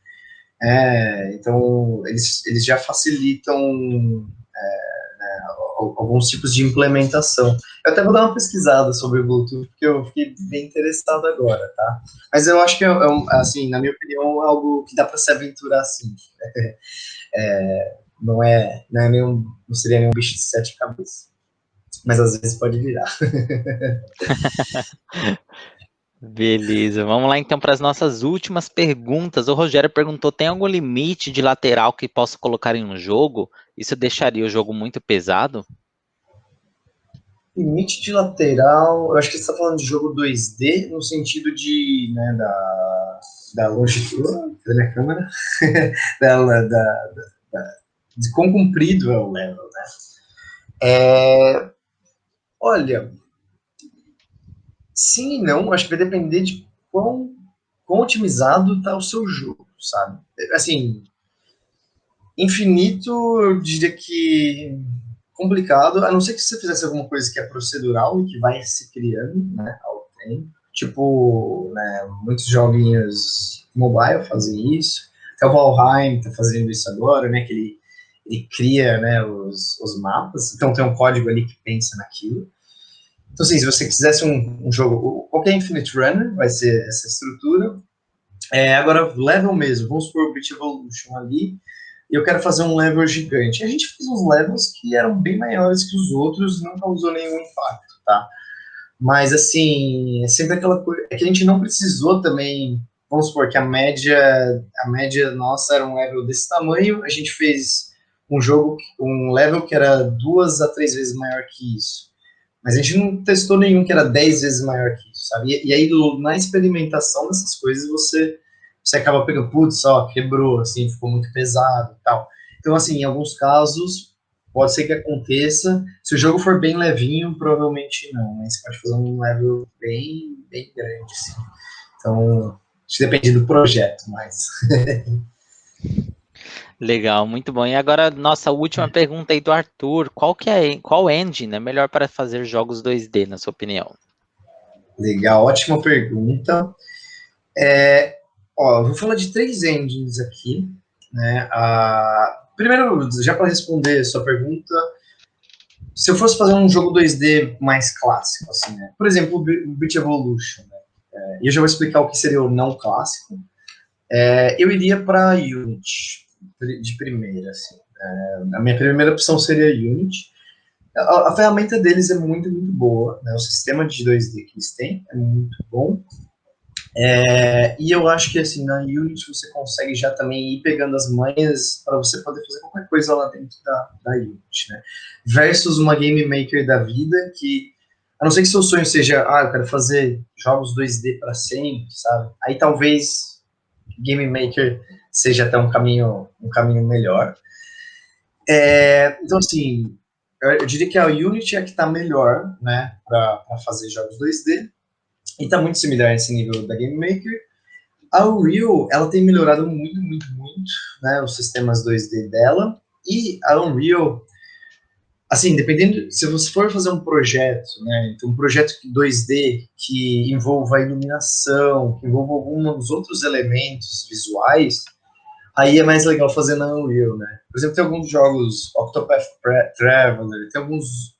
então, eles já facilitam alguns tipos de implementação. Eu até vou dar uma pesquisada sobre o Bluetooth, porque eu fiquei bem interessado agora, tá? Mas eu acho que, assim, na minha opinião, é algo que dá para se aventurar, assim. Não seria nenhum bicho de 7 cabeças. Mas às vezes pode virar. Beleza, vamos lá então para as nossas últimas perguntas. O Rogério perguntou: tem algum limite de lateral que possa colocar em um jogo? Isso deixaria o jogo muito pesado? Limite de lateral, eu acho que você está falando de jogo 2D, no sentido de, né, da longitude da minha câmera, de quão comprido é o level, né? Olha, sim e não, acho que vai depender de quão otimizado está o seu jogo, sabe? Assim, infinito, eu diria que complicado, a não ser que você fizesse alguma coisa que é procedural e que vai se criando, né, ao tempo. Tipo, né, muitos joguinhos mobile fazem isso. Até o Valheim está fazendo isso agora, né, que ele cria, né, os mapas. Então tem um código ali que pensa naquilo. Então, assim, se você quisesse um jogo, qualquer Infinite Runner vai ser essa estrutura. Agora, level mesmo, vamos supor o Beat Evolution ali, e eu quero fazer um level gigante. A gente fez uns levels que eram bem maiores que os outros, não causou nenhum impacto, tá? Mas, assim, é sempre aquela coisa. É que a gente não precisou também. Vamos supor que a média nossa era um level desse tamanho, a gente fez um jogo, um level que era 2 a 3 vezes maior que isso. Mas a gente não testou nenhum que era 10 vezes maior que isso, sabe? E aí, na experimentação dessas coisas, você acaba pegando, putz, ó, quebrou, assim, ficou muito pesado e tal. Então, assim, em alguns casos, pode ser que aconteça. Se o jogo for bem levinho, provavelmente não, mas você pode fazer um level bem, bem grande, assim. Então, acho que depende do projeto, mas... Legal, muito bom. E agora, nossa última pergunta aí do Arthur. Qual engine é melhor para fazer jogos 2D, na sua opinião? Legal, ótima pergunta. Ó, eu vou falar de 3 engines aqui, né? Primeiro, já para responder a sua pergunta, se eu fosse fazer um jogo 2D mais clássico, assim, né? Por exemplo, o Beat Evolution, né? E eu já vou explicar o que seria o não clássico. Eu iria para Unity, de primeira, assim. A minha primeira opção seria Unity. A ferramenta deles é muito, muito boa, né? O sistema de 2D que eles têm é muito bom. E eu acho que assim, na Unity você consegue já também ir pegando as manhas para você poder fazer qualquer coisa lá dentro da Unity, né? Versus uma Game Maker da vida que, a não ser que seu sonho seja, eu quero fazer jogos 2D para sempre, sabe? Aí talvez Game Maker seja até um caminho melhor. Então, assim, eu diria que a Unity é a que está melhor, né, para fazer jogos 2D, e está muito similar a esse nível da Game Maker. A Unreal, ela tem melhorado muito, muito, muito, né, os sistemas 2D dela, e a Unreal, assim, dependendo, se você for fazer um projeto, né, então um projeto 2D que envolva a iluminação, que envolva alguns outros elementos visuais, aí é mais legal fazer na Unreal, né. Por exemplo, tem alguns jogos, Octopath Traveler, tem alguns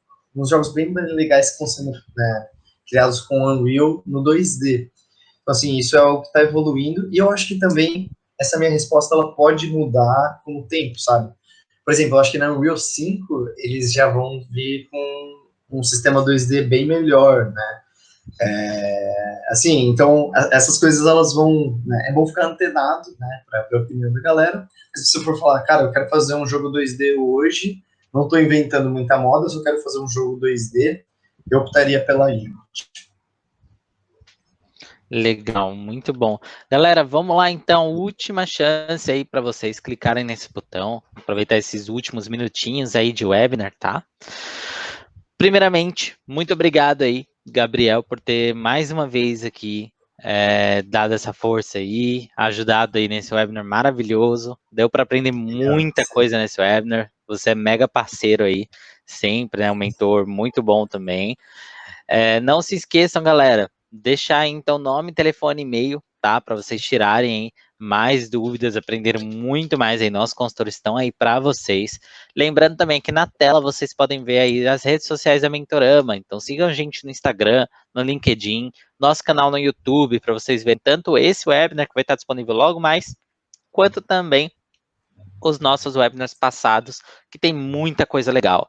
jogos bem legais que estão sendo, né, criados com Unreal no 2D. Então, assim, isso é algo que está evoluindo, e eu acho que também essa minha resposta ela pode mudar com o tempo, sabe? Por exemplo, eu acho que na Unreal 5 eles já vão vir com um sistema 2D bem melhor, né? Assim, então essas coisas elas vão, né? É bom ficar antenado, né? Para a opinião da galera. Mas se você for falar, cara, eu quero fazer um jogo 2D hoje, não estou inventando muita moda, só quero fazer um jogo 2D, eu optaria pela Unity. Legal, muito bom. Galera, vamos lá então, última chance aí para vocês clicarem nesse botão, aproveitar esses últimos minutinhos aí de webinar, tá? Primeiramente, muito obrigado aí, Gabriel, por ter mais uma vez aqui dado essa força aí, ajudado aí nesse webinar maravilhoso. Deu para aprender muita coisa nesse webinar. Você é mega parceiro aí, sempre, né? Um mentor muito bom também. Não se esqueçam, galera, deixar aí, então nome, telefone, e-mail, tá? Para vocês tirarem aí mais dúvidas, aprenderem muito mais aí. Nossos consultores estão aí para vocês. Lembrando também que na tela vocês podem ver aí as redes sociais da Mentorama. Então sigam a gente no Instagram, no LinkedIn, nosso canal no YouTube, para vocês verem tanto esse webinar que vai estar disponível logo mais, quanto também os nossos webinars passados, que tem muita coisa legal.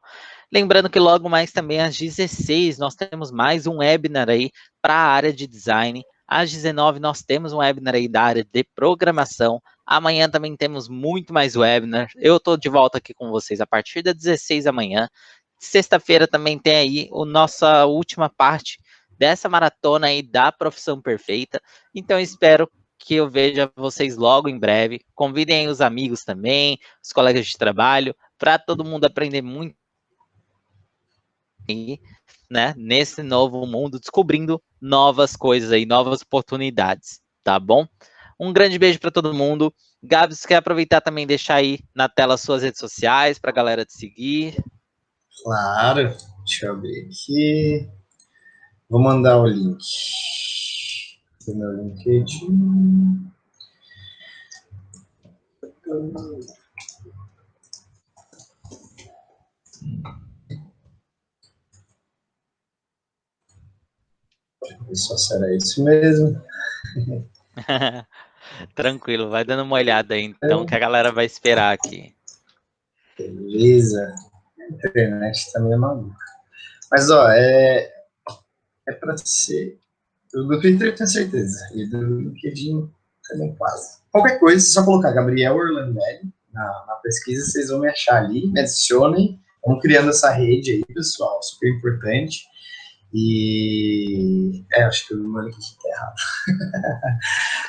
Lembrando que logo mais também às 16 nós temos mais um webinar aí para a área de design. Às 19 nós temos um webinar aí da área de programação. Amanhã também temos muito mais webinar. Eu estou de volta aqui com vocês a partir das 16 da manhã. Sexta-feira também tem aí a nossa última parte dessa maratona aí da Profissão Perfeita. Então espero que eu veja vocês logo em breve. Convidem os amigos também, os colegas de trabalho, para todo mundo aprender muito aí, né, nesse novo mundo, descobrindo novas coisas aí, novas oportunidades, tá bom? Um grande beijo para todo mundo. Gabs, quer aproveitar também e deixar aí na tela suas redes sociais para a galera te seguir? Claro, deixa eu abrir aqui. Vou mandar o link do meu LinkedIn. Deixa eu ver só se era isso mesmo. Tranquilo, vai dando uma olhada aí, então, que a galera vai esperar aqui. Beleza. A internet também é maluca. Mas, ó, é pra ser... Do Twitter eu tenho certeza. E do LinkedIn também quase. Qualquer coisa, é só colocar Gabriel Orlandelli na pesquisa, vocês vão me achar ali, me adicionem. Vamos criando essa rede aí, pessoal, super importante. E... acho que o meu link tá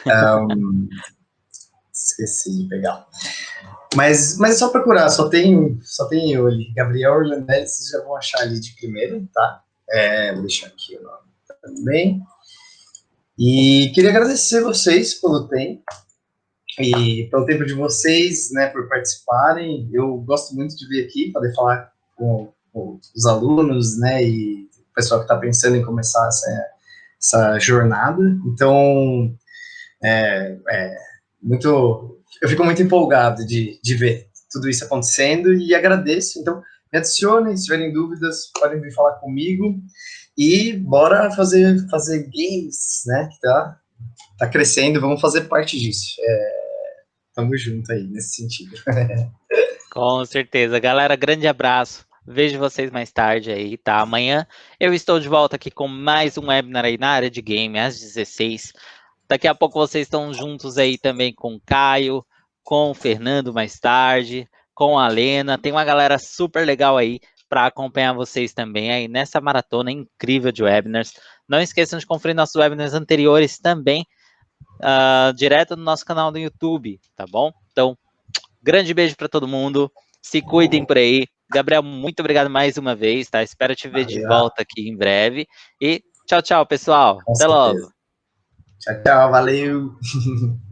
errado. Esqueci de pegar. Mas é só procurar, só tem eu ali. Gabriel Orlandelli, vocês já vão achar ali de primeiro, tá? Vou deixar aqui o nome também. E queria agradecer vocês pelo tempo e pelo tempo de vocês, né, por participarem. Eu gosto muito de vir aqui, poder falar com os alunos, né, e o pessoal que está pensando em começar essa jornada. Então, eu fico muito empolgado de ver tudo isso acontecendo e agradeço. Então, me adicionem, se tiverem dúvidas, podem vir falar comigo. E bora fazer games, né? Que tá crescendo, vamos fazer parte disso. Tamo junto aí, nesse sentido. Com certeza. Galera, grande abraço. Vejo vocês mais tarde aí, tá? Amanhã eu estou de volta aqui com mais um webinar aí na área de game, às 16. Daqui a pouco vocês estão juntos aí também com o Caio, com o Fernando mais tarde, com a Lena. Tem uma galera super legal aí para acompanhar vocês também aí nessa maratona incrível de webinars. Não esqueçam de conferir nossos webinars anteriores também, direto no nosso canal do YouTube, tá bom? Então, grande beijo para todo mundo. Se cuidem por aí. Gabriel, muito obrigado mais uma vez, tá? Espero te ver de volta aqui em breve. E tchau, tchau, pessoal. Até logo. Tchau, tchau. Valeu.